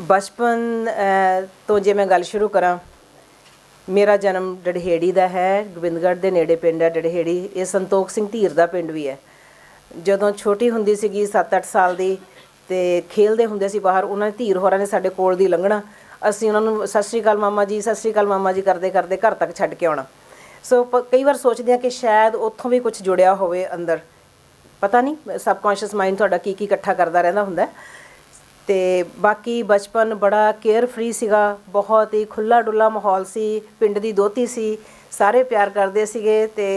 बचपन तो जे मैं गल शुरू करा, मेरा जन्म डढ़ेड़ी का है। गोबिंदगढ़ के नेड़े पिंड है डढ़ेड़ी। ये संतोख सिंह धीर का पिंड भी है। जदों छोटी हुंदी सीगी 7-8 साल की, तो खेलते हुंदे सी बाहर, उन्होंने धीर होरां ने साडे कोल दी लंघना, असीं उन्हां नूं सत श्री अकाल मामा जी, सत श्री अकाल मामा जी करते करते घर तक छड्ड के आउणा। सो कई बार सोचते हैं कि शायद उत्थों भी कुछ जुड़िया होवे अंदर, पता नहीं सबकॉन्शियस माइंड तुहाडा की इकट्ठा करता रहिंदा हुंदा। तो बाकी बचपन बड़ा केयर फ्री सीगा, बहुत ही खुला डुला माहौल सी। पिंड दी दोती सी, सारे प्यार करते सीगे। ते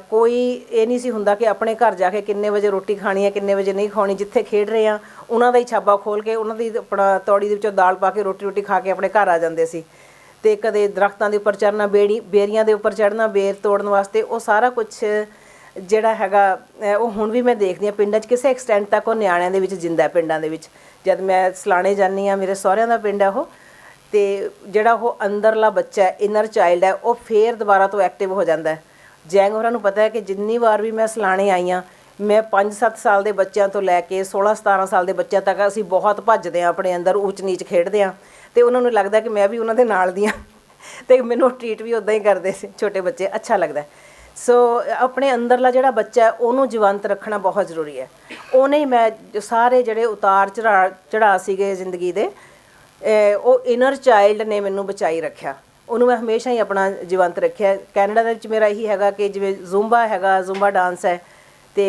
कोई ये नहीं सी हुंदा कि अपने घर जाके किन्ने बजे रोटी खानी है, किन्ने बजे नहीं खानी। जिथे खेड रहे हैं उन्हों का ही छाबा खोल के, उन्हों की अपना तौड़ी के दाल पा के रोटी रोटी खा के अपने घर आ जाते सी। ते कदे दरख्तां दे उपर चढ़ना, बेरियां दे उपर चढ़ना बेर तोड़न वास्ते, वो सारा कुछ ਜਿਹੜਾ ਹੈਗਾ ਉਹ ਹੁਣ ਵੀ मैं देखती हाँ पिंडां 'ਚ ਕਿਸੇ एक्सटेंट तक ਉਹ ਨਿਆਣਿਆਂ ਦੇ ਵਿੱਚ ਜਿੰਦਾ ਪਿੰਡਾਂ ਦੇ ਵਿੱਚ। जब मैं सलाणे जानी हाँ, मेरे सहुरिਆਂ ਦਾ ਪਿੰਡ है वो, तो ਜਿਹੜਾ ਉਹ ਅੰਦਰਲਾ ਬੱਚਾ है, इनर चाइल्ड है, वो फिर दोबारा तो एक्टिव हो जाता है। जैंग होਰਾਂ ਨੂੰ पता है कि जिन्नी बार भी मैं सलाणे आई हाँ, मैं 5-7 साल के बच्चों तो लैके 16-17 साल के बच्चों तक असीं बहुत भजदे हाँ, अपने अंदर ऊच नीच खेडदे हाँ। तो उन्होंने लगता कि मैं भी उन्होंने नाल दी हाँ, तो मैनूं ट्रीट भी उदां ही करते थे छोटे बच्चे, अच्छा लगता है। सो अपने अंदरला जिहड़ा बच्चा है उन्होंने जीवंत रखना बहुत ज़रूरी है। उन्हें मैं सारे जिहड़े उतार चढ़ा सीगे जिंदगी दे, वो इनर चाइल्ड ने मैनू बचाई रखा। उन्होंने मैं हमेशा ही अपना जीवंत रखा। कैनेडा दे विच मेरा यही हैगा कि जिवें ज़ुंबा हैगा, ज़ुंबा डांस है, तो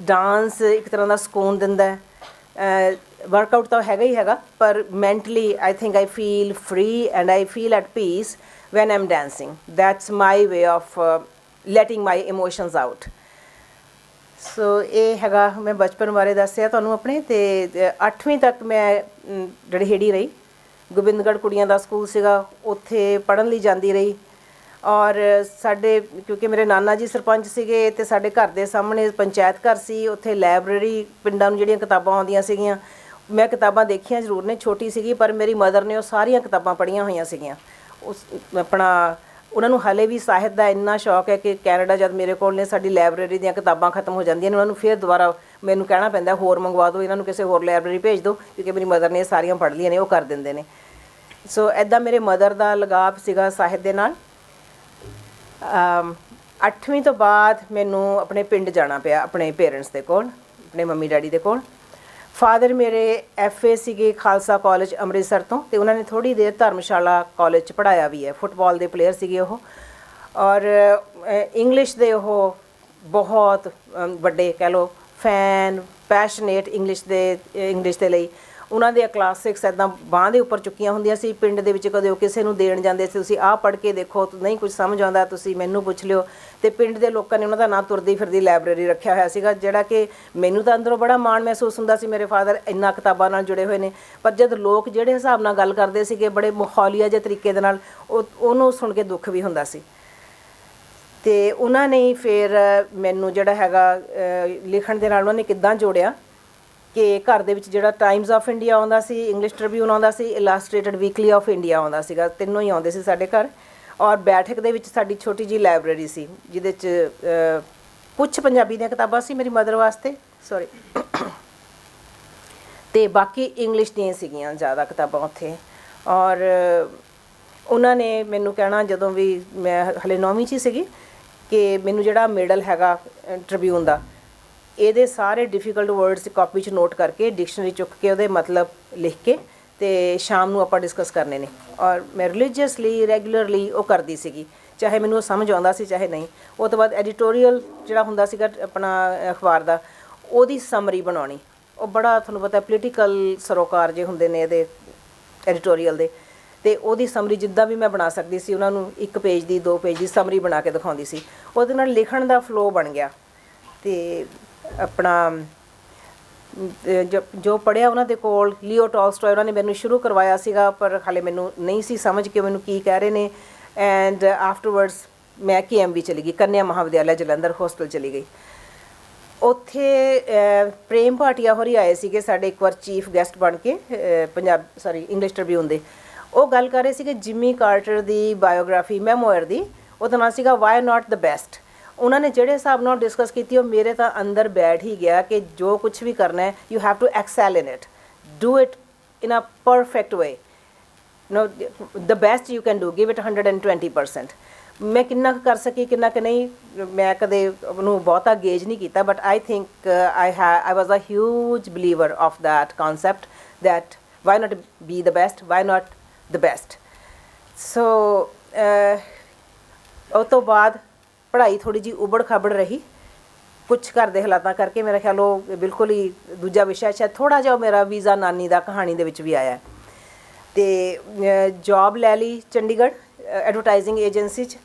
डांस एक तरह का सुकून दिंदा है। वर्कआउट तो हैगा ही हैगा, पर mentally I think I feel free and I feel at peace when I am dancing. That's my way of letting my emotions out. So ਇਹ ਹੈਗਾ ਮੈਂ ਬਚਪਨ ਬਾਰੇ ਦੱਸਿਆ ਤੁਹਾਨੂੰ ਆਪਣੇ। ਅਤੇ 8ਵੀਂ ਤੱਕ ਮੈਂ ਡੜਹੇੜੀ ਰਹੀ। ਗੋਬਿੰਦਗੜ੍ਹ ਕੁੜੀਆਂ ਦਾ ਸਕੂਲ ਸੀਗਾ, ਉੱਥੇ ਪੜ੍ਹਨ ਲਈ ਜਾਂਦੀ ਰਹੀ। ਔਰ ਸਾਡੇ ਕਿਉਂਕਿ ਮੇਰੇ ਨਾਨਾ ਜੀ ਸਰਪੰਚ ਸੀਗੇ, ਅਤੇ ਸਾਡੇ ਘਰ ਦੇ ਸਾਹਮਣੇ ਪੰਚਾਇਤ ਘਰ ਸੀ, ਉੱਥੇ ਲਾਇਬ੍ਰੇਰੀ ਪਿੰਡਾਂ ਨੂੰ ਜਿਹੜੀਆਂ ਕਿਤਾਬਾਂ ਆਉਂਦੀਆਂ ਸੀਗੀਆਂ, ਮੈਂ ਕਿਤਾਬਾਂ ਦੇਖੀਆਂ ਜ਼ਰੂਰ ਨੇ, ਛੋਟੀ ਸੀਗੀ, ਪਰ ਮੇਰੀ ਮਦਰ ਨੇ ਉਹ ਸਾਰੀਆਂ ਕਿਤਾਬਾਂ ਪੜ੍ਹੀਆਂ ਹੋਈਆਂ ਸੀਗੀਆਂ। ਉਸ ਆਪਣਾ उन्होंने हाले भी साहित्य का इन्ना शौक है कि कैनेडा जब मेरे को साडी लाइब्रेरी दी किताबां खत्म हो जांदियां ने, उन्होंने फिर दोबारा मैनूं कहना पैंदा होर मंगवा दो, इन्हों किसी होर लाइब्रेरी भेज दो, क्योंकि मेरी मदर ने सारियां पढ़ लिया ने, वो कर देंदे ने। सो ऐदा मेरे मदर का लगाव सीगा साहित्य दे नाल। 8वीं तो बाद मैनूं अपने पिंड जाना पिया, अपने पेरेंट्स दे कोल, अपने मम्मी डैडी दे कोल। फादर मेरे FA सीगे खालसा कॉलेज अमृतसर तो, उन्होंने थोड़ी देर धर्मशाला कॉलेज पढ़ाया भी है। फुटबॉल के प्लेयर सीगे वो, और इंग्लिश दे वो बहुत बड़े कह लो फैन, पैशनेट इंग्लिश के लिए। उन्होंने क्लास 6 ऐदा बांह के उपर चुक्कियां होंदियां सी। पिंड दे विच कदे किसी नूं देण जांदे सी, तुसीं आह पढ़ के देखो, नहीं कुछ समझ आउंदा तुसीं मैनूं पुछ लिओ। तो पिंड के लोगों ने उन्होंने नां तुरदी फिरदी लाइब्रेरी रखा होया सीगा, जिहड़ा कि मैनूं तां अंदरों बड़ा माण महसूस हुंदा सी, मेरे फादर इन्ना किताबां नाल जुड़े हुए ने। पर जब लोग जिहड़े हिसाब नाल गल करदे सीगे, बड़े माहौलिया जिहे तरीके दे नाल, उहनूं सुण के दुख भी हुंदा सी। ते उन्हां ने फिर मैनूं जिहड़ा हैगा लिखण दे नाल उन्हां ने किद्दां जोड़िया कि घर दे विच जिहड़ा टाइम्स ऑफ इंडिया आउंदा सी, इंग्लिश ट्रिब्यून आउंदा सी, इलास्ट्रेटेड वीकली ऑफ इंडिया आउंदा सीगा, तीनों ही आउंदे सी साडे घर। और बैठक दे विच साडी छोटी जी लाइब्रेरी सी, जिहदे च कुछ पंजाबी दीयां किताबां सी मेरी मदर वास्ते, सॉरी, ते बाकी इंग्लिश दीयां सीगियां ज़्यादा किताबां उत्थे। और उन्होंने मैनूं कहना जदों भी मैं हले 9वीं 'च ही सीगी कि मैनूं जिहड़ा मेडल हैगा ट्रिब्यून दा, ये सारे डिफिकल्ट वर्ड्स कॉपी च नोट करके डिक्शनरी चुक के वो मतलब लिख के तो शाम को आप डिस्कस करने ने। और मैं रिलीजियसली रैगूलरली वो करती सी, चाहे मैनूं समझ आउंदा सी चाहे नहीं। उस तो बाद एडिटोरीअल जिहड़ा हुंदा सीगा अपना अखबार का, ओहदी समरी बनाउणी, वो बड़ा तुहानूं पता पोलीटिकल सरोकार जे हुंदे ने इहदे एडिटोरीअल दे, ते ओहदी समरी जिद्दां भी मैं बना सकदी सी, उन्हां नूं 1 पेज दी 2 पेज की समरी बना के दिखाउंदी सी। उहदे नाल लिखण दा फ्लो बन गया। तो अपना जो पढ़िया उन्होंने कोल लियो टॉलस्टॉय उन्होंने मैनू शुरू करवाया सीगा, पर हाले मैनू नहीं सी समझ के मैनू की कह रहे ने। एंड आफ्टरवर्ड्स मैं KMB चली गई, कन्या महाविद्यालय जलंधर हॉस्टल चली गई। उत्थे प्रेम भाटिया होरी आए सीगे साडे एक बार चीफ गैसट बन के इंग्लिश ट्रिब्यून दे। वो गल कर रहे थे जिमी कार्टर की बायोग्राफी मैमोयर की, उसका नाम सीगा वाई नॉट द बेस्ट। उन्होंने जिहड़े हिसाब नाल डिस्कस की, मेरे तो अंदर बैठ ही गया कि जो कुछ भी करना है you have to excel in it, do it in a perfect way. The best you can do, give it 120%. ਮੈਂ ਕਿੰਨਾ ਕੁ ਕਰ ਸਕੀ ਕਿੰਨਾ ਕੁ ਨਹੀਂ ਮੈਂ ਕਦੇ ਉਹਨੂੰ ਬਹੁਤਾ ਗੇਜ ਨਹੀਂ ਕੀਤਾ, but I think I was a huge believer of that concept that why not be the best, why not the best. So ਉਸ ਤੋਂ ਬਾਅਦ ਪੜ੍ਹਾਈ ਥੋੜ੍ਹੀ ਜਿਹੀ ਉਬੜ ਖਾਬੜ ਰਹੀ ਕੁਛ ਘਰ ਦੇ ਹਾਲਾਤਾਂ ਕਰਕੇ। ਮੇਰਾ ਖਿਆਲ ਉਹ ਬਿਲਕੁਲ ਹੀ ਦੂਜਾ ਵਿਸ਼ਾ ਸ਼ਾਇਦ ਥੋੜ੍ਹਾ ਜਿਹਾ ਮੇਰਾ ਵੀਜ਼ਾ ਨਾਨੀ ਦਾ ਕਹਾਣੀ ਦੇ ਵਿੱਚ ਵੀ ਆਇਆ। ਅਤੇ ਜੋਬ ਲੈ ਲਈ ਚੰਡੀਗੜ੍ਹ ਐਡਵਰਟਾਈਜ਼ਿੰਗ ਏਜੰਸੀ 'ਚ,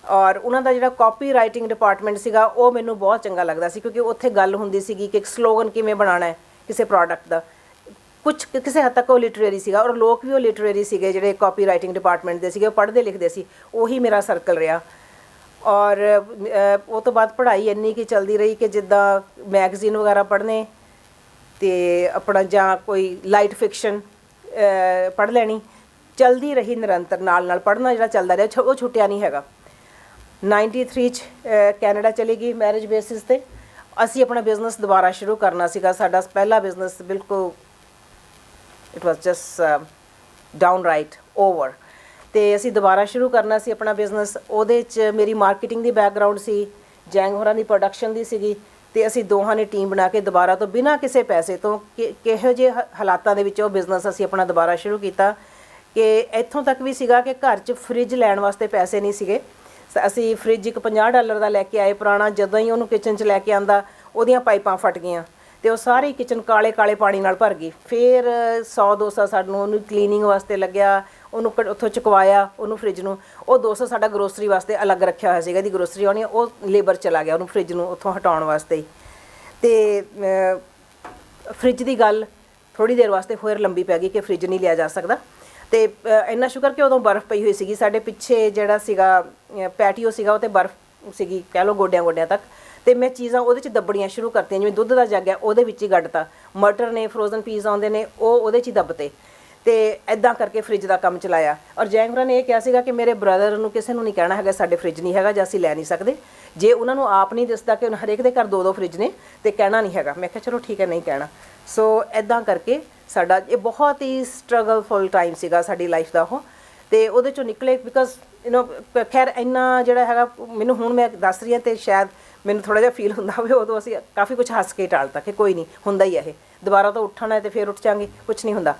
ਔਰ ਉਹਨਾਂ ਦਾ ਜਿਹੜਾ ਕਾਪੀ ਰਾਈਟਿੰਗ ਡਿਪਾਰਟਮੈਂਟ ਸੀਗਾ ਉਹ ਮੈਨੂੰ ਬਹੁਤ ਚੰਗਾ ਲੱਗਦਾ ਸੀ, ਕਿਉਂਕਿ ਉੱਥੇ ਗੱਲ ਹੁੰਦੀ ਸੀਗੀ ਕਿ ਇੱਕ ਸਲੋਗਨ ਕਿਵੇਂ ਬਣਾਉਣਾ ਹੈ ਕਿਸੇ ਪ੍ਰੋਡਕਟ ਦਾ। ਕੁਛ ਕਿਸੇ ਹੱਦ ਤੱਕ ਉਹ ਲਿਟਰੇਰੀ ਸੀਗਾ, ਔਰ ਲੋਕ ਵੀ ਉਹ ਲਿਟਰੇਰੀ ਸੀਗੇ ਜਿਹੜੇ ਕਾਪੀ ਰਾਈਟਿੰਗ ਡਿਪਾਰਟਮੈਂਟ ਦੇ ਸੀਗੇ, ਉਹ ਪੜ੍ਹਦੇ ਲਿਖਦੇ ਸੀ। ਉਹੀ ਮੇਰਾ ਸਰਕਲ ਰਿਹਾ। ਔਰ ਉਹ ਤੋਂ ਬਾਅਦ ਪੜ੍ਹਾਈ ਇੰਨੀ ਕਿ ਚੱਲਦੀ ਰਹੀ ਕਿ ਜਿੱਦਾਂ ਮੈਗਜ਼ੀਨ ਵਗੈਰਾ ਪੜ੍ਹਨੇ ਅਤੇ ਆਪਣਾ ਜਾਂ ਕੋਈ ਲਾਈਟ ਫਿਕਸ਼ਨ ਪੜ੍ਹ ਲੈਣੀ, ਚੱਲਦੀ ਰਹੀ ਨਿਰੰਤਰ। ਨਾਲ ਪੜ੍ਹਨਾ ਜਿਹੜਾ ਚੱਲਦਾ ਰਿਹਾ ਉਹ ਛੁੱਟਿਆ ਨਹੀਂ ਹੈਗਾ। 93 'ਚ ਕੈਨੇਡਾ ਚਲੀ ਗਈ ਮੈਰਿਜ ਬੇਸਿਸ 'ਤੇ। ਅਸੀਂ ਆਪਣਾ ਬਿਜ਼ਨਸ ਦੁਬਾਰਾ ਸ਼ੁਰੂ ਕਰਨਾ ਸੀਗਾ। ਸਾਡਾ ਪਹਿਲਾ ਬਿਜ਼ਨਸ ਬਿਲਕੁਲ it was just down right over, ਅਤੇ ਅਸੀਂ ਦੁਬਾਰਾ ਸ਼ੁਰੂ ਕਰਨਾ ਸੀ ਆਪਣਾ ਬਿਜ਼ਨਸ। ਉਹਦੇ 'ਚ ਮੇਰੀ ਮਾਰਕੀਟਿੰਗ ਦੀ ਬੈਕਗਰਾਊਂਡ ਸੀ, ਜੈਂਗ ਹੋਰਾਂ ਦੀ ਪ੍ਰੋਡਕਸ਼ਨ ਦੀ ਸੀਗੀ, ਅਤੇ ਅਸੀਂ ਦੋਹਾਂ ਨੇ ਟੀਮ ਬਣਾ ਕੇ ਦੁਬਾਰਾ ਤੋਂ ਬਿਨਾਂ ਕਿਸੇ ਪੈਸੇ ਤੋਂ ਕਿਹੋ ਜਿਹੇ ਹਾਲਾਤਾਂ ਦੇ ਵਿੱਚ ਉਹ ਬਿਜ਼ਨਸ ਅਸੀਂ ਆਪਣਾ ਦੁਬਾਰਾ ਸ਼ੁਰੂ ਕੀਤਾ ਕਿ ਇੱਥੋਂ ਤੱਕ ਵੀ ਸੀਗਾ ਕਿ ਘਰ 'ਚ ਫਰਿੱਜ ਲੈਣ ਵਾਸਤੇ ਪੈਸੇ ਨਹੀਂ ਸੀਗੇ। ਅਸੀਂ ਫਰਿੱਜ ਇੱਕ $50 ਦਾ ਲੈ ਕੇ ਆਏ ਪੁਰਾਣਾ। ਜਦੋਂ ਹੀ ਉਹਨੂੰ ਕਿਚਨ 'ਚ ਲੈ ਕੇ ਆਂਦਾ ਉਹਦੀਆਂ ਪਾਈਪਾਂ ਫਟ ਗਈਆਂ ਅਤੇ ਉਹ ਸਾਰੀ ਕਿਚਨ ਕਾਲੇ ਪਾਣੀ ਨਾਲ ਭਰ ਗਈ। ਫਿਰ 100-200 ਸਾਨੂੰ ਉਹਨੂੰ ਕਲੀਨਿੰਗ ਵਾਸਤੇ ਲੱਗਿਆ, ਉਹਨੂੰ ਉੱਥੋਂ ਚੁਕਵਾਇਆ ਉਹਨੂੰ ਫਰਿੱਜ ਨੂੰ। ਉਹ 200 ਸਾਡਾ ਗਰੋਸਰੀ ਵਾਸਤੇ ਅਲੱਗ ਰੱਖਿਆ ਹੋਇਆ ਸੀਗਾ, ਇਹਦੀ ਗਰੋਸਰੀ ਆਉਣੀ, ਉਹ ਲੇਬਰ ਚਲਾ ਗਿਆ ਉਹਨੂੰ ਫਰਿੱਜ ਨੂੰ ਉੱਥੋਂ ਹਟਾਉਣ ਵਾਸਤੇ ਹੀ। ਅਤੇ ਫਰਿੱਜ ਦੀ ਗੱਲ ਥੋੜ੍ਹੀ ਦੇਰ ਵਾਸਤੇ ਹੋਰ ਲੰਬੀ ਪੈ ਗਈ ਕਿ ਫਰਿੱਜ ਨਹੀਂ ਲਿਆ ਜਾ ਸਕਦਾ। ਅਤੇ ਇੰਨਾ ਸ਼ੁਕਰ ਕਿ ਉਦੋਂ ਬਰਫ਼ ਪਈ ਹੋਈ ਸੀਗੀ ਸਾਡੇ ਪਿੱਛੇ, ਜਿਹੜਾ ਸੀਗਾ ਪੈਟੀਓ ਸੀਗਾ ਉਹ 'ਤੇ ਬਰਫ਼ ਸੀਗੀ ਕਹਿ ਲਓ ਗੋਡਿਆਂ ਤੱਕ। ਅਤੇ ਮੈਂ ਚੀਜ਼ਾਂ ਉਹਦੇ 'ਚ ਦੱਬਣੀਆਂ ਸ਼ੁਰੂ ਕਰਤੀਆਂ, ਜਿਵੇਂ ਦੁੱਧ ਦਾ ਜੱਗ ਹੈ ਉਹਦੇ ਵਿੱਚ ਹੀ ਗੱਡਤਾ, ਮਟਰ ਨੇ, ਫਰੋਜ਼ਨ ਪੀਸ ਆਉਂਦੇ ਨੇ ਉਹ ਉਹਦੇ 'ਚ ਹੀ ਦੱਬਤੇ, ਅਤੇ ਇੱਦਾਂ ਕਰਕੇ ਫਰਿੱਜ ਦਾ ਕੰਮ ਚਲਾਇਆ। ਔਰ ਜੈਂਗ ਹੋਰਾਂ ਨੇ ਇਹ ਕਿਹਾ ਸੀਗਾ ਕਿ ਮੇਰੇ ਬ੍ਰਦਰ ਨੂੰ ਕਿਸੇ ਨੂੰ ਨਹੀਂ ਕਹਿਣਾ ਹੈਗਾ ਸਾਡੇ ਫਰਿੱਜ ਨਹੀਂ ਹੈਗਾ ਜਾਂ ਅਸੀਂ ਲੈ ਨਹੀਂ ਸਕਦੇ। ਜੇ ਉਹਨਾਂ ਨੂੰ ਆਪ ਨਹੀਂ ਦਿਸਦਾ ਕਿ ਹਰੇਕ ਦੇ ਘਰ 2-2 ਫਰਿੱਜ ਨੇ ਅਤੇ ਕਹਿਣਾ ਨਹੀਂ ਹੈਗਾ। ਮੈਂ ਕਿਹਾ ਚਲੋ ਠੀਕ ਹੈ ਨਹੀਂ ਕਹਿਣਾ। ਸੋ ਇੱਦਾਂ ਕਰਕੇ ਸਾਡਾ ਇਹ ਬਹੁਤ ਹੀ ਸਟਰਗਲਫੁਲ ਟਾਈਮ ਸੀਗਾ ਸਾਡੀ ਲਾਈਫ ਦਾ ਉਹ, ਅਤੇ ਉਹਦੇ 'ਚੋਂ ਨਿਕਲੇ ਬਿਕੋਜ਼ ਖੈਰ ਇੰਨਾ ਜਿਹੜਾ ਹੈਗਾ ਮੈਨੂੰ ਹੁਣ ਮੈਂ ਦੱਸ ਰਹੀ ਹਾਂ ਅਤੇ ਸ਼ਾਇਦ ਮੈਨੂੰ ਥੋੜ੍ਹਾ ਜਿਹਾ ਫੀਲ ਹੁੰਦਾ ਹੋਵੇ, ਉਦੋਂ ਅਸੀਂ ਕਾਫੀ ਕੁਛ ਹੱਸ ਕੇ ਟਾਲਤਾ ਕਿ ਕੋਈ ਨਹੀਂ ਹੁੰਦਾ ਹੀ ਇਹ, ਦੁਬਾਰਾ ਤੋਂ ਉੱਠਣਾ ਹੈ ਅਤੇ ਫਿਰ ਉੱਠ ਜਾਂਗੇ, ਕੁਛ ਨਹੀਂ ਹੁੰਦਾ।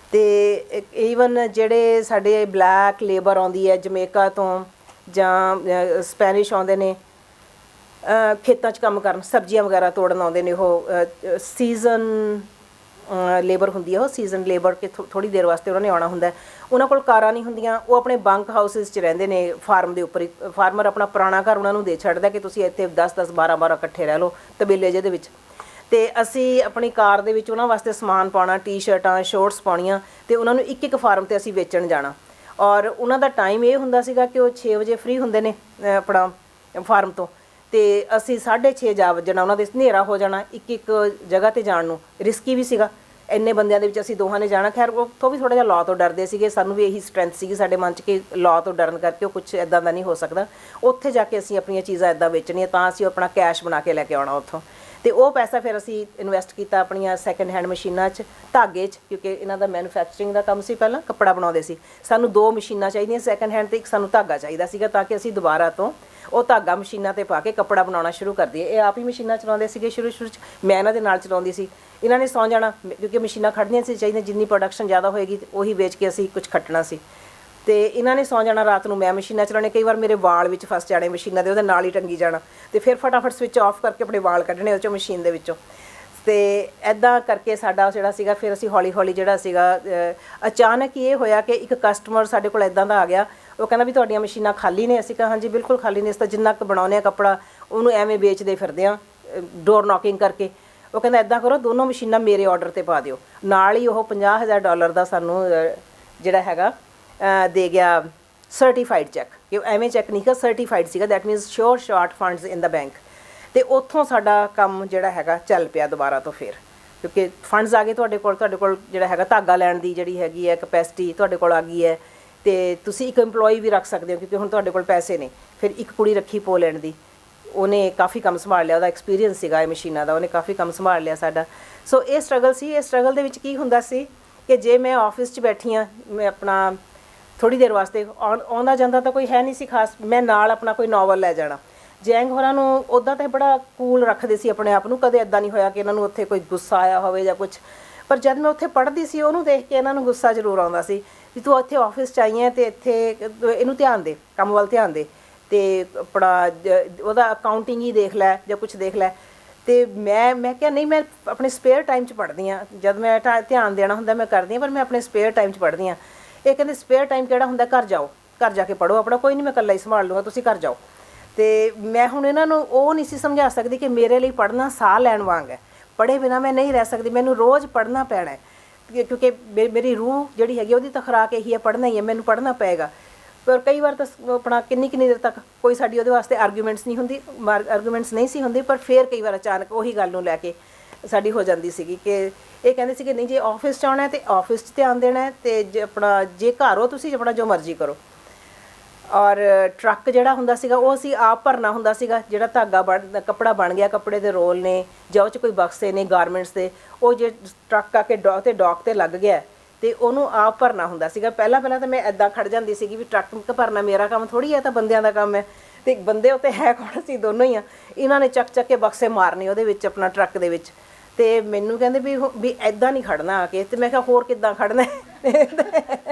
ਅਤੇ ਈਵਨ ਜਿਹੜੇ ਸਾਡੇ ਬਲੈਕ ਲੇਬਰ ਆਉਂਦੀ ਹੈ ਜਮੇਕਾ ਤੋਂ ਜਾਂ ਸਪੈਨਿਸ਼ ਆਉਂਦੇ ਨੇ ਖੇਤਾਂ 'ਚ ਕੰਮ ਕਰਨ, ਸਬਜ਼ੀਆਂ ਵਗੈਰਾ ਤੋੜਨ ਆਉਂਦੇ ਨੇ, ਉਹ ਸੀਜ਼ਨ ਲੇਬਰ ਹੁੰਦੀ ਹੈ, ਉਹ ਸੀਜ਼ਨ ਲੇਬਰ ਕਿ ਥੋੜ੍ਹੀ ਦੇਰ ਵਾਸਤੇ ਉਹਨਾਂ ਨੇ ਆਉਣਾ ਹੁੰਦਾ। ਉਹਨਾਂ ਕੋਲ ਕਾਰਾਂ ਨਹੀਂ ਹੁੰਦੀਆਂ, ਉਹ ਆਪਣੇ ਬੰਕ ਹਾਊਸਿਸ 'ਚ ਰਹਿੰਦੇ ਨੇ ਫਾਰਮ ਦੇ ਉੱਪਰ ਹੀ। ਫਾਰਮਰ ਆਪਣਾ ਪੁਰਾਣਾ ਘਰ ਉਹਨਾਂ ਨੂੰ ਦੇ ਛੱਡਦਾ ਕਿ ਤੁਸੀਂ ਇੱਥੇ 10-10 12-12 ਇਕੱਠੇ ਰਹਿ ਲਓ ਤਬੇਲੇ ਜਿਹੇ ਦੇ ਵਿੱਚ। ਅਤੇ ਅਸੀਂ ਆਪਣੀ ਕਾਰ ਦੇ ਵਿੱਚ ਉਹਨਾਂ ਵਾਸਤੇ ਸਮਾਨ ਪਾਉਣਾ, ਟੀ-ਸ਼ਰਟਾਂ ਸ਼ੋਰਟਸ ਪਾਉਣੀਆਂ, ਅਤੇ ਉਹਨਾਂ ਨੂੰ ਇੱਕ ਫਾਰਮ 'ਤੇ ਅਸੀਂ ਵੇਚਣ ਜਾਣਾ। ਔਰ ਉਹਨਾਂ ਦਾ ਟਾਈਮ ਇਹ ਹੁੰਦਾ ਸੀਗਾ ਕਿ ਉਹ 6 ਵਜੇ ਫ੍ਰੀ ਹੁੰਦੇ ਨੇ ਆਪਣਾ ਫਾਰਮ ਤੋਂ, ਅਤੇ ਅਸੀਂ 6:30 ਜਾ ਵੱਜਣਾ ਉਹਨਾਂ ਦੇ, ਹਨੇਰਾ ਹੋ ਜਾਣਾ ਇੱਕ ਜਗ੍ਹਾ 'ਤੇ ਜਾਣ ਨੂੰ। ਰਿਸਕੀ ਵੀ ਸੀਗਾ, ਇੰਨੇ ਬੰਦਿਆਂ ਦੇ ਵਿੱਚ ਅਸੀਂ ਦੋਹਾਂ ਨੇ ਜਾਣਾ। ਖੈਰ ਉੱਥੋਂ ਵੀ ਥੋੜ੍ਹਾ ਜਿਹਾ ਲਾਅ ਤੋਂ ਡਰਦੇ ਸੀਗੇ, ਸਾਨੂੰ ਵੀ ਇਹੀ ਸਟਰੈਂਥ ਸੀਗੀ ਸਾਡੇ ਮਨ 'ਚ ਕਿ ਲਾਅ ਤੋਂ ਡਰਨ ਕਰਕੇ ਉਹ ਕੁਛ ਇੱਦਾਂ ਦਾ ਨਹੀਂ ਹੋ ਸਕਦਾ। ਉੱਥੇ ਜਾ ਕੇ ਅਸੀਂ ਆਪਣੀਆਂ ਚੀਜ਼ਾਂ ਇੱਦਾਂ ਵੇਚਣੀਆਂ, ਤਾਂ ਅਸੀਂ ਆਪਣਾ ਕੈਸ਼ ਬਣਾ ਕੇ ਲੈ ਕੇ ਆਉਣਾ ਉੱਥੋਂ। ਅਤੇ ਉਹ ਪੈਸਾ ਫਿਰ ਅਸੀਂ ਇਨਵੈਸਟ ਕੀਤਾ ਆਪਣੀਆਂ ਸੈਕਿੰਡ ਹੈਂਡ ਮਸ਼ੀਨਾਂ 'ਚ, ਧਾਗੇ 'ਚ, ਕਿਉਂਕਿ ਇਹਨਾਂ ਦਾ ਮੈਨੂਫੈਕਚਰਿੰਗ ਦਾ ਕੰਮ ਸੀ, ਪਹਿਲਾਂ ਕੱਪੜਾ ਬਣਾਉਂਦੇ ਸੀ। ਸਾਨੂੰ 2 ਮਸ਼ੀਨਾਂ ਚਾਹੀਦੀਆਂ ਸੈਕਿੰਡ ਹੈਂਡ, ਅਤੇ ਇੱਕ ਸਾਨੂੰ ਧਾਗਾ ਚਾਹੀਦਾ ਸੀਗਾ ਤਾਂ ਕਿ ਅਸੀਂ ਦੁਬਾਰਾ ਤੋਂ ਉਹ ਧਾਗਾ ਮਸ਼ੀਨਾਂ 'ਤੇ ਪਾ ਕੇ ਕੱਪੜਾ ਬਣਾਉਣਾ ਸ਼ੁਰੂ ਕਰ ਦਈਏ। ਇਹ ਆਪ ਹੀ ਮਸ਼ੀਨਾਂ ਚਲਾਉਂਦੇ ਸੀਗੇ ਸ਼ੁਰੂ 'ਚ, ਮੈਂ ਇਹਨਾਂ ਦੇ ਨਾਲ ਚਲਾਉਂਦੀ ਸੀ। ਇਹਨਾਂ ਨੇ ਸੌਂ ਜਾਣਾ ਕਿਉਂਕਿ ਮਸ਼ੀਨਾਂ ਖੜ੍ਹਨੀਆਂ ਸੀ ਚਾਹੀਦੀਆਂ, ਜਿੰਨੀ ਪ੍ਰੋਡਕਸ਼ਨ ਜ਼ਿਆਦਾ ਹੋਏਗੀ ਉਹੀ ਵੇਚ ਕੇ ਅਸੀਂ ਕੁਝ ਖੱਟਣਾ ਸੀ। ਅਤੇ ਇਹਨਾਂ ਨੇ ਸੌਂ ਜਾਣਾ, ਰਾਤ ਨੂੰ ਮੈਂ ਮਸ਼ੀਨਾਂ ਚਲਾਉਣੇ। ਕਈ ਵਾਰ ਮੇਰੇ ਵਾਲ ਵਿੱਚ ਫਸ ਜਾਣੇ ਮਸ਼ੀਨਾਂ ਦੇ, ਉਹਦੇ ਨਾਲ ਹੀ ਟੰਗੀ ਜਾਣਾ, ਅਤੇ ਫਿਰ ਫਟਾਫਟ ਸਵਿੱਚ ਆਫ ਕਰਕੇ ਆਪਣੇ ਵਾਲ ਕੱਢਣੇ ਉਹ 'ਚੋਂ ਮਸ਼ੀਨ ਦੇ ਵਿੱਚੋਂ। ਅਤੇ ਇੱਦਾਂ ਕਰਕੇ ਸਾਡਾ ਜਿਹੜਾ ਸੀਗਾ, ਫਿਰ ਅਸੀਂ ਹੌਲੀ ਜਿਹੜਾ ਸੀਗਾ ਅਚਾਨਕ ਹੀ ਇਹ ਹੋਇਆ ਕਿ ਇੱਕ ਕਸਟਮਰ ਸਾਡੇ ਕੋਲ ਇੱਦਾਂ ਦਾ ਆ ਗਿਆ। ਉਹ ਕਹਿੰਦਾ ਵੀ ਤੁਹਾਡੀਆਂ ਮਸ਼ੀਨਾਂ ਖਾਲੀ ਨੇ? ਅਸੀਂ ਕਿਹਾ ਹਾਂਜੀ ਬਿਲਕੁਲ ਖਾਲੀ ਨੇ, ਇਸ ਤਾਂ ਜਿੰਨਾ ਕੁ ਬਣਾਉਂਦੇ ਹਾਂ ਕੱਪੜਾ ਉਹਨੂੰ ਐਵੇਂ ਵੇਚਦੇ ਫਿਰਦੇ ਹਾਂ ਡੋਰ ਨੌਕਿੰਗ ਕਰਕੇ। ਉਹ ਕਹਿੰਦਾ ਇੱਦਾਂ ਕਰੋ, ਦੋਨੋਂ ਮਸ਼ੀਨਾਂ ਮੇਰੇ ਔਡਰ 'ਤੇ ਪਾ ਦਿਓ। ਨਾਲ ਹੀ ਉਹ $50,000 ਦਾ ਸਾਨੂੰ ਜਿਹੜਾ ਹੈਗਾ ਦੇ ਗਿਆ ਸਰਟੀਫਾਈਡ ਚੈੱਕ, ਕਿ ਐਵੇਂ ਚੈੱਕ ਨਹੀਂ ਕਿ ਸਰਟੀਫਾਈਡ ਸੀਗਾ, that means sure short funds in the bank. ਅਤੇ ਉੱਥੋਂ ਸਾਡਾ ਕੰਮ ਜਿਹੜਾ ਹੈਗਾ ਚੱਲ ਪਿਆ ਦੁਬਾਰਾ ਤੋਂ ਫਿਰ, ਕਿਉਂਕਿ ਫੰਡਸ ਆ ਗਏ ਤੁਹਾਡੇ ਕੋਲ ਜਿਹੜਾ ਹੈਗਾ ਧਾਗਾ ਲੈਣ ਦੀ ਜਿਹੜੀ ਹੈਗੀ ਹੈ ਕਪੈਸਿਟੀ ਤੁਹਾਡੇ ਕੋਲ ਆ ਗਈ ਹੈ, ਅਤੇ ਤੁਸੀਂ ਇੱਕ EMPLOYEE ਵੀ ਰੱਖ ਸਕਦੇ ਹੋ ਕਿਉਂਕਿ ਹੁਣ ਤੁਹਾਡੇ ਕੋਲ ਪੈਸੇ ਨੇ। ਫਿਰ ਇੱਕ ਕੁੜੀ ਰੱਖੀ ਪੋਲੈਂਡ ਦੀ, ਉਹਨੇ ਕਾਫੀ ਕੰਮ ਸੰਭਾਲ ਲਿਆ, ਉਹਦਾ ਐਕਸਪੀਰੀਅੰਸ ਸੀਗਾ ਇਹ ਮਸ਼ੀਨਾਂ ਦਾ, ਉਹਨੇ ਕਾਫੀ ਕੰਮ ਸੰਭਾਲ ਲਿਆ ਸਾਡਾ। ਸੋ ਇਹ ਸਟਰਗਲ ਸੀ। ਇਹ ਸਟਰਗਲ ਦੇ ਵਿੱਚ ਕੀ ਹੁੰਦਾ ਸੀ ਕਿ ਜੇ ਮੈਂ ਆਫਿਸ 'ਚ ਬੈਠੀ ਹਾਂ, ਮੈਂ ਆਪਣਾ ਥੋੜ੍ਹੀ ਦੇਰ ਵਾਸਤੇ ਆਉਂਦਾ ਜਾਂਦਾ ਤਾਂ ਕੋਈ ਹੈ ਨਹੀਂ ਸੀ ਖਾਸ, ਮੈਂ ਨਾਲ ਆਪਣਾ ਕੋਈ ਨਾਵਲ ਲੈ ਜਾਣਾ। ਜੈਂਗ ਹੋਰਾਂ ਨੂੰ ਉੱਦਾਂ ਤਾਂ ਬੜਾ ਕੂਲ ਰੱਖਦੇ ਸੀ ਆਪਣੇ ਆਪ ਨੂੰ, ਕਦੇ ਇੱਦਾਂ ਨਹੀਂ ਹੋਇਆ ਕਿ ਇਹਨਾਂ ਨੂੰ ਉੱਥੇ ਕੋਈ ਗੁੱਸਾ ਆਇਆ ਹੋਵੇ ਜਾਂ ਕੁਛ। ਪਰ ਜਦ ਮੈਂ ਉੱਥੇ ਪੜ੍ਹਦੀ ਸੀ ਉਹਨੂੰ ਦੇਖ ਕੇ ਇਹਨਾਂ ਨੂੰ ਗੁੱਸਾ ਜ਼ਰੂਰ ਆਉਂਦਾ ਸੀ ਵੀ ਤੂੰ ਇੱਥੇ ਆਫਿਸ 'ਚ ਆਈ ਹੈ ਅਤੇ ਇੱਥੇ ਇਹਨੂੰ ਧਿਆਨ ਦੇ, ਕੰਮ ਵੱਲ ਧਿਆਨ ਦੇ, ਅਤੇ ਆਪਣਾ ਉਹਦਾ ਅਕਾਊਂਟਿੰਗ ਹੀ ਦੇਖ ਲੈ ਜਾਂ ਕੁਛ ਦੇਖ ਲੈ। ਅਤੇ ਮੈਂ ਕਿਹਾ ਨਹੀਂ, ਮੈਂ ਆਪਣੇ ਸਪੇਅਰ ਟਾਈਮ 'ਚ ਪੜ੍ਹਦੀ ਹਾਂ, ਜਦ ਮੈਂ ਧਿਆਨ ਦੇਣਾ ਹੁੰਦਾ ਮੈਂ ਕਰਦੀ ਹਾਂ, ਪਰ ਮੈਂ ਆਪਣੇ ਸਪੇਅਰ ਟਾਈਮ 'ਚ ਪੜ੍ਹਦੀ ਹਾਂ। ਇਹ ਕਹਿੰਦੇ ਸਪੇਅਰ ਟਾਈਮ ਕਿਹੜਾ ਹੁੰਦਾ, ਘਰ ਜਾਓ, ਘਰ ਜਾ ਕੇ ਪੜ੍ਹੋ ਆਪਣਾ, ਕੋਈ ਨਹੀਂ ਮੈਂ ਇਕੱਲਾ ਹੀ ਸੰਭਾਲ ਲੂੰਗਾ, ਤੁਸੀਂ ਘਰ ਜਾਓ। ਅਤੇ ਮੈਂ ਹੁਣ ਇਹਨਾਂ ਨੂੰ ਉਹ ਨਹੀਂ ਸੀ ਸਮਝਾ ਸਕਦੀ ਕਿ ਮੇਰੇ ਲਈ ਪੜ੍ਹਨਾ ਸਾਹ ਲੈਣ ਵਾਂਗ ਹੈ, ਪੜ੍ਹੇ ਬਿਨਾਂ ਮੈਂ ਨਹੀਂ ਰਹਿ ਸਕਦੀ, ਮੈਨੂੰ ਰੋਜ਼ ਪੜ੍ਹਨਾ ਪੈਣਾ ਹੈ, ਕਿਉਂਕਿ ਮੇਰੀ ਰੂਹ ਜਿਹੜੀ ਹੈਗੀ ਉਹਦੀ ਤਾਂ ਖੁਰਾਕ ਇਹੀ ਹੈ, ਪੜ੍ਹਨਾ ਹੀ ਹੈ, ਮੈਨੂੰ ਪੜ੍ਹਨਾ ਪਏਗਾ। ਪਰ ਕਈ ਵਾਰ ਤਾਂ ਆਪਣਾ ਕਿੰਨੀ ਦੇਰ ਤੱਕ ਕੋਈ ਸਾਡੀ ਉਹਦੇ ਵਾਸਤੇ ਆਰਗੂਮੈਂਟਸ ਨਹੀਂ ਸੀ ਹੁੰਦੀ, ਪਰ ਫਿਰ ਕਈ ਵਾਰ ਅਚਾਨਕ ਉਹੀ ਗੱਲ ਨੂੰ ਲੈ ਕੇ ਸਾਡੀ ਹੋ ਜਾਂਦੀ ਸੀਗੀ ਕਿ ਇਹ ਕਹਿੰਦੇ ਸੀ ਕਿ ਨਹੀਂ ਜੇ ਆਫਿਸ 'ਚ ਆਉਣਾ ਤਾਂ ਆਫਿਸ 'ਚ ਧਿਆਨ ਦੇਣਾ ਹੈ, ਅਤੇ ਜੇ ਘਰ ਹੋ ਤੁਸੀਂ ਆਪਣਾ ਜੋ ਮਰਜ਼ੀ ਕਰੋ। ਔਰ ਟਰੱਕ ਜਿਹੜਾ ਹੁੰਦਾ ਸੀਗਾ ਉਹ ਅਸੀਂ ਆਪ ਭਰਨਾ ਹੁੰਦਾ ਸੀਗਾ, ਜਿਹੜਾ ਧਾਗਾ ਕੱਪੜਾ ਬਣ ਗਿਆ, ਕੱਪੜੇ ਦੇ ਰੋਲ ਨੇ ਜਾਂ ਉਹ 'ਚ ਕੋਈ ਬਕਸੇ ਨੇ ਗਾਰਮੈਂਟਸ ਦੇ, ਉਹ ਜੇ ਟਰੱਕ ਆ ਕੇ ਡੌਕ 'ਤੇ ਲੱਗ ਗਿਆ ਅਤੇ ਉਹਨੂੰ ਆਪ ਭਰਨਾ ਹੁੰਦਾ ਸੀਗਾ। ਪਹਿਲਾਂ ਤਾਂ ਮੈਂ ਇੱਦਾਂ ਖੜ ਜਾਂਦੀ ਸੀਗੀ ਵੀ ਟਰੱਕ ਭਰਨਾ ਮੇਰਾ ਕੰਮ ਥੋੜ੍ਹੀ ਹੈ, ਤਾਂ ਬੰਦਿਆਂ ਦਾ ਕੰਮ ਹੈ, ਅਤੇ ਬੰਦੇ ਉੱਤੇ ਹੈ ਕੌਣ, ਅਸੀਂ ਦੋਨੋਂ ਹੀ ਆ। ਇਹਨਾਂ ਨੇ ਚੱਕ ਕੇ ਬਕਸੇ ਮਾਰਨੇ ਉਹਦੇ ਵਿੱਚ, ਆਪਣਾ ਟਰੱਕ ਦੇ ਵਿੱਚ। ਅਤੇ ਮੈਨੂੰ ਕਹਿੰਦੇ ਵੀ ਇੱਦਾਂ ਨਹੀਂ ਖੜਨਾ ਆ ਕੇ, ਅਤੇ ਮੈਂ ਕਿਹਾ ਹੋਰ ਕਿੱਦਾਂ ਖੜਨਾ।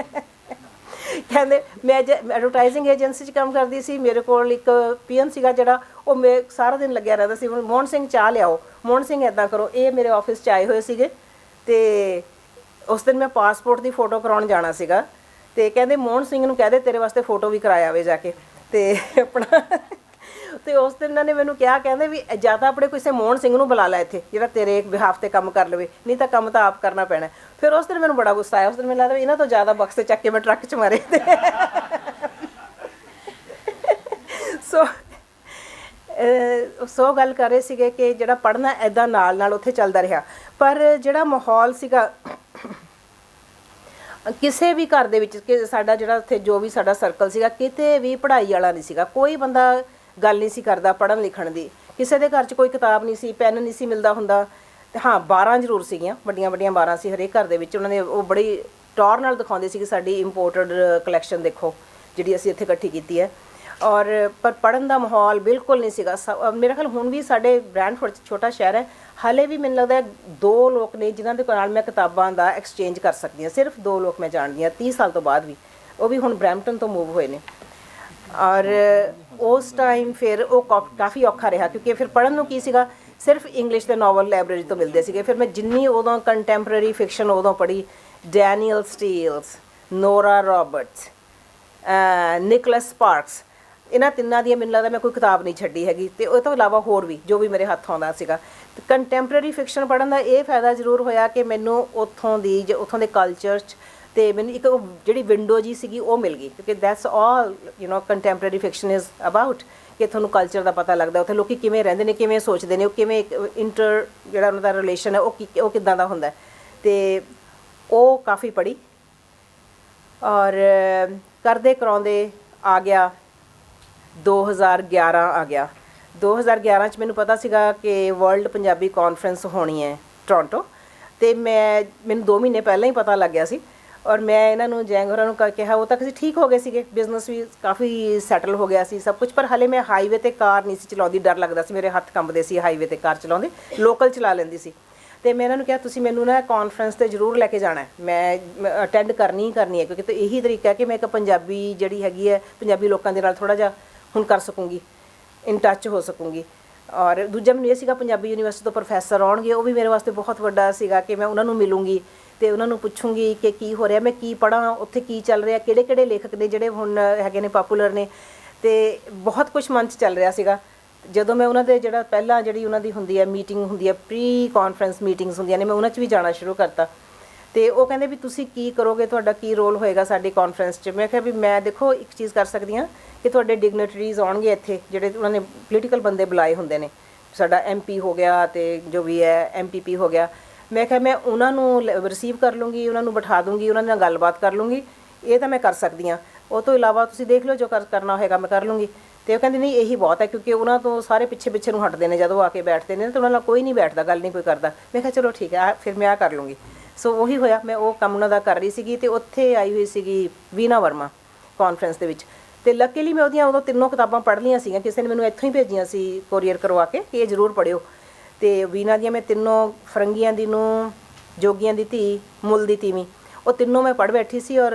ਕਹਿੰਦੇ ਮੈਂ ਐਡਵਰਟਾਈਜ਼ਿੰਗ ਏਜੰਸੀ 'ਚ ਕੰਮ ਕਰਦੀ ਸੀ, ਮੇਰੇ ਕੋਲ ਇੱਕ ਪੀਐਨ ਸੀਗਾ ਜਿਹੜਾ ਉਹ ਮੈਂ ਸਾਰਾ ਦਿਨ ਲੱਗਿਆ ਰਹਿੰਦਾ ਸੀ, ਮੋਹਨ ਸਿੰਘ ਚਾਹ ਲਿਆਓ, ਮੋਹਨ ਸਿੰਘ ਇੱਦਾਂ ਕਰੋ। ਇਹ ਮੇਰੇ ਆਫਿਸ 'ਚ ਆਏ ਹੋਏ ਸੀਗੇ ਅਤੇ ਉਸ ਦਿਨ ਮੈਂ ਪਾਸਪੋਰਟ ਦੀ ਫੋਟੋ ਕਰਾਉਣ ਜਾਣਾ ਸੀਗਾ, ਅਤੇ ਕਹਿੰਦੇ ਮੋਹਨ ਸਿੰਘ ਨੂੰ ਕਹਿ ਦੇ ਤੇਰੇ ਵਾਸਤੇ ਫੋਟੋ ਵੀ ਕਰਾਇਆ ਆਵੇ ਜਾ ਕੇ। ਅਤੇ ਆਪਣਾ ਅਤੇ ਉਸ ਦਿਨ ਇਹਨਾਂ ਨੇ ਮੈਨੂੰ ਕਿਹਾ, ਕਹਿੰਦੇ ਵੀ ਜਾਂ ਤਾਂ ਆਪਣੇ ਕਿਸੇ ਮੋਹਨ ਸਿੰਘ ਨੂੰ ਬੁਲਾ ਲੈ ਇੱਥੇ ਜਿਹੜਾ ਤੇਰੇ ਬਿਹਾਫ 'ਤੇ ਕੰਮ ਕਰ ਲਵੇ, ਨਹੀਂ ਤਾਂ ਕੰਮ ਤਾਂ ਆਪ ਕਰਨਾ ਪੈਣਾ। ਫਿਰ ਉਸ ਦਿਨ ਮੈਨੂੰ ਬੜਾ ਗੁੱਸਾ ਆਇਆ, ਉਸ ਦਿਨ ਮੈਨੂੰ ਲੱਗਦਾ ਵੀ ਇਹਨਾਂ ਤੋਂ ਜ਼ਿਆਦਾ ਬਕਸੇ ਚੱਕ ਕੇ ਮੈਂ ਟਰੱਕ 'ਚ ਮਾਰੇ। ਸੋ ਗੱਲ ਕਰ ਰਹੇ ਸੀਗੇ ਕਿ ਜਿਹੜਾ ਪੜ੍ਹਨਾ ਇੱਦਾਂ ਨਾਲ ਉੱਥੇ ਚੱਲਦਾ ਰਿਹਾ, ਪਰ ਜਿਹੜਾ ਮਾਹੌਲ ਸੀਗਾ ਕਿਸੇ ਵੀ ਘਰ ਦੇ ਵਿੱਚ ਕਿ ਸਾਡਾ ਜਿਹੜਾ ਉੱਥੇ ਜੋ ਵੀ ਸਾਡਾ ਸਰਕਲ ਸੀਗਾ, ਕਿਤੇ ਵੀ ਪੜ੍ਹਾਈ ਵਾਲਾ ਨਹੀਂ ਸੀਗਾ, ਕੋਈ ਬੰਦਾ ਗੱਲ ਨਹੀਂ ਸੀ ਕਰਦਾ ਪੜ੍ਹਨ ਲਿਖਣ ਦੀ, ਕਿਸੇ ਦੇ ਘਰ 'ਚ ਕੋਈ ਕਿਤਾਬ ਨਹੀਂ ਸੀ, ਪੈਨ ਨਹੀਂ ਸੀ ਮਿਲਦਾ ਹੁੰਦਾ। ਹਾਂ, 12 ਜ਼ਰੂਰ ਸੀਗੀਆਂ, ਵੱਡੀਆਂ 12 ਸੀ ਹਰੇਕ ਘਰ ਦੇ ਵਿੱਚ। ਉਹਨਾਂ ਨੇ ਉਹ ਬੜੀ ਟੌਰ ਨਾਲ ਦਿਖਾਉਂਦੇ ਸੀ ਕਿ ਸਾਡੀ ਇੰਪੋਰਟਡ ਕਲੈਕਸ਼ਨ ਦੇਖੋ ਜਿਹੜੀ ਅਸੀਂ ਇੱਥੇ ਇਕੱਠੀ ਕੀਤੀ ਹੈ। ਔਰ ਪਰ ਪੜ੍ਹਨ ਦਾ ਮਾਹੌਲ ਬਿਲਕੁਲ ਨਹੀਂ ਸੀਗਾ। ਮੇਰਾ ਖਿਆਲ ਹੁਣ ਵੀ ਸਾਡੇ ਬ੍ਰੈਂਡਫੋਰਡ 'ਚ ਛੋਟਾ ਸ਼ਹਿਰ ਹੈ, ਹਾਲੇ ਵੀ ਮੈਨੂੰ ਲੱਗਦਾ 2 ਲੋਕ ਨੇ ਜਿਨ੍ਹਾਂ ਦੇ ਨਾਲ ਮੈਂ ਕਿਤਾਬਾਂ ਦਾ ਐਕਸਚੇਂਜ ਕਰ ਸਕਦੀ ਹਾਂ, ਸਿਰਫ 2 ਲੋਕ ਮੈਂ ਜਾਣਦੀ ਹਾਂ 30 ਸਾਲ ਤੋਂ ਬਾਅਦ ਵੀ, ਉਹ ਵੀ ਹੁਣ ਬਰੈਂਪਟਨ ਤੋਂ ਮੂਵ ਹੋਏ ਨੇ। ਔਰ ਉਸ ਟਾਈਮ ਫਿਰ ਉਹ ਕਾਫੀ ਔਖਾ ਰਿਹਾ, ਕਿਉਂਕਿ ਫਿਰ ਪੜ੍ਹਨ ਨੂੰ ਕੀ ਸੀਗਾ, ਸਿਰਫ ਇੰਗਲਿਸ਼ ਦੇ ਨਾਵਲ ਲਾਇਬ੍ਰੇਰੀ ਤੋਂ ਮਿਲਦੇ ਸੀਗੇ। ਫਿਰ ਮੈਂ ਜਿੰਨੀ ਉਦੋਂ ਕੰਟੈਂਪਰੇਰੀ ਫਿਕਸ਼ਨ ਉਦੋਂ ਪੜ੍ਹੀ, Danielle Steels, Nora Roberts, Nicholas Sparks, ਇਹਨਾਂ ਤਿੰਨਾਂ ਦੀਆਂ ਮੈਨੂੰ ਲੱਗਦਾ ਮੈਂ ਕੋਈ ਕਿਤਾਬ ਨਹੀਂ ਛੱਡੀ ਹੈਗੀ। ਅਤੇ ਉਹ ਤੋਂ ਇਲਾਵਾ ਹੋਰ ਵੀ ਜੋ ਵੀ ਮੇਰੇ ਹੱਥ ਆਉਂਦਾ ਸੀਗਾ। ਕੰਟੈਂਪਰੇਰੀ ਫਿਕਸ਼ਨ ਪੜ੍ਹਨ ਦਾ ਇਹ ਫਾਇਦਾ ਜ਼ਰੂਰ ਹੋਇਆ ਕਿ ਮੈਨੂੰ ਉੱਥੋਂ ਦੇ ਕਲਚਰ 'ਚ ਅਤੇ ਮੈਨੂੰ ਇੱਕ ਜਿਹੜੀ ਵਿੰਡੋ ਜੀ ਸੀਗੀ ਉਹ ਮਿਲ ਗਈ, ਕਿਉਂਕਿ that's all contemporary fiction is about, ਕਿ ਤੁਹਾਨੂੰ ਕਲਚਰ ਦਾ ਪਤਾ ਲੱਗਦਾ, ਉੱਥੇ ਲੋਕ ਕਿਵੇਂ ਰਹਿੰਦੇ ਨੇ, ਕਿਵੇਂ ਸੋਚਦੇ ਨੇ, ਉਹ ਕਿਵੇਂ ਜਿਹੜਾ ਉਹਨਾਂ ਦਾ ਰਿਲੇਸ਼ਨ ਹੈ ਉਹ ਕਿੱਦਾਂ ਦਾ ਹੁੰਦਾ। ਅਤੇ ਉਹ ਕਾਫੀ ਪੜ੍ਹੀ। ਔਰ ਕਰਦੇ ਕਰਾਉਂਦੇ ਆ ਗਿਆ 2011 ਆ ਗਿਆ। 2011 'ਚ ਮੈਨੂੰ ਪਤਾ ਸੀਗਾ ਕਿ ਵਰਲਡ ਪੰਜਾਬੀ ਕਾਨਫਰੰਸ ਹੋਣੀ ਹੈ ਟੋਰਾਂਟੋ, ਅਤੇ ਮੈਨੂੰ 2 ਮਹੀਨੇ ਪਹਿਲਾਂ ਹੀ ਪਤਾ ਲੱਗ ਗਿਆ ਸੀ। ਔਰ ਮੈਂ ਇਹਨਾਂ ਨੂੰ ਜੈਂਗ ਹੋਰਾਂ ਨੂੰ ਕਿਹਾ, ਉਹ ਤੱਕ ਅਸੀਂ ਠੀਕ ਹੋ ਗਏ ਸੀਗੇ, ਬਿਜ਼ਨਸ ਵੀ ਕਾਫੀ ਸੈਟਲ ਹੋ ਗਿਆ ਸੀ ਸਭ ਕੁਝ, ਪਰ ਹਾਲੇ ਮੈਂ ਹਾਈਵੇ 'ਤੇ ਕਾਰ ਨਹੀਂ ਸੀ ਚਲਾਉਂਦੀ, ਡਰ ਲੱਗਦਾ ਸੀ, ਮੇਰੇ ਹੱਥ ਕੰਬਦੇ ਸੀ ਹਾਈਵੇ 'ਤੇ ਕਾਰ ਚਲਾਉਂਦੇ, ਲੋਕਲ ਚਲਾ ਲੈਂਦੀ ਸੀ। ਅਤੇ ਮੈਂ ਇਹਨਾਂ ਨੂੰ ਕਿਹਾ ਤੁਸੀਂ ਮੈਨੂੰ ਨਾ ਕਾਨਫਰੰਸ 'ਤੇ ਜ਼ਰੂਰ ਲੈ ਕੇ ਜਾਣਾ, ਮੈਂ ਅਟੈਂਡ ਕਰਨੀ ਹੈ, ਕਿਉਂਕਿ ਇਹੀ ਤਰੀਕਾ ਹੈ ਕਿ ਮੈਂ ਇੱਕ ਪੰਜਾਬੀ ਜਿਹੜੀ ਹੈਗੀ ਹੈ, ਪੰਜਾਬੀ ਲੋਕਾਂ ਦੇ ਨਾਲ ਥੋੜ੍ਹਾ ਜਿਹਾ ਹੁਣ ਕਰ ਸਕੂੰਗੀ, ਇਨ ਟੱਚ ਹੋ ਸਕੂੰਗੀ। ਔਰ ਦੂਜਾ ਮੈਨੂੰ ਇਹ ਸੀਗਾ ਪੰਜਾਬੀ ਯੂਨੀਵਰਸਿਟੀ ਤੋਂ ਪ੍ਰੋਫੈਸਰ ਆਉਣਗੇ, ਉਹ ਵੀ ਮੇਰੇ ਵਾਸਤੇ ਬਹੁਤ ਵੱਡਾ ਸੀਗਾ ਕਿ ਮੈਂ ਉਹਨਾਂ ਨੂੰ ਮਿਲੂੰਗੀ ਅਤੇ ਉਹਨਾਂ ਨੂੰ ਪੁੱਛੂੰਗੀ ਕਿ ਕੀ ਹੋ ਰਿਹਾ, ਮੈਂ ਕੀ ਪੜ੍ਹਾਂ, ਉੱਥੇ ਕੀ ਚੱਲ ਰਿਹਾ, ਕਿਹੜੇ ਲੇਖਕ ਨੇ ਜਿਹੜੇ ਹੁਣ ਹੈਗੇ ਨੇ ਪਾਪੂਲਰ ਨੇ, ਅਤੇ ਬਹੁਤ ਕੁਛ ਮਨ 'ਚ ਚੱਲ ਰਿਹਾ ਸੀਗਾ। ਜਦੋਂ ਮੈਂ ਉਹਨਾਂ ਦੇ ਪਹਿਲਾਂ ਜਿਹੜੀ ਉਹਨਾਂ ਦੀ ਹੁੰਦੀ ਹੈ ਮੀਟਿੰਗ ਹੁੰਦੀ ਹੈ, ਪ੍ਰੀ ਕਾਨਫਰੰਸ ਮੀਟਿੰਗਸ ਹੁੰਦੀਆਂ ਨੇ, ਮੈਂ ਉਹਨਾਂ 'ਚ ਵੀ ਜਾਣਾ ਸ਼ੁਰੂ ਕਰਤਾ। ਅਤੇ ਉਹ ਕਹਿੰਦੇ ਵੀ ਤੁਸੀਂ ਕੀ ਕਰੋਗੇ, ਤੁਹਾਡਾ ਕੀ ਰੋਲ ਹੋਏਗਾ ਸਾਡੀ ਕਾਨਫਰੰਸ 'ਚ। ਮੈਂ ਕਿਹਾ ਵੀ ਮੈਂ ਦੇਖੋ ਇੱਕ ਚੀਜ਼ ਕਰ ਸਕਦੀ ਹਾਂ ਕਿ ਤੁਹਾਡੇ ਡਿਗਨਟਰੀਜ਼ ਆਉਣਗੇ ਇੱਥੇ, ਜਿਹੜੇ ਉਹਨਾਂ ਨੇ ਪੋਲੀਟੀਕਲ ਬੰਦੇ ਬੁਲਾਏ ਹੁੰਦੇ ਨੇ, ਸਾਡਾ MP ਹੋ ਗਿਆ ਅਤੇ ਜੋ ਵੀ ਹੈ MPP ਹੋ ਗਿਆ। ਮੈਂ ਕਿਹਾ ਮੈਂ ਉਹਨਾਂ ਨੂੰ ਰਿਸੀਵ ਕਰ ਲੂੰਗੀ, ਉਹਨਾਂ ਨੂੰ ਬਿਠਾ ਦੂੰਗੀ, ਉਹਨਾਂ ਨਾਲ ਗੱਲਬਾਤ ਕਰ ਲੂੰਗੀ, ਇਹ ਤਾਂ ਮੈਂ ਕਰ ਸਕਦੀ ਹਾਂ। ਉਹ ਤੋਂ ਇਲਾਵਾ ਤੁਸੀਂ ਦੇਖ ਲਓ, ਜੋ ਕਰਨਾ ਹੋਏਗਾ ਮੈਂ ਕਰ ਲੂੰਗੀ। ਅਤੇ ਉਹ ਕਹਿੰਦੀ ਨਹੀਂ ਇਹੀ ਬਹੁਤ ਹੈ, ਕਿਉਂਕਿ ਉਹਨਾਂ ਤੋਂ ਸਾਰੇ ਪਿੱਛੇ ਨੂੰ ਹਟਦੇ ਨੇ, ਜਦੋਂ ਆ ਕੇ ਬੈਠਦੇ ਨੇ ਤਾਂ ਉਹਨਾਂ ਨਾਲ ਕੋਈ ਨਹੀਂ ਬੈਠਦਾ, ਗੱਲ ਨਹੀਂ ਕੋਈ ਕਰਦਾ। ਮੈਂ ਕਿਹਾ ਚਲੋ ਠੀਕ ਹੈ, ਫਿਰ ਮੈਂ ਕਰ ਲੂੰਗੀ। ਸੋ ਉਹੀ ਹੋਇਆ, ਮੈਂ ਉਹ ਕੰਮ ਉਹਨਾਂ ਦਾ ਕਰ ਰਹੀ ਸੀਗੀ, ਅਤੇ ਉੱਥੇ ਆਈ ਹੋਈ ਸੀਗੀ ਵੀਨਾ ਵਰਮਾ ਕਾਨਫਰੰਸ ਦੇ ਵਿੱਚ। ਅਤੇ ਲੱਕੀਲੀ ਮੈਂ ਉਹਦੀਆਂ ਉਦੋਂ 3 ਕਿਤਾਬਾਂ ਪੜ੍ਹ ਲਈਆਂ ਸੀਗੀਆਂ, ਕਿਸੇ ਨੇ ਮੈਨੂੰ ਇੱਥੋਂ ਹੀ ਭੇਜੀਆਂ ਸੀ ਕੋਰੀਅਰ ਕਰਵਾ ਕੇ ਕਿ ਇਹ ਜ਼ਰੂਰ ਪੜ੍ਹਿਓ। ਅਤੇ ਵੀਨਾ ਦੀਆਂ ਮੈਂ 3 ਫਰੰਗੀਆਂ ਦੀ ਨੂੰ, ਜੋਗੀਆਂ ਦੀ ਧੀ, ਮੁੱਲ ਦੀ ਤੀਵੀਂ, ਉਹ 3 ਮੈਂ ਪੜ੍ਹ ਬੈਠੀ ਸੀ। ਔਰ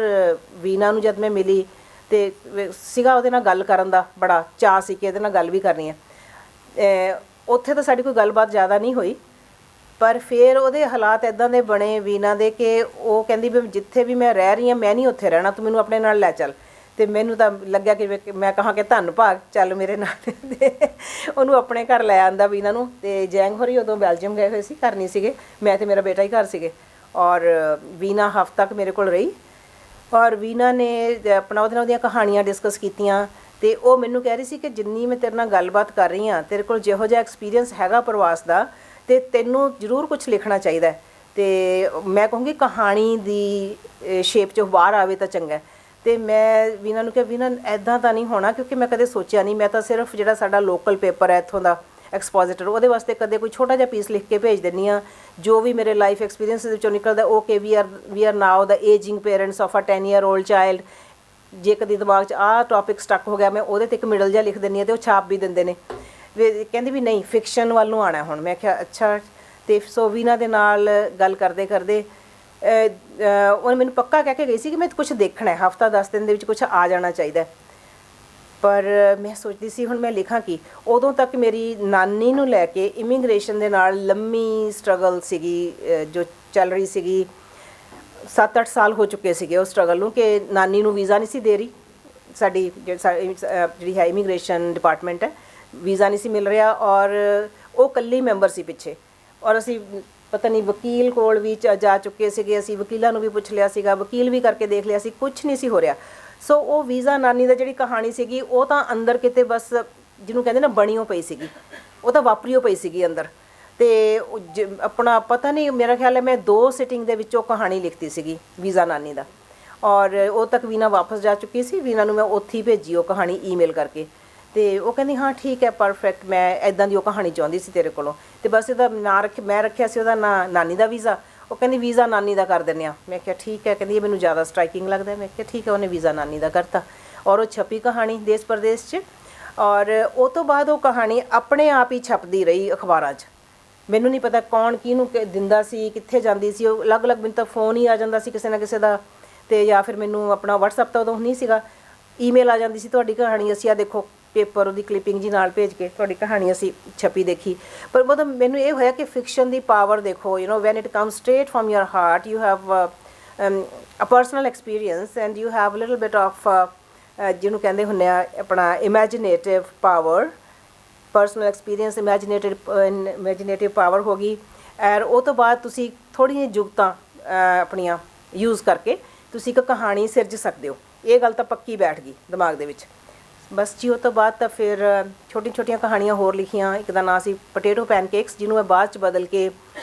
ਵੀਨਾ ਨੂੰ ਜਦ ਮੈਂ ਮਿਲੀ ਅਤੇ ਸੀਗਾ ਉਹਦੇ ਨਾਲ ਗੱਲ ਕਰਨ ਦਾ ਬੜਾ ਚਾਅ ਸੀ ਕਿ ਇਹਦੇ ਨਾਲ ਗੱਲ ਵੀ ਕਰਨੀ ਹੈ। ਉੱਥੇ ਤਾਂ ਸਾਡੀ ਕੋਈ ਗੱਲਬਾਤ ਜ਼ਿਆਦਾ ਨਹੀਂ ਹੋਈ, ਪਰ ਫਿਰ ਉਹਦੇ ਹਾਲਾਤ ਇੱਦਾਂ ਦੇ ਬਣੇ ਵੀਨਾ ਦੇ ਕਿ ਉਹ ਕਹਿੰਦੀ ਵੀ ਜਿੱਥੇ ਵੀ ਮੈਂ ਰਹਿ ਰਹੀ ਹਾਂ ਮੈਂ ਨਹੀਂ ਉੱਥੇ ਰਹਿਣਾ, ਤੂੰ ਮੈਨੂੰ ਆਪਣੇ ਨਾਲ ਲੈ ਚੱਲ। ਅਤੇ ਮੈਨੂੰ ਤਾਂ ਲੱਗਿਆ ਕਿ ਮੈਂ ਕਹਾਂ ਕਿ ਧੰਨ ਭਾਗ, ਚੱਲ ਮੇਰੇ ਨਾਲ। ਉਹਨੂੰ ਆਪਣੇ ਘਰ ਲੈ ਆਂਦਾ ਵੀਨਾ ਨੂੰ। ਅਤੇ ਜੈਂਗ ਹੋਰੀ ਉਦੋਂ ਬੈਲਜੀਅਮ ਗਏ ਹੋਏ ਸੀ, ਘਰ ਨਹੀਂ ਸੀਗੇ, ਮੈਂ ਅਤੇ ਮੇਰਾ ਬੇਟਾ ਹੀ ਘਰ ਸੀਗੇ। ਔਰ ਵੀਨਾ ਹਫ਼ਤਾ ਤੱਕ ਮੇਰੇ ਕੋਲ ਰਹੀ, ਔਰ ਵੀਨਾ ਨੇ ਆਪਣਾ ਉਹਦੇ ਨਾਲ ਉਹਦੀਆਂ ਕਹਾਣੀਆਂ ਡਿਸਕਸ ਕੀਤੀਆਂ। ਅਤੇ ਉਹ ਮੈਨੂੰ ਕਹਿ ਰਹੀ ਸੀ ਕਿ ਜਿੰਨੀ ਮੈਂ ਤੇਰੇ ਨਾਲ ਗੱਲਬਾਤ ਕਰ ਰਹੀ ਹਾਂ, ਤੇਰੇ ਕੋਲ ਜਿਹੋ ਜਿਹਾ ਐਕਸਪੀਰੀਅੰਸ ਹੈਗਾ ਪ੍ਰਵਾਸ ਦਾ, ਅਤੇ ਤੈਨੂੰ ਜ਼ਰੂਰ ਕੁਛ ਲਿਖਣਾ ਚਾਹੀਦਾ। ਅਤੇ ਮੈਂ ਕਹੂੰਗੀ ਕਹਾਣੀ ਦੀ ਸ਼ੇਪ 'ਚ ਬਾਹਰ ਆਵੇ ਤਾਂ ਚੰਗਾ। ਅਤੇ ਮੈਂ ਵੀਨਾ ਨੂੰ ਕਿਹਾ, ਵੀਨਾ ਇੱਦਾਂ ਤਾਂ ਨਹੀਂ ਹੋਣਾ, ਕਿਉਂਕਿ ਮੈਂ ਕਦੇ ਸੋਚਿਆ ਨਹੀਂ। ਮੈਂ ਤਾਂ ਸਿਰਫ ਜਿਹੜਾ ਸਾਡਾ ਲੋਕਲ ਪੇਪਰ ਹੈ ਇੱਥੋਂ ਦਾ ਐਕਸਪੋਜ਼ਿਟਰ, ਉਹਦੇ ਵਾਸਤੇ ਕਦੇ ਕੋਈ ਛੋਟਾ ਜਿਹਾ ਪੀਸ ਲਿਖ ਕੇ ਭੇਜ ਦਿੰਦੀ ਹਾਂ, ਜੋ ਵੀ ਮੇਰੇ ਲਾਈਫ ਐਕਸਪੀਰੀਅੰਸ ਦੇ ਵਿੱਚੋਂ ਨਿਕਲਦਾ। ਉਹ ਕਿ we are now the ageing parents of a 10 year old child. ਜੇ ਕਦੀ ਦਿਮਾਗ 'ਚ ਆਹ ਟੋਪਿਕ ਸਟੱਕ ਹੋ ਗਿਆ, ਮੈਂ ਉਹਦੇ 'ਤੇ ਇੱਕ ਮਿਡਲ ਜਿਹਾ ਲਿਖ ਦਿੰਦੀ ਹਾਂ, ਅਤੇ ਉਹ ਛਾਪ ਵੀ ਦਿੰਦੇ ਨੇ। ਕਹਿੰਦੀ ਵੀ ਨਹੀਂ, ਫਿਕਸ਼ਨ ਵੱਲ ਨੂੰ ਆਉਣਾ ਹੁਣ। ਮੈਂ ਕਿਹਾ ਅੱਛਾ। ਅਤੇ ਸੋ ਵੀਨਾ ਦੇ ਨਾਲ ਗੱਲ ਕਰਦੇ ਕਰਦੇ ਉਹਨੇ ਮੈਨੂੰ ਪੱਕਾ ਕਹਿ ਕੇ ਗਈ ਸੀ ਕਿ ਮੈਂ ਕੁਛ ਦੇਖਣਾ, ਹਫ਼ਤਾ 10 ਦਿਨ ਦੇ ਵਿੱਚ ਕੁਛ ਆ ਜਾਣਾ ਚਾਹੀਦਾ। ਪਰ ਮੈਂ ਸੋਚਦੀ ਸੀ ਹੁਣ ਮੈਂ ਲਿਖਾਂ ਕੀ। ਉਦੋਂ ਤੱਕ ਮੇਰੀ ਨਾਨੀ ਨੂੰ ਲੈ ਕੇ ਇਮੀਗ੍ਰੇਸ਼ਨ ਦੇ ਨਾਲ ਲੰਮੀ ਸਟਰਗਲ ਸੀਗੀ, ਜੋ ਚੱਲ ਰਹੀ ਸੀਗੀ। 7-8 ਸਾਲ ਹੋ ਚੁੱਕੇ ਸੀਗੇ ਉਹ ਸਟਰਗਲ ਨੂੰ, ਕਿ ਨਾਨੀ ਨੂੰ ਵੀਜ਼ਾ ਨਹੀਂ ਸੀ ਦੇ ਰਹੀ। ਸਾਡੀ ਜਿਹੜੀ ਹੈ ਇਮੀਗ੍ਰੇਸ਼ਨ ਡਿਪਾਰਟਮੈਂਟ ਹੈ, ਵੀਜ਼ਾ ਨਹੀਂ ਸੀ ਮਿਲ ਰਿਹਾ, ਔਰ ਉਹ ਇਕੱਲੀ ਮੈਂਬਰ ਸੀ ਪਿੱਛੇ। ਔਰ ਅਸੀਂ ਪਤਾ ਨਹੀਂ ਵਕੀਲ ਕੋਲ ਵੀ ਜਾ ਚੁੱਕੇ ਸੀਗੇ, ਅਸੀਂ ਵਕੀਲਾਂ ਨੂੰ ਵੀ ਪੁੱਛ ਲਿਆ ਸੀਗਾ, ਵਕੀਲ ਵੀ ਕਰਕੇ ਦੇਖ ਲਿਆ ਸੀ, ਕੁਛ ਨਹੀਂ ਸੀ ਹੋ ਰਿਹਾ। ਸੋ ਉਹ ਵੀਜ਼ਾ ਨਾਨੀ ਦਾ ਜਿਹੜੀ ਕਹਾਣੀ ਸੀਗੀ, ਉਹ ਤਾਂ ਅੰਦਰ ਕਿਤੇ ਬਸ ਜਿਹਨੂੰ ਕਹਿੰਦੇ ਨਾ ਬਣੀਓ ਪਈ ਸੀਗੀ, ਉਹ ਤਾਂ ਵਾਪਰੀਓ ਪਈ ਸੀਗੀ ਅੰਦਰ। ਅਤੇ ਆਪਣਾ ਪਤਾ ਨਹੀਂ, ਮੇਰਾ ਖਿਆਲ ਹੈ ਮੈਂ 2 ਸਿਟਿੰਗ ਦੇ ਵਿੱਚ ਉਹ ਕਹਾਣੀ ਲਿਖਤੀ ਸੀਗੀ ਵੀਜ਼ਾ ਨਾਨੀ ਦਾ। ਔਰ ਉਹ ਤੱਕ ਵੀਨਾ ਵਾਪਸ ਜਾ ਚੁੱਕੀ ਸੀ। ਵੀਨਾ ਨੂੰ ਮੈਂ ਉੱਥੇ ਹੀ ਭੇਜੀ ਉਹ ਕਹਾਣੀ ਈਮੇਲ ਕਰਕੇ, ਅਤੇ ਉਹ ਕਹਿੰਦੀ ਹਾਂ ਠੀਕ ਹੈ, ਪਰਫੈਕਟ, ਮੈਂ ਇੱਦਾਂ ਦੀ ਉਹ ਕਹਾਣੀ ਚਾਹੁੰਦੀ ਸੀ ਤੇਰੇ ਕੋਲੋਂ। ਅਤੇ ਬਸ ਇਹਦਾ ਨਾਂ ਮੈਂ ਰੱਖਿਆ ਸੀ ਉਹਦਾ ਨਾਂ ਨਾਨੀ ਦਾ ਵੀਜ਼ਾ। ਉਹ ਕਹਿੰਦੀ ਵੀਜ਼ਾ ਨਾਨੀ ਦਾ ਕਰ ਦਿੰਦੇ ਹਾਂ। ਮੈਂ ਕਿਹਾ ਠੀਕ ਹੈ। ਕਹਿੰਦੀ ਇਹ ਮੈਨੂੰ ਜ਼ਿਆਦਾ ਸਟਰਾਈਕਿੰਗ ਲੱਗਦਾ। ਮੈਂ ਕਿਹਾ ਠੀਕ ਹੈ। ਉਹਨੇ ਵੀਜ਼ਾ ਨਾਨੀ ਦਾ ਕਰਤਾ, ਔਰ ਉਹ ਛਪੀ ਕਹਾਣੀ ਦੇਸ਼ ਪ੍ਰਦੇਸ਼ 'ਚ। ਔਰ ਉਹ ਤੋਂ ਬਾਅਦ ਉਹ ਕਹਾਣੀ ਆਪਣੇ ਆਪ ਹੀ ਛਪਦੀ ਰਹੀ ਅਖਬਾਰਾਂ 'ਚ। ਮੈਨੂੰ ਨਹੀਂ ਪਤਾ ਕੌਣ ਕਿਹਨੂੰ ਦਿੰਦਾ ਸੀ, ਕਿੱਥੇ ਜਾਂਦੀ ਸੀ ਉਹ। ਅਲੱਗ-ਅਲੱਗ ਮੈਨੂੰ ਤਾਂ ਫੋਨ ਹੀ ਆ ਜਾਂਦਾ ਸੀ ਕਿਸੇ ਨਾ ਕਿਸੇ ਦਾ, ਅਤੇ ਜਾਂ ਫਿਰ ਮੈਨੂੰ ਆਪਣਾ ਵਟਸਐਪ ਤਾਂ ਉਦੋਂ ਨਹੀਂ ਸੀਗਾ, ਈਮੇਲ ਆ ਜਾਂਦੀ ਸੀ, ਤੁਹਾਡੀ ਕਹਾਣੀ ਅਸੀਂ ਆ ਦੇਖੋ ਪੇਪਰ ਉਹਦੀ ਕਲਿੱਪਿੰਗ ਜੀ ਨਾਲ ਭੇਜ ਕੇ ਤੁਹਾਡੀ ਕਹਾਣੀ ਅਸੀਂ ਛਪੀ ਦੇਖੀ। ਪਰ ਮਤਲਬ ਮੈਨੂੰ ਇਹ ਹੋਇਆ ਕਿ ਫਿਕਸ਼ਨ ਦੀ ਪਾਵਰ ਦੇਖੋ, when it come straight from your heart, you have a personal experience and you have little bit of ਜਿਹਨੂੰ ਕਹਿੰਦੇ ਹੁੰਦੇ ਆ ਆਪਣਾ imaginative power. Personal experience, imaginative power ਹੋ ਗਈ। ਔਰ ਉਹ ਤੋਂ ਬਾਅਦ ਤੁਸੀਂ ਥੋੜ੍ਹੀਆਂ ਜੁਗਤਾਂ ਆਪਣੀਆਂ ਯੂਜ਼ ਕਰਕੇ ਤੁਸੀਂ ਇੱਕ ਕਹਾਣੀ ਸਿਰਜ ਸਕਦੇ ਹੋ। ਇਹ ਗੱਲ ਤਾਂ ਪੱਕੀ ਬੈਠ ਗਈ ਦਿਮਾਗ ਦੇ ਵਿੱਚ। ਬਸ ਜੀ ਉਹ ਤੋਂ ਬਾਅਦ ਤਾਂ ਫਿਰ ਛੋਟੀਆਂ ਕਹਾਣੀਆਂ ਹੋਰ ਲਿਖੀਆਂ। ਇੱਕ ਦਾ ਨਾਂ ਸੀ ਪੋਟੇਟੋ ਪੈਨਕੇਕਸ, ਜਿਹਨੂੰ ਮੈਂ ਬਾਅਦ 'ਚ ਬਦਲ ਕੇ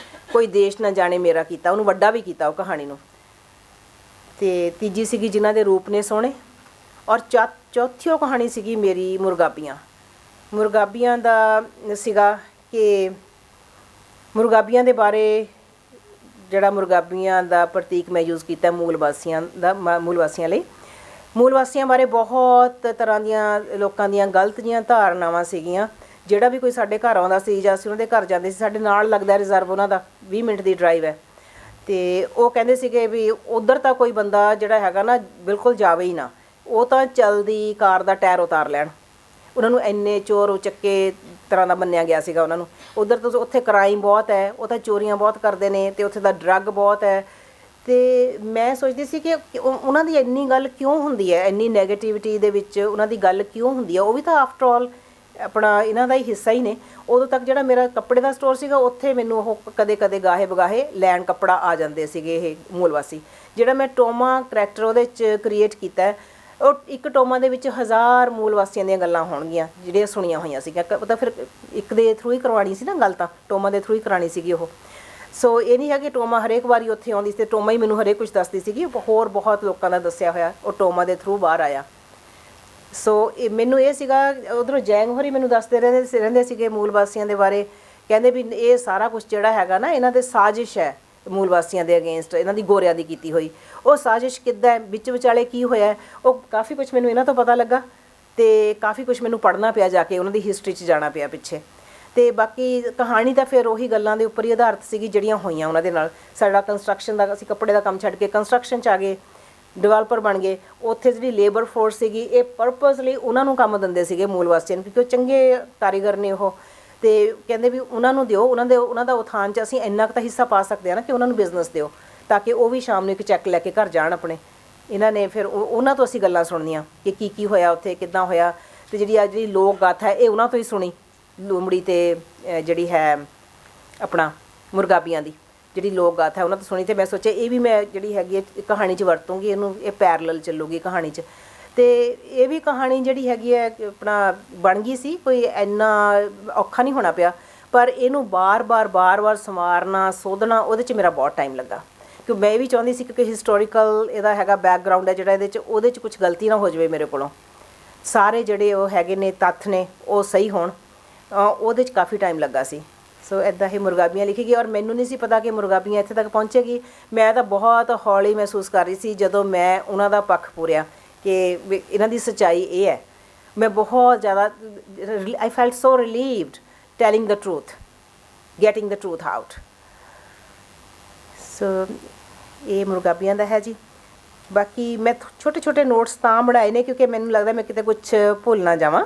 ਕੋਈ ਦੇਸ਼ ਨਾ ਜਾਣੇ ਮੇਰਾ ਕੀਤਾ, ਉਹਨੂੰ ਵੱਡਾ ਵੀ ਕੀਤਾ ਉਹ ਕਹਾਣੀ ਨੂੰ। ਅਤੇ ਤੀਜੀ ਸੀਗੀ ਜਿਨ੍ਹਾਂ ਦੇ ਰੂਪ ਨੇ ਸੋਹਣੇ। ਔਰ ਚੌਥੀ ਉਹ ਕਹਾਣੀ ਸੀਗੀ ਮੇਰੀ ਮੁਰਗਾਬੀਆਂ। ਮੁਰਗਾਬੀਆਂ ਦਾ ਸੀਗਾ ਕਿ ਮੁਰਗਾਬੀਆਂ ਦੇ ਬਾਰੇ, ਜਿਹੜਾ ਮੁਰਗਾਬੀਆਂ ਦਾ ਪ੍ਰਤੀਕ ਮੈਂ ਯੂਜ਼ ਕੀਤਾ ਮੂਲ ਵਾਸੀਆਂ ਲਈ। ਮੂਲ ਵਾਸੀਆਂ ਬਾਰੇ ਬਹੁਤ ਤਰ੍ਹਾਂ ਦੀਆਂ ਲੋਕਾਂ ਦੀਆਂ ਗਲਤ ਜਿਹੀਆਂ ਧਾਰਨਾਵਾਂ ਸੀਗੀਆਂ। ਜਿਹੜਾ ਵੀ ਕੋਈ ਸਾਡੇ ਘਰ ਆਉਂਦਾ ਸੀ ਜਾਂ ਅਸੀਂ ਉਹਨਾਂ ਦੇ ਘਰ ਜਾਂਦੇ ਸੀ, ਸਾਡੇ ਨਾਲ ਲੱਗਦਾ ਰਿਜ਼ਰਵ ਉਹਨਾਂ ਦਾ 20 ਮਿੰਟ ਦੀ ਡਰਾਈਵ ਹੈ, ਅਤੇ ਉਹ ਕਹਿੰਦੇ ਸੀਗੇ ਵੀ ਉੱਧਰ ਤਾਂ ਕੋਈ ਬੰਦਾ ਜਿਹੜਾ ਹੈਗਾ ਨਾ ਬਿਲਕੁਲ ਜਾਵੇ ਹੀ ਨਾ, ਉਹ ਤਾਂ ਚਲਦੀ ਕਾਰ ਦਾ ਟਾਇਰ ਉਤਾਰ ਲੈਣ। ਉਹਨਾਂ ਨੂੰ ਇੰਨੇ ਚੋਰ ਉਚੱਕੇ ਤਰ੍ਹਾਂ ਦਾ ਮੰਨਿਆ ਗਿਆ ਸੀਗਾ ਉਹਨਾਂ ਨੂੰ। ਉੱਧਰ ਤੋਂ ਉੱਥੇ ਕ੍ਰਾਈਮ ਬਹੁਤ ਹੈ, ਉਹ ਤਾਂ ਚੋਰੀਆਂ ਬਹੁਤ ਕਰਦੇ ਨੇ, ਅਤੇ ਉੱਥੇ ਦਾ ਡਰੱਗ ਬਹੁਤ ਹੈ। ਅਤੇ ਮੈਂ ਸੋਚਦੀ ਸੀ ਕਿ ਉਹਨਾਂ ਦੀ ਇੰਨੀ ਗੱਲ ਕਿਉਂ ਹੁੰਦੀ ਹੈ, ਇੰਨੀ ਨੈਗੇਟਿਵਿਟੀ ਦੇ ਵਿੱਚ ਉਹਨਾਂ ਦੀ ਗੱਲ ਕਿਉਂ ਹੁੰਦੀ ਹੈ। ਉਹ ਵੀ ਤਾਂ ਆਫਟਰ ਆਲ ਆਪਣਾ ਇਹਨਾਂ ਦਾ ਹੀ ਹਿੱਸਾ ਹੀ ਨੇ। ਉਦੋਂ ਤੱਕ ਜਿਹੜਾ ਮੇਰਾ ਕੱਪੜੇ ਦਾ ਸਟੋਰ ਸੀਗਾ, ਉੱਥੇ ਮੈਨੂੰ ਉਹ ਕਦੇ ਗਾਹੇ ਬਗਾਹੇ ਲੈਣ ਕੱਪੜਾ ਆ ਜਾਂਦੇ ਸੀਗੇ ਇਹ ਮੂਲ ਵਾਸੀ। ਜਿਹੜਾ ਮੈਂ ਟੋਮਾ ਕਰੈਕਟਰ ਉਹਦੇ 'ਚ ਕ੍ਰੀਏਟ ਕੀਤਾ, ਉਹ ਇੱਕ ਟੋਮਾ ਦੇ ਵਿੱਚ 1000 ਮੂਲ ਵਾਸੀਆਂ ਦੀਆਂ ਗੱਲਾਂ ਹੋਣਗੀਆਂ ਜਿਹੜੀਆਂ ਸੁਣੀਆਂ ਹੋਈਆਂ ਸੀਗੀਆਂ। ਉਹ ਤਾਂ ਫਿਰ ਇੱਕ ਦੇ ਥਰੂ ਹੀ ਕਰਵਾਉਣੀ ਸੀ ਨਾ ਗੱਲ, ਤਾਂ ਟੋਮਾ ਦੇ ਥਰੂ ਹੀ ਕਰਾਉਣੀ ਸੀਗੀ ਉਹ। ਸੋ ਇਹ ਨਹੀਂ ਹੈ ਕਿ ਟੋਮਾ ਹਰੇਕ ਵਾਰੀ ਉੱਥੇ ਆਉਂਦੀ ਸੀ ਅਤੇ ਟੋਮਾ ਹੀ ਮੈਨੂੰ ਹਰੇਕ ਕੁਛ ਦੱਸਦੀ ਸੀਗੀ। ਹੋਰ ਬਹੁਤ ਲੋਕਾਂ ਦਾ ਦੱਸਿਆ ਹੋਇਆ ਉਹ ਟੋਮਾ ਦੇ ਥਰੂ ਬਾਹਰ ਆਇਆ। ਸੋ ਮੈਨੂੰ ਇਹ ਸੀਗਾ, ਉੱਧਰੋਂ ਜੈਂਗ ਹੋਰੀ ਮੈਨੂੰ ਦੱਸਦੇ ਰਹਿੰਦੇ ਸੀਗੇ ਮੂਲ ਵਾਸੀਆਂ ਦੇ ਬਾਰੇ। ਕਹਿੰਦੇ ਵੀ ਇਹ ਸਾਰਾ ਕੁਛ ਜਿਹੜਾ ਹੈਗਾ ਨਾ, ਇਹਨਾਂ ਦੇ ਸਾਜ਼ਿਸ਼ ਹੈ ਮੂਲ ਵਾਸੀਆਂ ਦੇ ਅਗੇਂਸਟ, ਇਹਨਾਂ ਦੀ ਗੋਰਿਆਂ ਦੀ ਕੀਤੀ ਹੋਈ। ਉਹ ਸਾਜ਼ਿਸ਼ ਕਿੱਦਾਂ ਵਿੱਚ ਵਿਚਾਲੇ ਕੀ ਹੋਇਆ, ਉਹ ਕਾਫੀ ਕੁਝ ਮੈਨੂੰ ਇਹਨਾਂ ਤੋਂ ਪਤਾ ਲੱਗਾ ਅਤੇ ਕਾਫੀ ਕੁਝ ਮੈਨੂੰ ਪੜ੍ਹਨਾ ਪਿਆ, ਜਾ ਕੇ ਉਹਨਾਂ ਦੀ ਹਿਸਟਰੀ 'ਚ ਜਾਣਾ ਪਿਆ ਪਿੱਛੇ। ਅਤੇ ਬਾਕੀ ਕਹਾਣੀ ਤਾਂ ਫਿਰ ਉਹੀ ਗੱਲਾਂ ਦੇ ਉੱਪਰ ਹੀ ਆਧਾਰਿਤ ਸੀਗੀ ਜਿਹੜੀਆਂ ਹੋਈਆਂ ਉਹਨਾਂ ਦੇ ਨਾਲ। ਸਾਡਾ ਕੰਸਟਰਕਸ਼ਨ ਦਾ, ਅਸੀਂ ਕੱਪੜੇ ਦਾ ਕੰਮ ਛੱਡ ਕੇ ਕੰਸਟਰਕਸ਼ਨ 'ਚ ਆ ਗਏ, ਡਿਵੈਲਪਰ ਬਣ ਗਏ। ਉੱਥੇ ਜਿਹੜੀ ਲੇਬਰ ਫੋਰਸ ਸੀਗੀ, ਇਹ ਪਰਪਸਲੀ ਉਹਨਾਂ ਨੂੰ ਕੰਮ ਦਿੰਦੇ ਸੀਗੇ ਮੂਲ ਵਾਸੀਆਂ ਨੂੰ, ਕਿਉਂਕਿ ਉਹ ਚੰਗੇ ਕਾਰੀਗਰ ਨੇ ਉਹ। ਅਤੇ ਕਹਿੰਦੇ ਵੀ ਉਹਨਾਂ ਨੂੰ ਦਿਓ, ਉਹਨਾਂ ਦਾ ਉਥਾਨ 'ਚ ਅਸੀਂ ਇੰਨਾ ਕੁ ਤਾਂ ਹਿੱਸਾ ਪਾ ਸਕਦੇ ਹਾਂ ਨਾ ਕਿ ਉਹਨਾਂ ਨੂੰ ਬਿਜ਼ਨਸ ਦਿਓ, ਤਾਂ ਕਿ ਉਹ ਵੀ ਸ਼ਾਮ ਨੂੰ ਇੱਕ ਚੈੱਕ ਲੈ ਕੇ ਘਰ ਜਾਣ ਆਪਣੇ। ਇਹਨਾਂ ਨੇ ਫਿਰ ਉਹਨਾਂ ਤੋਂ ਅਸੀਂ ਗੱਲਾਂ ਸੁਣਨੀਆਂ ਕਿ ਕੀ ਹੋਇਆ ਉੱਥੇ, ਕਿੱਦਾਂ ਹੋਇਆ। ਅਤੇ ਜਿਹੜੀ ਲੋਕ ਗਾਥਾ ਹੈ, ਇਹ ਉਹਨਾਂ ਤੋਂ ਹੀ ਸੁਣੀ, ਲੂੰਬੜੀ ਅਤੇ ਜਿਹੜੀ ਹੈ ਆਪਣਾ ਮੁਰਗਾਬੀਆਂ ਦੀ ਜਿਹੜੀ ਲੋਕ ਗਾਥਾ ਉਹਨਾਂ ਤੋਂ ਸੁਣੀ। ਅਤੇ ਮੈਂ ਸੋਚਿਆ ਇਹ ਵੀ ਮੈਂ ਜਿਹੜੀ ਹੈਗੀ ਹੈ ਕਹਾਣੀ 'ਚ ਵਰਤੂੰਗੀ, ਇਹਨੂੰ ਇਹ ਪੈਰਲਲ ਚੱਲੂਗੀ ਕਹਾਣੀ 'ਚ। ਅਤੇ ਇਹ ਵੀ ਕਹਾਣੀ ਜਿਹੜੀ ਹੈਗੀ ਹੈ ਆਪਣਾ ਬਣ ਗਈ ਸੀ, ਕੋਈ ਇੰਨਾ ਔਖਾ ਨਹੀਂ ਹੋਣਾ ਪਿਆ, ਪਰ ਇਹਨੂੰ ਬਾਰ-ਬਾਰ ਸੰਵਾਰਨਾ, ਸੋਧਣਾ, ਉਹਦੇ 'ਚ ਮੇਰਾ ਬਹੁਤ ਟਾਈਮ ਲੱਗਾ। ਕਿ ਮੈਂ ਇਹ ਵੀ ਚਾਹੁੰਦੀ ਸੀ ਕਿਉਂਕਿ ਹਿਸਟੋਰੀਕਲ ਇਹਦਾ ਹੈਗਾ ਬੈਕਗਰਾਊਂਡ ਹੈ ਜਿਹੜਾ ਇਹਦੇ 'ਚ, ਉਹਦੇ 'ਚ ਕੁਛ ਗਲਤੀ ਨਾ ਹੋ ਜਾਵੇ ਮੇਰੇ ਕੋਲੋਂ, ਸਾਰੇ ਜਿਹੜੇ ਉਹ ਹੈਗੇ ਨੇ ਤੱਥ ਨੇ ਉਹ ਸਹੀ ਹੋਣ। ਉਹਦੇ 'ਚ ਕਾਫੀ ਟਾਈਮ ਲੱਗਾ ਸੀ। ਸੋ ਇੱਦਾਂ ਹੀ ਮੁਰਗਾਬੀਆਂ ਲਿਖੀ ਗਈ, ਔਰ ਮੈਨੂੰ ਨਹੀਂ ਸੀ ਪਤਾ ਕਿ ਮੁਰਗਾਬੀਆਂ ਇੱਥੇ ਤੱਕ ਪਹੁੰਚੇਗੀ। ਮੈਂ ਤਾਂ ਬਹੁਤ ਹੌਲੀ ਮਹਿਸੂਸ ਕਰ ਰਹੀ ਸੀ ਜਦੋਂ ਮੈਂ ਉਹਨਾਂ ਦਾ ਪੱਖ ਪੂਰਿਆ ਕਿ ਇਹਨਾਂ ਦੀ ਸੱਚਾਈ ਇਹ ਹੈ। ਮੈਂ ਬਹੁਤ ਜ਼ਿਆਦਾ I felt so relieved telling the truth, getting the truth out. So ਇਹ ਮੁਰਗਾਬੀਆਂ ਦਾ ਹੈ ਜੀ। ਬਾਕੀ ਮੈਂ ਛੋਟੇ ਨੋਟਸ ਤਾਂ ਬਣਾਏ ਨੇ ਕਿਉਂਕਿ ਮੈਨੂੰ ਲੱਗਦਾ ਮੈਂ ਕਿਤੇ ਕੁਛ ਭੁੱਲ ਨਾ ਜਾਵਾਂ।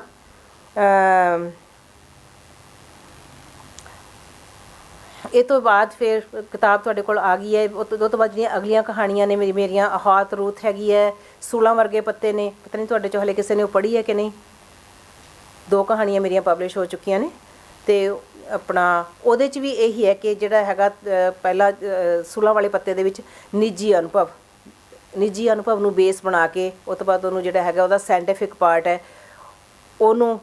ਇਹ ਤੋਂ ਬਾਅਦ ਫਿਰ ਕਿਤਾਬ ਤੁਹਾਡੇ ਕੋਲ ਆ ਗਈ ਹੈ। ਉਹ ਤੋਂ ਬਾਅਦ ਜਿਹੜੀਆਂ ਅਗਲੀਆਂ ਕਹਾਣੀਆਂ ਨੇ ਮੇਰੀਆਂ, ਅਹਾਤ ਰੂਥ ਹੈਗੀ ਹੈ, ਸੂਲਾਂ ਵਰਗੇ ਪੱਤੇ ਨੇ, ਪਤਾ ਨਹੀਂ ਤੁਹਾਡੇ 'ਚੋਂ ਹਲੇ ਕਿਸੇ ਨੇ ਉਹ ਪੜ੍ਹੀ ਹੈ ਕਿ ਨਹੀਂ। 2 ਕਹਾਣੀਆਂ ਮੇਰੀਆਂ ਪਬਲਿਸ਼ ਹੋ ਚੁੱਕੀਆਂ ਨੇ। ਅਤੇ ਆਪਣਾ ਉਹਦੇ 'ਚ ਵੀ ਇਹੀ ਹੈ ਕਿ ਜਿਹੜਾ ਹੈਗਾ ਪਹਿਲਾ ਸੂਲਾਂ ਵਾਲੇ ਪੱਤੇ ਦੇ ਵਿੱਚ ਨਿੱਜੀ ਅਨੁਭਵ ਨੂੰ ਬੇਸ ਬਣਾ ਕੇ, ਉਹ ਤੋਂ ਬਾਅਦ ਉਹਨੂੰ ਜਿਹੜਾ ਹੈਗਾ ਉਹਦਾ ਸਾਇੰਟੀਫਿਕ ਪਾਰਟ ਹੈ, ਉਹਨੂੰ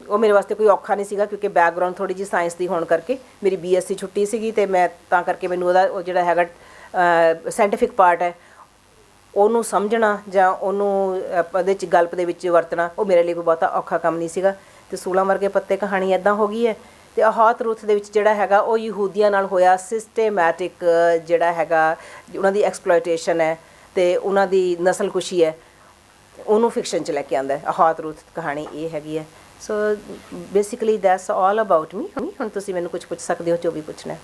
ਉਹ ਮੇਰੇ ਵਾਸਤੇ ਕੋਈ ਔਖਾ ਨਹੀਂ ਸੀਗਾ ਕਿਉਂਕਿ ਬੈਕਗਰਾਊਂਡ ਥੋੜ੍ਹੀ ਜਿਹੀ ਸਾਇੰਸ ਦੀ ਹੋਣ ਕਰਕੇ। ਮੇਰੀ BSc ਛੁੱਟੀ ਸੀਗੀ ਅਤੇ ਮੈਂ ਤਾਂ ਕਰਕੇ ਮੈਨੂੰ ਉਹਦਾ ਉਹ ਜਿਹੜਾ ਹੈਗਾ ਸਾਇੰਟੀਫਿਕ ਪਾਰਟ ਹੈ ਉਹਨੂੰ ਸਮਝਣਾ ਜਾਂ ਉਹਨੂੰ ਉਹਦੇ 'ਚ ਗਲਪ ਦੇ ਵਿੱਚ ਵਰਤਣਾ, ਉਹ ਮੇਰੇ ਲਈ ਕੋਈ ਬਹੁਤਾ ਔਖਾ ਕੰਮ ਨਹੀਂ ਸੀਗਾ। ਅਤੇ ਸੂਲਾਂ ਵਰਗੇ ਪੱਤੇ ਕਹਾਣੀ ਇੱਦਾਂ ਹੋ ਗਈ ਹੈ। ਅਤੇ ਅਹਾਤ ਰੂਥ ਦੇ ਵਿੱਚ ਜਿਹੜਾ ਹੈਗਾ ਉਹ ਯਹੂਦੀਆਂ ਨਾਲ ਹੋਇਆ ਸਿਸਟੇਮੈਟਿਕ ਜਿਹੜਾ ਹੈਗਾ ਉਹਨਾਂ ਦੀ ਐਕਸਪਲੋਇਟੇਸ਼ਨ ਹੈ ਅਤੇ ਉਹਨਾਂ ਦੀ ਨਸਲਕੁਸ਼ੀ ਹੈ, ਉਹਨੂੰ ਫਿਕਸ਼ਨ 'ਚ ਲੈ ਕੇ ਆਉਂਦਾ। ਅਹਾਤ ਰੂਥ ਕਹਾਣੀ ਇਹ ਹੈਗੀ ਹੈ। So basically that's all about ਮੀ। ਹੁਣ ਤੁਸੀਂ ਮੈਨੂੰ ਕੁਝ ਪੁੱਛ ਸਕਦੇ ਹੋ ਜੋ ਵੀ ਪੁੱਛਣਾ।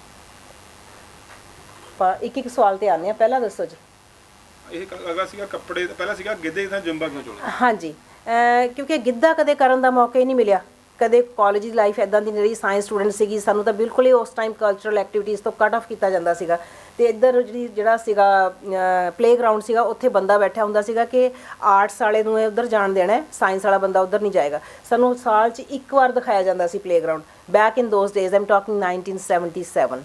ਆਪਾਂ ਇੱਕ ਸਵਾਲ 'ਤੇ ਆਉਂਦੇ ਹਾਂ। ਪਹਿਲਾਂ ਦੱਸੋ ਜੀ। ਇਹ ਅਗਲਾ ਸੀਗਾ ਕੱਪੜੇ, ਪਹਿਲਾਂ ਸੀਗਾ ਗਿੱਧੇ ਤਾਂ ਜੰਬਾ ਕਿਉਂ ਚੁਣਿਆ? ਹਾਂਜੀ, ਕਿਉਂਕਿ ਗਿੱਧਾ ਕਦੇ ਕਰਨ ਦਾ ਮੌਕਾ ਹੀ ਨਹੀਂ ਮਿਲਿਆ। ਕਦੇ ਕਾਲਜ ਦੀ ਲਾਈਫ ਇੱਦਾਂ ਦੀ ਜਿਹੜੀ ਸਾਇੰਸ ਸਟੂਡੈਂਟ ਸੀਗੀ, ਸਾਨੂੰ ਤਾਂ ਬਿਲਕੁਲ ਹੀ ਉਸ ਟਾਈਮ ਕਲਚਰਲ ਐਕਟੀਵਿਟੀਜ਼ ਤੋਂ ਕੱਟ ਆਫ ਕੀਤਾ ਜਾਂਦਾ ਸੀਗਾ। ਅਤੇ ਇੱਧਰ ਜਿਹੜਾ ਸੀਗਾ ਪਲੇਗਰਾਊਂਡ ਸੀਗਾ, ਉੱਥੇ ਬੰਦਾ ਬੈਠਾ ਹੁੰਦਾ ਸੀਗਾ ਕਿ ਆਰਟਸ ਵਾਲੇ ਨੂੰ ਉੱਧਰ ਜਾਣ ਦੇਣਾ, ਸਾਇੰਸ ਵਾਲਾ ਬੰਦਾ ਉੱਧਰ ਨਹੀਂ ਜਾਏਗਾ। ਸਾਨੂੰ ਸਾਲ 'ਚ ਇੱਕ ਵਾਰ ਦਿਖਾਇਆ ਜਾਂਦਾ ਸੀ playground, back in those days, I'm talking 1977।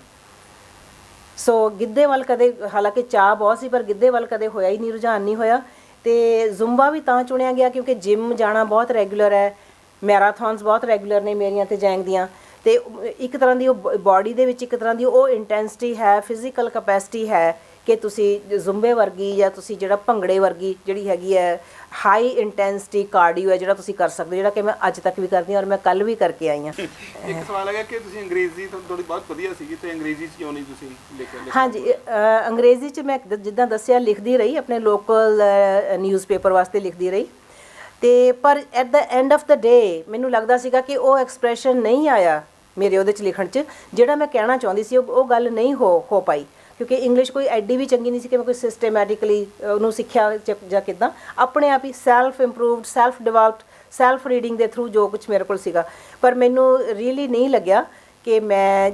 So ਗਿੱਧੇ ਵੱਲ ਕਦੇ, ਹਾਲਾਂਕਿ ਚਾਅ ਬਹੁਤ ਸੀ, ਪਰ ਗਿੱਧੇ ਵੱਲ ਕਦੇ ਹੋਇਆ ਹੀ ਨਹੀਂ, ਰੁਝਾਨ ਨਹੀਂ ਹੋਇਆ। ਅਤੇ ਜ਼ੁੰਬਾ ਵੀ ਤਾਂ ਚੁਣਿਆ ਗਿਆ ਕਿਉਂਕਿ ਜਿਮ ਜਾਣਾ ਬਹੁਤ ਰੈਗੂਲਰ ਹੈ, ਮੈਰਾਥਨਸ ਬਹੁਤ ਰੈਗੂਲਰ ਨੇ ਮੇਰੀਆਂ ਅਤੇ ਜੈਂਗ ਦੀਆਂ। ਅਤੇ ਇੱਕ ਤਰ੍ਹਾਂ ਦੀ ਉਹ ਬਾਡੀ ਦੇ ਵਿੱਚ ਇੱਕ ਤਰ੍ਹਾਂ ਦੀ ਉਹ ਇੰਟੈਂਸਿਟੀ ਹੈ, ਫਿਜ਼ੀਕਲ ਕਪੈਸਿਟੀ ਹੈ ਕਿ ਤੁਸੀਂ ਜ਼ੁੰਬੇ ਵਰਗੀ ਜਾਂ ਤੁਸੀਂ ਜਿਹੜਾ ਭੰਗੜੇ ਵਰਗੀ ਜਿਹੜੀ ਹੈਗੀ ਹੈ ਹਾਈ ਇੰਟੈਂਸਿਟੀ ਕਾਰਡੀਓ ਹੈ ਜਿਹੜਾ ਤੁਸੀਂ ਕਰ ਸਕਦੇ ਹੋ, ਜਿਹੜਾ ਕਿ ਮੈਂ ਅੱਜ ਤੱਕ ਵੀ ਕਰਦੀ ਹਾਂ ਔਰ ਮੈਂ ਕੱਲ੍ਹ ਵੀ ਕਰਕੇ ਆਈ ਹਾਂ। ਇੱਕ ਸਵਾਲ ਹੈਗਾ ਕਿ ਤੁਸੀਂ ਅੰਗਰੇਜ਼ੀ ਤੁਹਾਡੀ ਬਹੁਤ ਵਧੀਆ ਸੀਗੀ, ਅਤੇ ਅੰਗਰੇਜ਼ੀ 'ਚ ਕਿਉਂ ਨਹੀਂ ਤੁਸੀਂ ਲਿਖਿਆ? ਹਾਂਜੀ, ਅੰਗਰੇਜ਼ੀ 'ਚ ਮੈਂ ਜਿੱਦਾਂ ਦੱਸਿਆ ਲਿਖਦੀ ਰਹੀ, ਆਪਣੇ ਲੋਕਲ ਨਿਊਜ਼ਪੇਪਰ ਵਾਸਤੇ ਲਿਖਦੀ ਰਹੀ। ਅਤੇ ਪਰ at the end of the day ਮੈਨੂੰ ਲੱਗਦਾ ਸੀਗਾ ਕਿ ਉਹ ਐਕਸਪ੍ਰੈਸ਼ਨ ਨਹੀਂ ਆਇਆ ਮੇਰੇ ਉਹਦੇ 'ਚ ਲਿਖਣ 'ਚ, ਜਿਹੜਾ ਮੈਂ ਕਹਿਣਾ ਚਾਹੁੰਦੀ ਸੀ ਉਹ ਗੱਲ ਨਹੀਂ ਹੋ ਪਾਈ ਕਿਉਂਕਿ ਇੰਗਲਿਸ਼ ਕੋਈ ਐਡੀ ਵੀ ਚੰਗੀ ਨਹੀਂ ਸੀ ਕਿ ਮੈਂ ਕੋਈ ਸਿਸਟੇਮੈਟਿਕਲੀ ਉਹਨੂੰ ਸਿੱਖਿਆ ਜਾਂ ਕਿੱਦਾਂ। ਆਪਣੇ ਆਪ ਹੀ self improved, self developed, self reading ਦੇ ਥਰੂ ਜੋ ਕੁਛ ਮੇਰੇ ਕੋਲ ਸੀਗਾ। ਪਰ ਮੈਨੂੰ ਰੀਅਲੀ ਨਹੀਂ ਲੱਗਿਆ ਕਿ ਮੈਂ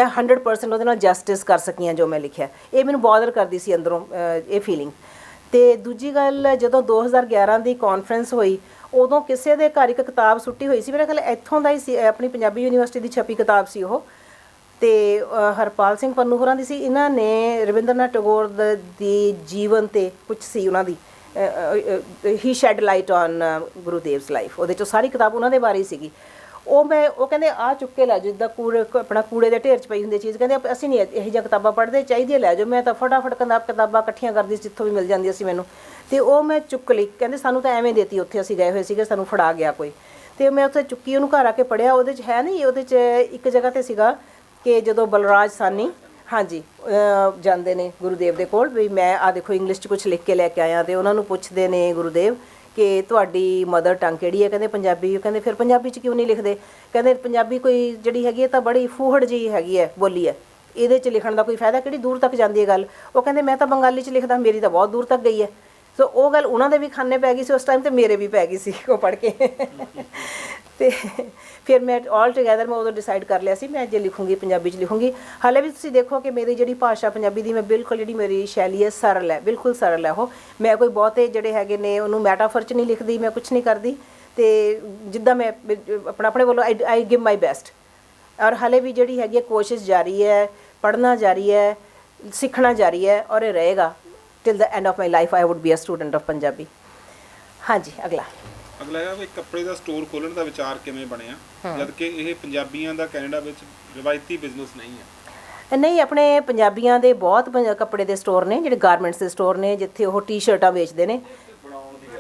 100% ਉਹਦੇ ਨਾਲ ਜਸਟਿਸ ਕਰ ਸਕੀ ਹਾਂ ਜੋ ਮੈਂ ਲਿਖਿਆ। ਇਹ ਮੈਨੂੰ ਬੋਦਰ ਕਰਦੀ ਸੀ ਅੰਦਰੋਂ ਇਹ ਫੀਲਿੰਗ। ਅਤੇ ਦੂਜੀ ਗੱਲ, ਜਦੋਂ 2011 ਦੀ ਕਾਨਫਰੰਸ ਹੋਈ ਉਦੋਂ ਕਿਸੇ ਦੇ ਘਰ ਇੱਕ ਕਿਤਾਬ ਸੁੱਟੀ ਹੋਈ ਸੀ, ਮੇਰੇ ਖਿਆਲ ਇੱਥੋਂ ਦਾ ਹੀ ਸੀ, ਆਪਣੀ ਪੰਜਾਬੀ ਯੂਨੀਵਰਸਿਟੀ ਦੀ ਛਪੀ ਕਿਤਾਬ ਸੀ ਉਹ, ਅਤੇ ਹਰਪਾਲ ਸਿੰਘ ਪੰਨੂ ਹੋਰਾਂ ਦੀ ਸੀ। ਇਹਨਾਂ ਨੇ ਰਵਿੰਦਰਨਾਥ ਟੈਗੋਰ ਦੀ ਜੀਵਨ 'ਤੇ ਕੁਛ ਸੀ ਉਹਨਾਂ ਦੀ, ਹੀ ਸ਼ੈਡ ਲਾਈਟ ਔਨ ਗੁਰੂਦੇਵਸ ਲਾਈਫ, ਉਹਦੇ 'ਚੋਂ ਸਾਰੀ ਕਿਤਾਬ ਉਹਨਾਂ ਦੇ ਬਾਰੇ ਹੀ ਸੀਗੀ। ਉਹ ਕਹਿੰਦੇ ਆਹ ਚੁੱਕ ਕੇ ਲੈ ਜਾਓ, ਜਿੱਦਾਂ ਆਪਣਾ ਕੂੜੇ ਦੇ ਢੇਰ 'ਚ ਪਈ ਹੁੰਦੀ ਚੀਜ਼, ਕਹਿੰਦੇ ਅਸੀਂ ਨਹੀਂ ਇਹੋ ਜਿਹੀਆਂ ਕਿਤਾਬਾਂ ਪੜ੍ਹਦੇ, ਚਾਹੀਦੀਆਂ ਲੈ ਜਾਓ। ਮੈਂ ਤਾਂ ਫਟਾਫਟ ਕਿਤਾਬਾਂ ਇਕੱਠੀਆਂ ਕਰਦੀ ਸੀ ਜਿੱਥੋਂ ਵੀ ਮਿਲ ਜਾਂਦੀਆਂ ਸੀ ਮੈਨੂੰ, ਅਤੇ ਉਹ ਮੈਂ ਚੁੱਕ ਲਈ। ਕਹਿੰਦੇ ਸਾਨੂੰ ਤਾਂ ਐਵੇਂ ਦੇਤੀ, ਉੱਥੇ ਅਸੀਂ ਗਏ ਹੋਏ ਸੀਗੇ, ਸਾਨੂੰ ਫੜਾ ਗਿਆ ਕੋਈ। ਅਤੇ ਮੈਂ ਉੱਥੇ ਚੁੱਕੀ, ਉਹਨੂੰ ਘਰ ਆ ਕੇ ਪੜ੍ਹਿਆ। ਉਹਦੇ 'ਚ ਹੈ ਨਹੀਂ, ਉਹਦੇ 'ਚ ਇੱਕ ਜਗ੍ਹਾ 'ਤੇ ਸੀਗਾ ਕਿ ਜਦੋਂ ਬਲਰਾਜ ਸਾਹਨੀ ਹਾਂਜੀ ਜਾਂਦੇ ਨੇ ਗੁਰੂਦੇਵ ਦੇ ਕੋਲ ਵੀ ਮੈਂ ਆ ਦੇਖੋ ਇੰਗਲਿਸ਼ 'ਚ ਕੁਝ ਲਿਖ ਕੇ ਲੈ ਕੇ ਆਇਆ, ਤੇ ਉਹਨਾਂ ਨੂੰ ਪੁੱਛਦੇ ਨੇ ਗੁਰੂਦੇਵ ਕਿ ਤੁਹਾਡੀ ਮਦਰ ਟੰਗ ਕਿਹੜੀ ਹੈ? ਕਹਿੰਦੇ ਪੰਜਾਬੀ। ਕਹਿੰਦੇ ਫਿਰ ਪੰਜਾਬੀ 'ਚ ਕਿਉਂ ਨਹੀਂ ਲਿਖਦੇ? ਕਹਿੰਦੇ ਪੰਜਾਬੀ ਕੋਈ ਜਿਹੜੀ ਹੈਗੀ ਹੈ ਤਾਂ ਬੜੀ ਫੂਹੜ ਜਿਹੀ ਹੈਗੀ ਹੈ ਬੋਲੀ ਹੈ, ਇਹਦੇ 'ਚ ਲਿਖਣ ਦਾ ਕੋਈ ਫਾਇਦਾ, ਕਿਹੜੀ ਦੂਰ ਤੱਕ ਜਾਂਦੀ ਹੈ ਗੱਲ। ਉਹ ਕਹਿੰਦੇ ਮੈਂ ਤਾਂ ਬੰਗਾਲੀ 'ਚ ਲਿਖਦਾ, ਮੇਰੀ ਤਾਂ ਬਹੁਤ ਦੂਰ ਤੱਕ ਗਈ ਹੈ। ਸੋ ਉਹ ਗੱਲ ਉਹਨਾਂ ਦੇ ਵੀ ਖਾਨੇ ਪੈ ਗਈ ਸੀ ਉਸ ਟਾਈਮ, ਤੇ ਮੇਰੇ ਵੀ ਪੈ ਗਈ ਸੀ ਉਹ ਪੜ੍ਹ ਕੇ। ਤੇ ਫਿਰ ਮੈਂ ਆਲ ਟੁਗੈਦਰ ਮੈਂ ਉਦੋਂ ਡਿਸਾਈਡ ਕਰ ਲਿਆ ਸੀ ਮੈਂ ਜੇ ਲਿਖੂੰਗੀ ਪੰਜਾਬੀ 'ਚ ਲਿਖੂੰਗੀ। ਹਾਲੇ ਵੀ ਤੁਸੀਂ ਦੇਖੋ ਕਿ ਮੇਰੀ ਜਿਹੜੀ ਭਾਸ਼ਾ ਪੰਜਾਬੀ ਦੀ, ਮੈਂ ਬਿਲਕੁਲ ਜਿਹੜੀ ਮੇਰੀ ਸ਼ੈਲੀ ਹੈ ਸਰਲ ਹੈ, ਬਿਲਕੁਲ ਸਰਲ ਹੈ ਉਹ। ਮੈਂ ਕੋਈ ਬਹੁਤੇ ਜਿਹੜੇ ਹੈਗੇ ਨੇ ਉਹਨੂੰ ਮੈਟਾਫਰ 'ਚ ਨਹੀਂ ਲਿਖਦੀ, ਮੈਂ ਕੁਛ ਨਹੀਂ ਕਰਦੀ। ਤੇ ਜਿੱਦਾਂ ਮੈਂ ਆਪਣੇ ਵੱਲੋਂ ਆਈ ਗਿਵ ਮਾਈ ਬੈਸਟ। ਔਰ ਹਾਲੇ ਵੀ ਜਿਹੜੀ ਹੈਗੀ ਹੈ ਕੋਸ਼ਿਸ਼ ਜਾਰੀ ਹੈ, ਪੜ੍ਹਨਾ ਜਾਰੀ ਹੈ, ਸਿੱਖਣਾ ਜਾਰੀ ਹੈ, ਔਰ ਇਹ ਰਹੇਗਾ till the end of my life. I would be a student of Punjabi. ਹਾਂਜੀ ਅਗਲਾ ਹੈ ਵੀ ਕੱਪੜੇ ਦਾ ਸਟੋਰ ਖੋਲ੍ਹਣ ਦਾ ਵਿਚਾਰ ਕਿਵੇਂ ਬਣਿਆ, ਜਦ ਕਿ ਇਹ ਪੰਜਾਬੀਆਂ ਦਾ ਕੈਨੇਡਾ ਵਿੱਚ ਰਵਾਇਤੀ ਬਿਜ਼ਨਸ ਨਹੀਂ ਹੈ? ਨਹੀਂ, ਆਪਣੇ ਪੰਜਾਬੀਆਂ ਦੇ ਬਹੁਤ ਕੱਪੜੇ ਦੇ ਸਟੋਰ ਨੇ, ਜਿਹੜੇ ਗਾਰਮੈਂਟਸ ਦੇ ਸਟੋਰ ਨੇ, ਜਿੱਥੇ ਉਹ ਟੀ-ਸ਼ਰਟਾਂ ਵੇਚਦੇ ਨੇ।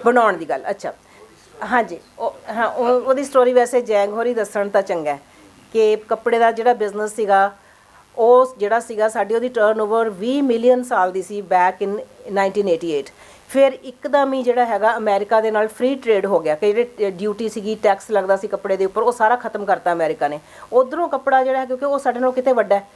ਬਣਾਉਣ ਦੀ ਗੱਲ, ਅੱਛਾ ਹਾਂਜੀ। ਉਹਦੀ ਸਟੋਰੀ ਵੈਸੇ ਜੈਂਗ ਹੋਰੀ ਦੱਸਣ ਤਾਂ ਚੰਗਾ ਕਿ ਕੱਪੜੇ ਦਾ ਜਿਹੜਾ ਬਿਜ਼ਨਸ ਸੀਗਾ ਉਹ ਜਿਹੜਾ ਸੀਗਾ ਸਾਡੀ ਉਹਦੀ ਟਰਨਓਵਰ 20 ਮਿਲੀਅਨ ਸਾਲ ਦੀ ਸੀ ਬੈਕ ਇਨ 1988। ਫਿਰ ਇੱਕਦਮ ਹੀ ਜਿਹੜਾ ਹੈਗਾ ਅਮਰੀਕਾ ਦੇ ਨਾਲ ਫ੍ਰੀ ਟ੍ਰੇਡ ਹੋ ਗਿਆ ਕਿ ਜਿਹੜੇ ਡਿਊਟੀ ਸੀਗੀ, ਟੈਕਸ ਲੱਗਦਾ ਸੀ ਕੱਪੜੇ ਦੇ ਉੱਪਰ, ਉਹ ਸਾਰਾ ਖਤਮ ਕਰਤਾ ਅਮਰੀਕਾ ਨੇ। ਉੱਧਰੋਂ ਕੱਪੜਾ ਜਿਹੜਾ ਹੈ, ਕਿਉਂਕਿ ਉਹ ਸਾਡੇ ਨਾਲੋਂ ਕਿਤੇ ਵੱਡਾ ਹੈ,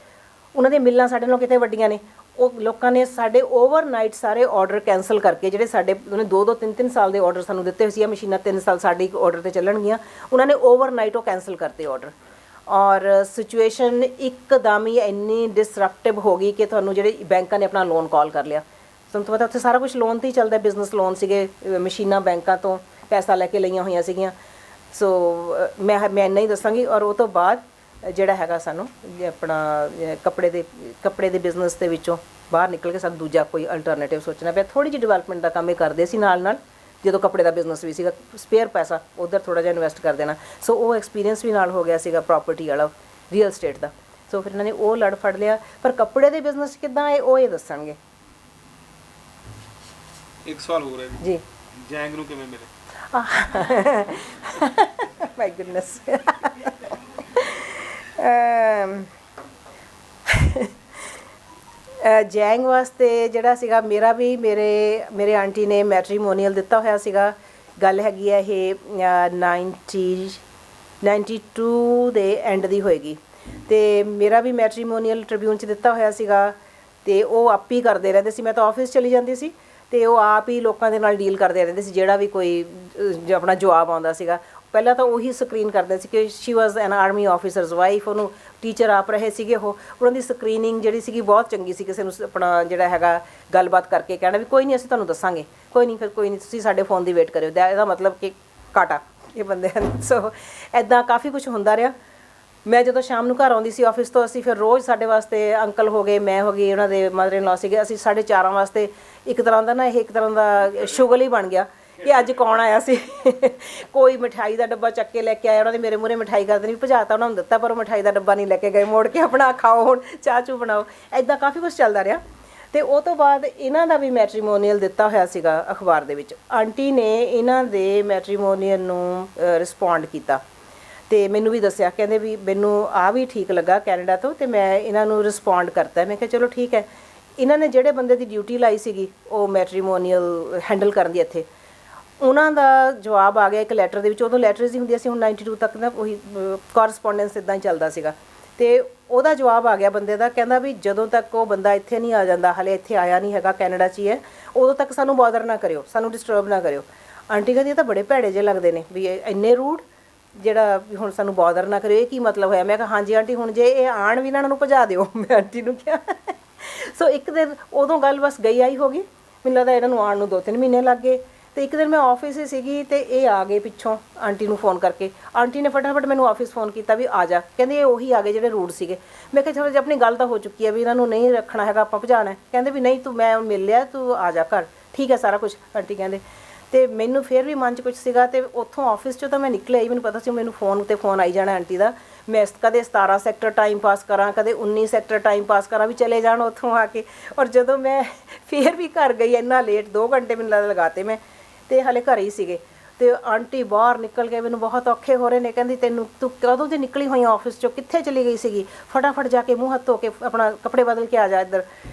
ਉਹਨਾਂ ਦੀਆਂ ਮਿੱਲਾਂ ਸਾਡੇ ਨਾਲੋਂ ਕਿਤੇ ਵੱਡੀਆਂ ਨੇ, ਉਹ ਲੋਕਾਂ ਨੇ ਸਾਡੇ ਓਵਰਨਾਈਟ ਸਾਰੇ ਆਰਡਰ ਕੈਂਸਲ ਕਰਕੇ, ਜਿਹੜੇ ਸਾਡੇ ਉਹਨੇ 2-2 3-3 ਸਾਲ ਦੇ ਆਰਡਰ ਸਾਨੂੰ ਦਿੱਤੇ ਹੋਏ ਸੀ, ਇਹ ਮਸ਼ੀਨਾਂ 3 ਸਾਲ ਸਾਡੇ ਇੱਕ ਆਰਡਰ 'ਤੇ ਚੱਲਣਗੀਆਂ, ਉਹਨਾਂ ਨੇ ਓਵਰਨਾਈਟ ਉਹ ਕੈਂਸਲ ਕਰਤੇ ਆਰਡਰ। ਔਰ ਸਿਚੁਏਸ਼ਨ ਇੱਕਦਮ ਹੀ ਇੰਨੀ ਡਿਸਰਪਟਿਵ ਹੋ ਗਈ ਕਿ ਤੁਹਾਨੂੰ ਜਿਹੜੇ ਬੈਂਕਾਂ ਨੇ ਆਪਣਾ ਲੋਨ ਕਾਲ ਕਰ ਲਿਆ। ਤੁਹਾਨੂੰ ਪਤਾ ਉੱਥੇ ਸਾਰਾ ਕੁਝ ਲੋਨ 'ਤੇ ਹੀ ਚੱਲਦਾ, ਬਿਜ਼ਨਸ ਲੋਨ ਸੀਗੇ, ਮਸ਼ੀਨਾਂ ਬੈਂਕਾਂ ਤੋਂ ਪੈਸਾ ਲੈ ਕੇ ਲਈਆਂ ਹੋਈਆਂ ਸੀਗੀਆਂ। ਸੋ ਮੈਂ ਇੰਨਾ ਹੀ ਦੱਸਾਂਗੀ। ਔਰ ਉਹ ਤੋਂ ਬਾਅਦ ਜਿਹੜਾ ਹੈਗਾ ਸਾਨੂੰ ਆਪਣਾ ਕੱਪੜੇ ਦੇ ਬਿਜ਼ਨਸ ਦੇ ਵਿੱਚੋਂ ਬਾਹਰ ਨਿਕਲ ਕੇ ਸਾਨੂੰ ਦੂਜਾ ਕੋਈ ਅਲਟਰਨੇਟਿਵ ਸੋਚਣਾ ਪਿਆ। ਥੋੜ੍ਹੀ ਜਿਹੀ ਡਿਵੈਲਪਮੈਂਟ ਦਾ ਕੰਮ ਇਹ ਕਰਦੇ ਸੀ ਨਾਲ ਜਦੋਂ ਕੱਪੜੇ ਦਾ ਬਿਜ਼ਨਸ ਵੀ ਸੀਗਾ, ਸਪੇਅਰ ਪੈਸਾ ਉੱਧਰ ਥੋੜ੍ਹਾ ਜਿਹਾ ਇਨਵੈਸਟ ਕਰ ਦੇਣਾ। ਸੋ ਉਹ ਐਕਸਪੀਰੀਅੰਸ ਵੀ ਨਾਲ ਹੋ ਗਿਆ ਸੀਗਾ ਪ੍ਰਾਪਰਟੀ ਵਾਲਾ, ਰੀਅਲ ਸਟੇਟ ਦਾ। ਸੋ ਫਿਰ ਇਹਨਾਂ ਨੇ ਉਹ ਲੜ ਫੜ ਲਿਆ। ਪਰ ਕੱਪੜੇ ਦੇ ਬਿਜ਼ਨਸ ਕਿੱਦਾਂ ਆਏ ਉਹ ਇਹ ਦੱਸਣਗੇ। ਇੱਕ ਸਵਾਲ ਹੋ ਰਿਹਾ ਜੀ, ਜੈਂਗ ਨੂੰ ਕਿਵੇਂ ਮਿਲੇ? ਮਾਈ ਗੁੱਡਨੈਸ। ਜੈਂਗ ਵਾਸਤੇ ਜਿਹੜਾ ਸੀਗਾ ਮੇਰਾ ਵੀ ਮੇਰੇ ਆਂਟੀ ਨੇ ਮੈਟਰੀਮੋਨੀਅਲ ਦਿੱਤਾ ਹੋਇਆ ਸੀਗਾ। ਗੱਲ ਹੈਗੀ ਹੈ ਇਹ 92 ਦੇ ਐਂਡ ਦੀ ਹੋਏਗੀ। ਅਤੇ ਮੇਰਾ ਵੀ ਮੈਟਰੀਮੋਨੀਅਲ ਟ੍ਰਿਬਿਊਨ 'ਚ ਦਿੱਤਾ ਹੋਇਆ ਸੀਗਾ, ਅਤੇ ਉਹ ਆਪ ਹੀ ਕਰਦੇ ਰਹਿੰਦੇ ਸੀ। ਮੈਂ ਤਾਂ ਆਫਿਸ ਚਲੀ ਜਾਂਦੀ ਸੀ ਅਤੇ ਉਹ ਆਪ ਹੀ ਲੋਕਾਂ ਦੇ ਨਾਲ ਡੀਲ ਕਰਦੇ ਰਹਿੰਦੇ ਸੀ। ਜਿਹੜਾ ਵੀ ਕੋਈ ਆਪਣਾ ਜਵਾਬ ਆਉਂਦਾ ਸੀਗਾ, ਪਹਿਲਾਂ ਤਾਂ ਉਹੀ ਸਕਰੀਨ ਕਰਦੇ ਸੀ ਕਿ ਸ਼ੀ ਵਾਜ਼ ਐਨ ਆਰਮੀ ਆਫਿਸਰਸ ਵਾਈਫ। ਉਹਨੂੰ ਟੀਚਰ ਆਪ ਰਹੇ ਸੀਗੇ ਉਹਨਾਂ ਦੀ ਸਕਰੀਨਿੰਗ ਜਿਹੜੀ ਸੀਗੀ ਬਹੁਤ ਚੰਗੀ ਸੀ। ਕਿਸੇ ਨੂੰ ਆਪਣਾ ਜਿਹੜਾ ਹੈਗਾ ਗੱਲਬਾਤ ਕਰਕੇ ਕਹਿਣਾ ਵੀ ਕੋਈ ਨਹੀਂ ਅਸੀਂ ਤੁਹਾਨੂੰ ਦੱਸਾਂਗੇ, ਕੋਈ ਨਹੀਂ, ਫਿਰ ਕੋਈ ਨਹੀਂ, ਤੁਸੀਂ ਸਾਡੇ ਫੋਨ ਦੀ ਵੇਟ ਕਰਿਓ। ਇਹਦਾ ਮਤਲਬ ਕਿ ਕਾਟਾ ਇਹ ਬੰਦੇ ਹਨ। ਸੋ ਇੱਦਾਂ ਕਾਫੀ ਕੁਛ ਹੁੰਦਾ ਰਿਹਾ। ਮੈਂ ਜਦੋਂ ਸ਼ਾਮ ਨੂੰ ਘਰ ਆਉਂਦੀ ਸੀ ਆਫਿਸ ਤੋਂ, ਅਸੀਂ ਫਿਰ ਰੋਜ਼ ਸਾਡੇ ਵਾਸਤੇ ਅੰਕਲ ਹੋ ਗਏ, ਮੈਂ ਹੋ ਗਈ, ਉਹਨਾਂ ਦੇ ਮਦਰ ਇਨ ਲਾ ਸੀਗੇ, ਅਸੀਂ 4:30 ਵਾਸਤੇ ਇੱਕ ਤਰ੍ਹਾਂ ਦਾ ਇੱਕ ਤਰ੍ਹਾਂ ਦਾ ਸ਼ੁਗਲ ਹੀ ਬਣ ਗਿਆ ਕਿ ਅੱਜ ਕੌਣ ਆਇਆ ਸੀ। ਕੋਈ ਮਿਠਾਈ ਦਾ ਡੱਬਾ ਚੱਕ ਕੇ ਲੈ ਕੇ ਆਇਆ, ਉਹਨਾਂ ਦੇ ਮੇਰੇ ਮੂਹਰੇ ਮਿਠਾਈ ਕਰ ਦੇਣੀ, ਭਜਾ ਤਾਂ ਉਹਨਾਂ ਨੂੰ ਦਿੱਤਾ, ਪਰ ਉਹ ਮਿਠਾਈ ਦਾ ਡੱਬਾ ਨਹੀਂ ਲੈ ਕੇ ਗਏ, ਮੋੜ ਕੇ ਆਪਣਾ ਖਾਓ, ਹੁਣ ਚਾਹ ਚੂ ਬਣਾਓ। ਇੱਦਾਂ ਕਾਫੀ ਕੁਛ ਚੱਲਦਾ ਰਿਹਾ। ਅਤੇ ਉਹ ਤੋਂ ਬਾਅਦ ਇਹਨਾਂ ਦਾ ਵੀ ਮੈਟਰੀਮੋਨੀਅਲ ਦਿੱਤਾ ਹੋਇਆ ਸੀਗਾ ਅਖਬਾਰ ਦੇ ਵਿੱਚ। ਆਂਟੀ ਨੇ ਇਹਨਾਂ ਦੇ ਮੈਟਰੀਮੋਨੀਅਲ ਨੂੰ ਰਿਸਪੌਂਡ ਕੀਤਾ ਅਤੇ ਮੈਨੂੰ ਵੀ ਦੱਸਿਆ, ਕਹਿੰਦੇ ਵੀ ਮੈਨੂੰ ਆਹ ਵੀ ਠੀਕ ਲੱਗਾ ਕੈਨੇਡਾ ਤੋਂ, ਅਤੇ ਮੈਂ ਇਹਨਾਂ ਨੂੰ ਰਿਸਪੌਂਡ ਕਰਤਾ। ਮੈਂ ਕਿਹਾ ਚਲੋ ਠੀਕ ਹੈ। ਇਹਨਾਂ ਨੇ ਜਿਹੜੇ ਬੰਦੇ ਦੀ ਡਿਊਟੀ ਲਾਈ ਸੀਗੀ ਉਹ ਮੈਟਰੀਮੋਨੀਅਲ ਹੈਂਡਲ ਕਰਨ ਦੀ ਇੱਥੇ, ਉਹਨਾਂ ਦਾ ਜਵਾਬ ਆ ਗਿਆ ਇੱਕ ਲੈਟਰ ਦੇ ਵਿੱਚ। ਉਦੋਂ ਲੈਟਰਸ ਹੀ ਹੁੰਦੀਆਂ ਸੀ, ਹੁਣ 92 ਤੱਕ ਨਾ ਉਹੀ ਕੋਰਸਪੋਂਡੈਂਸ ਇੱਦਾਂ ਹੀ ਚੱਲਦਾ ਸੀਗਾ। ਅਤੇ ਉਹਦਾ ਜਵਾਬ ਆ ਗਿਆ ਬੰਦੇ ਦਾ, ਕਹਿੰਦਾ ਵੀ ਜਦੋਂ ਤੱਕ ਉਹ ਬੰਦਾ ਇੱਥੇ ਨਹੀਂ ਆ ਜਾਂਦਾ, ਹਾਲੇ ਇੱਥੇ ਆਇਆ ਨਹੀਂ ਹੈਗਾ, ਕੈਨੇਡਾ 'ਚ ਹੀ ਹੈ, ਉਦੋਂ ਤੱਕ ਸਾਨੂੰ ਬੋਦਰ ਨਾ ਕਰਿਓ, ਸਾਨੂੰ ਡਿਸਟਰਬ ਨਾ ਕਰਿਓ। ਆਂਟੀ ਕਹਿੰਦੀ ਇਹ ਤਾਂ ਬੜੇ ਭੈੜੇ ਜਿਹੇ ਲੱਗਦੇ ਨੇ ਵੀ ਇੰਨੇ ਰੂਡ, ਜਿਹੜਾ ਵੀ ਹੁਣ ਸਾਨੂੰ ਬੋਦਰ ਨਾ ਕਰਿਓ, ਇਹ ਕੀ ਮਤਲਬ ਹੋਇਆ? ਮੈਂ ਕਿਹਾ ਹਾਂਜੀ ਆਂਟੀ, ਹੁਣ ਜੇ ਇਹ ਆਣ ਵੀ ਇਹਨਾਂ ਨੂੰ ਭਜਾ ਦਿਓ। ਮੈਂ ਆਂਟੀ ਨੂੰ ਕਿਹਾ। ਸੋ ਇੱਕ ਦਿਨ ਉਦੋਂ ਗੱਲ ਬਸ ਗਈ ਆਈ ਹੋ ਗਈ, ਮੈਨੂੰ ਲੱਗਦਾ ਇਹਨਾਂ ਨੂੰ ਆਉਣ ਨੂੰ 2-3 ਮਹੀਨੇ ਲੱਗ ਗਏ। ਅਤੇ ਇੱਕ ਦਿਨ ਮੈਂ ਆਫਿਸ ਹੀ ਸੀਗੀ ਅਤੇ ਇਹ ਆ ਗਏ ਪਿੱਛੋਂ ਆਂਟੀ ਨੂੰ ਫ਼ੋਨ ਕਰਕੇ। ਆਂਟੀ ਨੇ ਫਟਾਫਟ ਮੈਨੂੰ ਆਫਿਸ ਫ਼ੋਨ ਕੀਤਾ ਵੀ ਆ ਜਾ, ਕਹਿੰਦੇ ਇਹ ਉਹੀ ਆ ਗਏ ਜਿਹੜੇ ਰੂਡ ਸੀਗੇ। ਮੈਂ ਕਿਹਾ ਚਲੋ ਜੇ ਆਪਣੀ ਗੱਲ ਤਾਂ ਹੋ ਚੁੱਕੀ ਹੈ ਵੀ ਇਹਨਾਂ ਨੂੰ ਨਹੀਂ ਰੱਖਣਾ ਹੈਗਾ, ਆਪਾਂ ਭਜਾਣਾ। ਕਹਿੰਦੇ ਵੀ ਨਹੀਂ, ਤੂੰ ਮੈਂ ਮਿਲ ਲਿਆ, ਤੂੰ ਆ ਜਾ ਘਰ, ਠੀਕ ਹੈ ਸਾਰਾ ਕੁਛ, ਆਂਟੀ ਕਹਿੰਦੇ। ਅਤੇ ਮੈਨੂੰ ਫਿਰ ਵੀ ਮਨ 'ਚ ਕੁਛ ਸੀਗਾ, ਅਤੇ ਉੱਥੋਂ ਆਫਿਸ 'ਚੋਂ ਤਾਂ ਮੈਂ ਨਿਕਲਿਆ ਹੀ, ਮੈਨੂੰ ਪਤਾ ਸੀ ਮੈਨੂੰ ਫ਼ੋਨ 'ਤੇ ਫ਼ੋਨ ਆਈ ਜਾਣਾ ਆਂਟੀ ਦਾ। ਮੈਂ ਕਦੇ 17 ਸੈਕਟਰ ਟਾਈਮ ਪਾਸ ਕਰਾਂ, ਕਦੇ 19 ਸੈਕਟਰ ਟਾਈਮ ਪਾਸ ਕਰਾਂ, ਵੀ ਚਲੇ ਜਾਣ ਉੱਥੋਂ ਆ ਕੇ। ਔਰ ਜਦੋਂ ਮੈਂ ਫਿਰ ਵੀ ਘਰ ਗਈ ਇੰਨਾ ਲੇਟ, 2 ਘੰਟੇ ਮੈਨੂੰ ਲਗਾਤੇ ਮੈਂ, ਅਤੇ ਹਾਲੇ ਘਰ ਹੀ ਸੀਗੇ। ਤੇ ਆਂਟੀ ਬਾਹਰ ਨਿਕਲ ਕੇ ਮੈਨੂੰ ਬਹੁਤ ਔਖੇ ਹੋ ਰਹੇ ਨੇ, ਕਹਿੰਦੀ ਤੈਨੂੰ ਤੂੰ ਕਦੋਂ ਦੀ ਨਿਕਲੀ ਹੋਈ ਆਫਿਸ ਚੋਂ, ਕਿੱਥੇ ਚਲੀ ਗਈ ਸੀਗੀ, ਫਟਾਫਟ ਜਾ ਕੇ ਮੂੰਹ ਹੱਥ ਧੋ ਕੇ ਆਪਣਾ ਕੱਪੜੇ ਬਦਲ ਕੇ ਆ ਜਾ ਇੱਧਰ।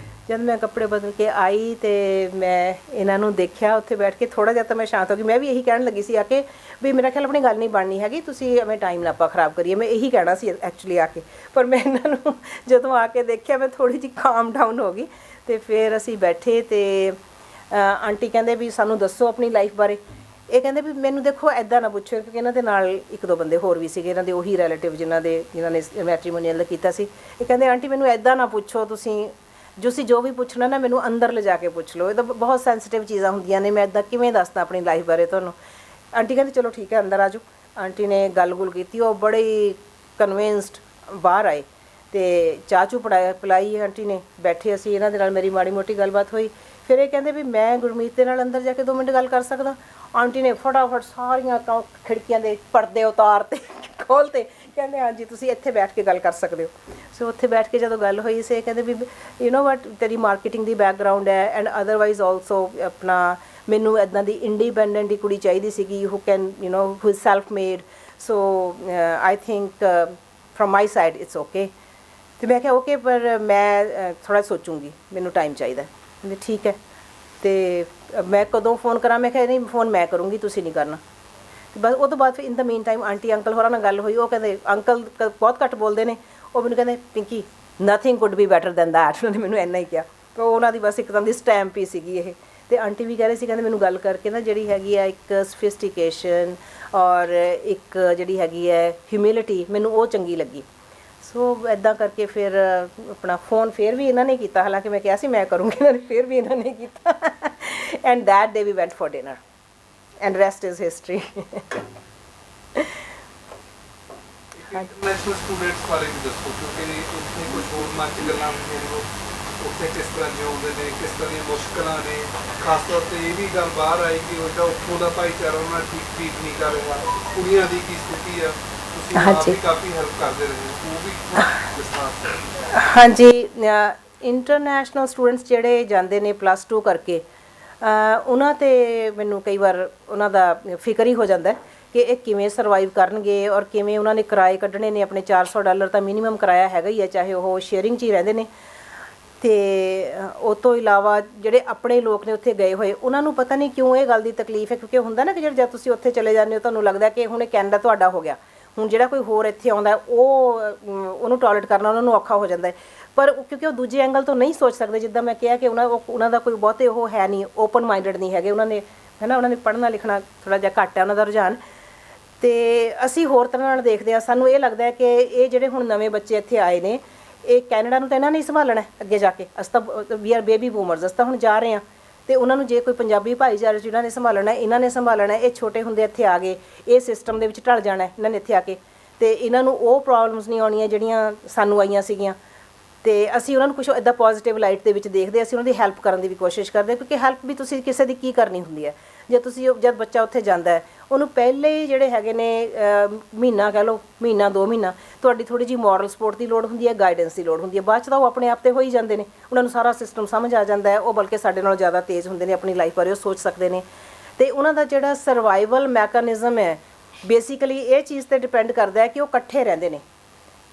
ਜਦ ਮੈਂ ਕੱਪੜੇ ਬਦਲ ਕੇ ਆਈ ਤੇ ਮੈਂ ਇਹਨਾਂ ਨੂੰ ਦੇਖਿਆ ਉੱਥੇ ਬੈਠ ਕੇ, ਥੋੜ੍ਹਾ ਜਿਹਾ ਤਾਂ ਮੈਂ ਸ਼ਾਂਤ ਹੋ ਗਈ। ਮੈਂ ਵੀ ਇਹੀ ਕਹਿਣ ਲੱਗੀ ਸੀ ਆ ਕੇ ਵੀ ਮੇਰਾ ਖਿਆਲ ਆਪਣੀ ਗੱਲ ਨਹੀਂ ਬਣਨੀ ਹੈਗੀ, ਤੁਸੀਂ ਐਵੇਂ ਟਾਈਮ ਨਾ ਆਪਾਂ ਖ਼ਰਾਬ ਕਰੀਏ, ਮੈਂ ਇਹੀ ਕਹਿਣਾ ਸੀ ਐਕਚੁਅਲੀ ਆ ਕੇ। ਪਰ ਮੈਂ ਇਹਨਾਂ ਨੂੰ ਜਦੋਂ ਆ ਕੇ ਦੇਖਿਆ ਮੈਂ ਥੋੜ੍ਹੀ ਜਿਹੀ ਕਾਮ ਡਾਊਨ ਹੋ ਗਈ। ਤੇ ਫਿਰ ਅਸੀਂ ਬੈਠੇ ਤੇ ਆਂਟੀ ਕਹਿੰਦੇ ਵੀ ਸਾਨੂੰ ਦੱਸੋ ਆਪਣੀ ਲਾਈਫ ਬਾਰੇ। ਇਹ ਕਹਿੰਦੇ ਵੀ ਮੈਨੂੰ ਦੇਖੋ ਇੱਦਾਂ ਨਾ ਪੁੱਛੋ, ਕਿਉਂਕਿ ਇਹਨਾਂ ਦੇ ਨਾਲ 1-2 ਬੰਦੇ ਹੋਰ ਵੀ ਸੀਗੇ, ਇਹਨਾਂ ਦੇ ਉਹੀ ਰਿਲੇਟਿਵ ਜਿਨ੍ਹਾਂ ਨੇ ਮੈਟਰੀਮੋਨੀਅਲ ਦਾ ਕੀਤਾ ਸੀ। ਇਹ ਕਹਿੰਦੇ ਆਂਟੀ ਮੈਨੂੰ ਇੱਦਾਂ ਨਾ ਪੁੱਛੋ, ਤੁਸੀਂ ਜੋ ਵੀ ਪੁੱਛਣਾ ਨਾ ਮੈਨੂੰ ਅੰਦਰ ਲਿਜਾ ਕੇ ਪੁੱਛ ਲਓ, ਇਹ ਤਾਂ ਬਹੁਤ ਸੈਂਸਿਟਿਵ ਚੀਜ਼ਾਂ ਹੁੰਦੀਆਂ ਨੇ, ਮੈਂ ਇੱਦਾਂ ਕਿਵੇਂ ਦੱਸਦਾ ਆਪਣੀ ਲਾਈਫ ਬਾਰੇ ਤੁਹਾਨੂੰ। ਆਂਟੀ ਕਹਿੰਦੇ ਚਲੋ ਠੀਕ ਹੈ ਅੰਦਰ ਆ ਜਾਓ। ਆਂਟੀ ਨੇ ਗੱਲ ਕੀਤੀ, ਉਹ ਬੜੇ ਕਨਵਿੰਸਡ ਬਾਹਰ ਆਏ ਤੇ ਚਾਹ ਚੂ ਪਿਲਾਈ ਆਂਟੀ ਨੇ। ਬੈਠੇ ਅਸੀਂ, ਇਹਨਾਂ ਦੇ ਨਾਲ ਮੇਰੀ ਮਾੜੀ ਮੋਟੀ ਗੱਲਬਾਤ ਹੋਈ। ਫਿਰ ਇਹ ਕਹਿੰਦੇ ਵੀ ਮੈਂ ਗੁਰਮੀਤ ਦੇ ਨਾਲ ਅੰਦਰ ਜਾ ਕੇ 2 ਮਿੰਟ ਗੱਲ ਕਰ ਸਕਦਾ। ਆਂਟੀ ਨੇ ਫਟਾਫਟ ਸਾਰੀਆਂ ਖਿੜਕੀਆਂ ਦੇ ਪਰਦੇ ਉਤਾਰਤੇ, ਖੋਲ੍ਹਤੇ, ਕਹਿੰਦੇ ਹਾਂਜੀ ਤੁਸੀਂ ਇੱਥੇ ਬੈਠ ਕੇ ਗੱਲ ਕਰ ਸਕਦੇ ਹੋ। ਸੋ ਉੱਥੇ ਬੈਠ ਕੇ ਜਦੋਂ ਗੱਲ ਹੋਈ ਸੀ ਕਹਿੰਦੇ ਵੀ ਯੂ ਨੋ ਵਟ ਤੇਰੀ ਮਾਰਕੀਟਿੰਗ ਦੀ ਬੈਕਗਰਾਊਂਡ ਹੈ ਐਂਡ ਅਦਰਵਾਈਜ਼ ਆਲਸੋ ਆਪਣਾ ਮੈਨੂੰ ਇੱਦਾਂ ਦੀ ਇੰਡੀਪੈਂਡੈਂਟ ਦੀ ਕੁੜੀ ਚਾਹੀਦੀ ਸੀਗੀ ਹੂ can you know who is self made. So I think from my side it's okay. ਤੇ ਮੈਂ ਕਿਹਾ ਓਕੇ ਪਰ ਮੈਂ ਥੋੜ੍ਹਾ ਸੋਚੂੰਗੀ, ਮੈਨੂੰ ਟਾਈਮ ਚਾਹੀਦਾ। ਕਹਿੰਦੇ ਠੀਕ ਹੈ। ਤੇ ਮੈਂ ਕਦੋਂ ਫ਼ੋਨ ਕਰਾਂ? ਮੈਂ ਕਿਹਾ ਨਹੀਂ ਫ਼ੋਨ ਮੈਂ ਕਰੂੰਗੀ, ਤੁਸੀਂ ਨਹੀਂ ਕਰਨਾ। ਬਸ ਉਹ ਤੋਂ ਬਾਅਦ ਫਿਰ ਇਨ ਦਾ ਮੀਨ ਟਾਈਮ ਆਂਟੀ ਅੰਕਲ ਹੋਰਾਂ ਨਾਲ ਗੱਲ ਹੋਈ। ਉਹ ਕਹਿੰਦੇ ਅੰਕਲ ਬਹੁਤ ਘੱਟ ਬੋਲਦੇ ਨੇ, ਉਹ ਮੈਨੂੰ ਕਹਿੰਦੇ Pinky nothing could be better than that. ਉਹਨਾਂ ਨੇ ਮੈਨੂੰ ਇੰਨਾ ਹੀ ਕਿਹਾ। ਤਾਂ ਉਹਨਾਂ ਦੀ ਬਸ ਇੱਕ ਤਰ੍ਹਾਂ ਦੀ ਸਟੈਂਪ ਹੀ ਸੀਗੀ ਇਹ। ਅਤੇ ਆਂਟੀ ਵੀ ਕਹਿ ਰਹੇ ਸੀ, ਕਹਿੰਦੇ ਮੈਨੂੰ ਗੱਲ ਕਰਕੇ ਨਾ ਜਿਹੜੀ ਹੈਗੀ ਆ ਇੱਕ ਸਫਿਸਟੀਕੇਸ਼ਨ ਔਰ ਇੱਕ ਜਿਹੜੀ ਹੈਗੀ ਹੈ ਹਿਊਮਿਲਿਟੀ, ਮੈਨੂੰ ਉਹ ਚੰਗੀ ਲੱਗੀ। ਸੋ ਇੱਦਾਂ ਕਰਕੇ ਫਿਰ ਆਪਣਾ ਫ਼ੋਨ ਫਿਰ ਵੀ ਇਹਨਾਂ ਨੇ ਕੀਤਾ, ਹਾਲਾਂਕਿ ਮੈਂ ਕਿਹਾ ਸੀ ਮੈਂ ਕਰੂੰਗੀ, ਇਹਨਾਂ ਨੇ ਫਿਰ ਵੀ ਇਹਨਾਂ ਨੇ ਕੀਤਾ। And that day we went for dinner and rest is history. International students ਬਾਰੇ ਵੀ ਦੱਸੋ, ਕਿਉਂਕਿ ਉੱਥੇ ਕੁਝ ਹੋਰ ਮਨ 'ਚ ਗੱਲਾਂ ਹੁੰਦੀਆਂ ਨੇ, ਉੱਥੇ ਕਿਸ ਤਰ੍ਹਾਂ ਜਿਉਂਦੇ ਨੇ, ਕਿਸ ਤਰ੍ਹਾਂ ਦੀਆਂ ਮੁਸ਼ਕਲਾਂ ਨੇ। ਖਾਸ ਤੌਰ 'ਤੇ ਇਹ ਵੀ ਗੱਲ ਬਾਹਰ ਆਈ ਕਿ ਉਹਦਾ ਉੱਥੋਂ ਦਾ ਭਾਈਚਾਰਾ ਉਹਨਾਂ ਠੀਕ ਟ੍ਰੀਟ ਨਹੀਂ ਕਰ ਰਿਹਾ, ਕੁੜੀਆਂ ਦੀ ਕੀ ਸਥਿਤੀ ਆ, ਤੁਸੀਂ ਆਪ ਵੀ ਕਾਫੀ ਹੈਲਪ ਕਰਦੇ ਰਹੇ ਹੋ, ਉਹ ਵੀ ਵਿਸਥਾਰ। ਹਾਂਜੀ, ਇੰਟਰਨੈਸ਼ਨਲ ਸਟੂਡੈਂਟਸ ਜਿਹੜੇ ਜਾਂਦੇ ਨੇ +2 ਕਰਕੇ, ਉਹਨਾਂ 'ਤੇ ਮੈਨੂੰ ਕਈ ਵਾਰ ਉਹਨਾਂ ਦਾ ਫਿਕਰ ਹੀ ਹੋ ਜਾਂਦਾ ਕਿ ਇਹ ਕਿਵੇਂ ਸਰਵਾਈਵ ਕਰਨਗੇ ਔਰ ਕਿਵੇਂ ਉਹਨਾਂ ਨੇ ਕਿਰਾਏ ਕੱਢਣੇ ਨੇ ਆਪਣੇ। $400 ਤਾਂ ਮਿਨੀਮਮ ਕਿਰਾਇਆ ਹੈਗਾ ਹੀ ਹੈ, ਚਾਹੇ ਉਹ ਸ਼ੇਅਰਿੰਗ 'ਚ ਹੀ ਰਹਿੰਦੇ ਨੇ। ਅਤੇ ਉਹ ਤੋਂ ਇਲਾਵਾ ਜਿਹੜੇ ਆਪਣੇ ਲੋਕ ਨੇ ਉੱਥੇ ਗਏ ਹੋਏ, ਉਹਨਾਂ ਨੂੰ ਪਤਾ ਨਹੀਂ ਕਿਉਂ ਇਹ ਗੱਲ ਦੀ ਤਕਲੀਫ ਹੈ, ਕਿਉਂਕਿ ਹੁੰਦਾ ਨਾ ਕਿ ਜਦ ਤੁਸੀਂ ਉੱਥੇ ਚਲੇ ਜਾਂਦੇ ਹੋ ਤੁਹਾਨੂੰ ਲੱਗਦਾ ਕਿ ਹੁਣ ਇਹ ਕੈਨੇਡਾ ਤੁਹਾਡਾ ਹੋ ਗਿਆ, ਹੁਣ ਜਿਹੜਾ ਕੋਈ ਹੋਰ ਇੱਥੇ ਆਉਂਦਾ ਉਹਨੂੰ ਟੋਲਰੇਟ ਕਰਨਾ ਉਹਨਾਂ ਨੂੰ ਔਖਾ ਹੋ ਜਾਂਦਾ ਹੈ। ਪਰ ਕਿਉਂਕਿ ਉਹ ਦੂਜੇ ਐਂਗਲ ਤੋਂ ਨਹੀਂ ਸੋਚ ਸਕਦੇ, ਜਿੱਦਾਂ ਮੈਂ ਕਿਹਾ ਕਿ ਉਹਨਾਂ ਦਾ ਕੋਈ ਬਹੁਤੇ ਉਹ ਹੈ ਨਹੀਂ, ਓਪਨ ਮਾਈਂਡਡ ਨਹੀਂ ਹੈਗੇ, ਉਹਨਾਂ ਨੇ ਹੈ ਨਾ, ਉਹਨਾਂ ਨੇ ਪੜ੍ਹਨਾ ਲਿਖਣਾ ਥੋੜ੍ਹਾ ਜਿਹਾ ਘੱਟ ਹੈ ਉਹਨਾਂ ਦਾ ਰੁਝਾਨ। ਅਤੇ ਅਸੀਂ ਹੋਰ ਤਰ੍ਹਾਂ ਨਾਲ ਦੇਖਦੇ ਹਾਂ। ਸਾਨੂੰ ਇਹ ਲੱਗਦਾ ਕਿ ਇਹ ਜਿਹੜੇ ਹੁਣ ਨਵੇਂ ਬੱਚੇ ਇੱਥੇ ਆਏ ਨੇ, ਇਹ ਕੈਨੇਡਾ ਨੂੰ ਤਾਂ ਇਹਨਾਂ ਨੇ ਹੀ ਸੰਭਾਲਣਾ ਅੱਗੇ ਜਾ ਕੇ। ਅਸੀਂ ਤਾਂ ਵੀ ਆਰ ਬੇਬੀ ਬੂਮਰਸ, ਅਸੀਂ ਤਾਂ ਹੁਣ ਜਾ ਰਹੇ ਹਾਂ। ਅਤੇ ਉਹਨਾਂ ਨੂੰ ਜੇ ਕੋਈ ਪੰਜਾਬੀ ਭਾਈਚਾਰੇ 'ਚ ਜਿਹਨਾਂ ਨੇ ਸੰਭਾਲਣਾ, ਇਹਨਾਂ ਨੇ ਸੰਭਾਲਣਾ। ਇਹ ਛੋਟੇ ਹੁੰਦੇ ਇੱਥੇ ਆ ਗਏ, ਇਹ ਸਿਸਟਮ ਦੇ ਵਿੱਚ ਢਲ ਜਾਣਾ ਇਹਨਾਂ ਨੇ ਇੱਥੇ ਆ ਕੇ, ਅਤੇ ਇਹਨਾਂ ਨੂੰ ਉਹ ਪ੍ਰੋਬਲਮਸ ਨਹੀਂ ਆਉਣੀਆਂ ਜਿਹੜੀਆਂ ਸਾਨੂੰ ਆਈਆਂ ਸੀਗੀਆਂ। ਅਤੇ ਅਸੀਂ ਉਹਨਾਂ ਨੂੰ ਕੁਛ ਇੱਦਾਂ ਪੋਜ਼ੀਟਿਵ ਲਾਈਟ ਦੇ ਵਿੱਚ ਦੇਖਦੇ, ਅਸੀਂ ਉਹਨਾਂ ਦੀ ਹੈਲਪ ਕਰਨ ਦੀ ਵੀ ਕੋਸ਼ਿਸ਼ ਕਰਦੇ, ਕਿਉਂਕਿ ਹੈਲਪ ਵੀ ਤੁਸੀਂ ਕਿਸੇ ਦੀ ਕੀ ਕਰਨੀ ਹੁੰਦੀ ਹੈ। ਜਦ ਬੱਚਾ ਉੱਥੇ ਜਾਂਦਾ ਹੈ, ਉਹਨੂੰ ਪਹਿਲੇ ਹੀ ਜਿਹੜੇ ਹੈਗੇ ਨੇ ਮਹੀਨਾ ਕਹਿ ਲਓ, ਮਹੀਨਾ 2 ਮਹੀਨਾ ਤੁਹਾਡੀ ਥੋੜ੍ਹੀ ਜਿਹੀ ਮੋਰਲ ਸਪੋਰਟ ਦੀ ਲੋੜ ਹੁੰਦੀ ਹੈ, ਗਾਈਡੈਂਸ ਦੀ ਲੋੜ ਹੁੰਦੀ ਹੈ। ਬਾਅਦ 'ਚ ਤਾਂ ਉਹ ਆਪਣੇ ਆਪ 'ਤੇ ਹੋ ਹੀ ਜਾਂਦੇ ਨੇ, ਉਹਨਾਂ ਨੂੰ ਸਾਰਾ ਸਿਸਟਮ ਸਮਝ ਆ ਜਾਂਦਾ ਹੈ। ਉਹ ਬਲਕਿ ਸਾਡੇ ਨਾਲੋਂ ਜ਼ਿਆਦਾ ਤੇਜ਼ ਹੁੰਦੇ ਨੇ, ਆਪਣੀ ਲਾਈਫ ਬਾਰੇ ਉਹ ਸੋਚ ਸਕਦੇ ਨੇ। ਅਤੇ ਉਹਨਾਂ ਦਾ ਜਿਹੜਾ ਸਰਵਾਈਵਲ ਮੈਕੈਨਿਜ਼ਮ ਹੈ, ਬੇਸਿਕਲੀ ਇਹ ਚੀਜ਼ 'ਤੇ ਡਿਪੈਂਡ ਕਰਦਾ ਹੈ ਕਿ ਉਹ ਇਕੱਠੇ ਰਹਿੰਦੇ ਨੇ।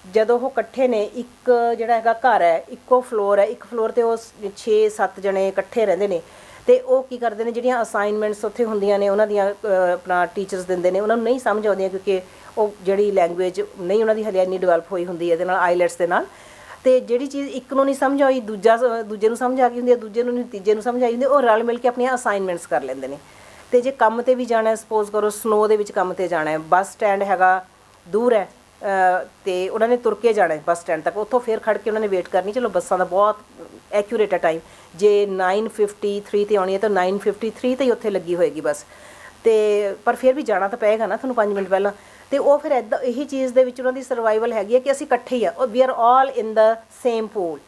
ਜਦੋਂ ਉਹ ਇਕੱਠੇ ਨੇ, ਇੱਕ ਜਿਹੜਾ ਹੈਗਾ ਘਰ ਹੈ, ਇੱਕੋ ਫਲੋਰ ਹੈ, ਇੱਕ ਫਲੋਰ 'ਤੇ ਉਹ 6-7 ਜਣੇ ਇਕੱਠੇ ਰਹਿੰਦੇ ਨੇ। ਅਤੇ ਉਹ ਕੀ ਕਰਦੇ ਨੇ, ਜਿਹੜੀਆਂ ਅਸਾਈਨਮੈਂਟਸ ਉੱਥੇ ਹੁੰਦੀਆਂ ਨੇ ਉਹਨਾਂ ਦੀਆਂ ਆਪਣਾ ਟੀਚਰਸ ਦਿੰਦੇ ਨੇ, ਉਹਨਾਂ ਨੂੰ ਨਹੀਂ ਸਮਝ ਆਉਂਦੀਆਂ, ਕਿਉਂਕਿ ਉਹ ਜਿਹੜੀ ਲੈਂਗੁਏਜ ਨਹੀਂ ਉਹਨਾਂ ਦੀ ਹਲੇ ਇੰਨੀ ਡਿਵੈਲਪ ਹੋਈ ਹੁੰਦੀ ਹੈ ਇਹਦੇ ਨਾਲ, ਆਈਲੈਟਸ ਦੇ ਨਾਲ। ਅਤੇ ਜਿਹੜੀ ਚੀਜ਼ ਇੱਕ ਨੂੰ ਨਹੀਂ ਸਮਝ ਆਈ, ਦੂਜੇ ਨੂੰ ਸਮਝ ਆ ਗਈ ਹੁੰਦੀ ਹੈ, ਦੂਜੇ ਨੂੰ ਨਹੀਂ, ਤੀਜੇ ਨੂੰ ਸਮਝ ਆਈ ਹੁੰਦੀ, ਉਹ ਰਲ ਮਿਲ ਕੇ ਆਪਣੀਆਂ ਅਸਾਈਨਮੈਂਟਸ ਕਰ ਲੈਂਦੇ ਨੇ। ਅਤੇ ਜੇ ਕੰਮ 'ਤੇ ਵੀ ਜਾਣਾ, ਸਪੋਜ਼ ਕਰੋ ਸਨੋ ਦੇ ਵਿੱਚ ਕੰਮ 'ਤੇ ਜਾਣਾ ਹੈ, ਬੱਸ ਸਟੈਂਡ ਹੈਗਾ ਦੂਰ ਹੈ, ਅਤੇ ਉਹਨਾਂ ਨੇ ਤੁਰ ਕੇ ਜਾਣਾ ਬੱਸ ਸਟੈਂਡ ਤੱਕ, ਉੱਥੋਂ ਫਿਰ ਖੜ੍ਹ ਕੇ ਉਹਨਾਂ ਨੇ ਵੇਟ ਕਰਨੀ। ਚਲੋ ਬੱਸਾਂ ਦਾ ਬਹੁਤ ਐਕੂਰੇਟ ਹੈ ਟਾਈਮ, ਜੇ 9:53 'ਤੇ ਆਉਣੀ ਹੈ ਤਾਂ 9:53 'ਤੇ ਹੀ ਉੱਥੇ ਲੱਗੀ ਹੋਏਗੀ ਬੱਸ। ਅਤੇ ਪਰ ਫਿਰ ਵੀ ਜਾਣਾ ਤਾਂ ਪਏਗਾ ਨਾ ਤੁਹਾਨੂੰ 5 ਮਿੰਟ ਪਹਿਲਾਂ। ਅਤੇ ਉਹ ਫਿਰ ਇੱਦਾਂ ਇਹੀ ਚੀਜ਼ ਦੇ ਵਿੱਚ ਉਹਨਾਂ ਦੀ ਸਰਵਾਈਵਲ ਹੈਗੀ ਹੈ ਕਿ ਅਸੀਂ ਇਕੱਠੇ ਹੀ ਆ, we are all in the same pool,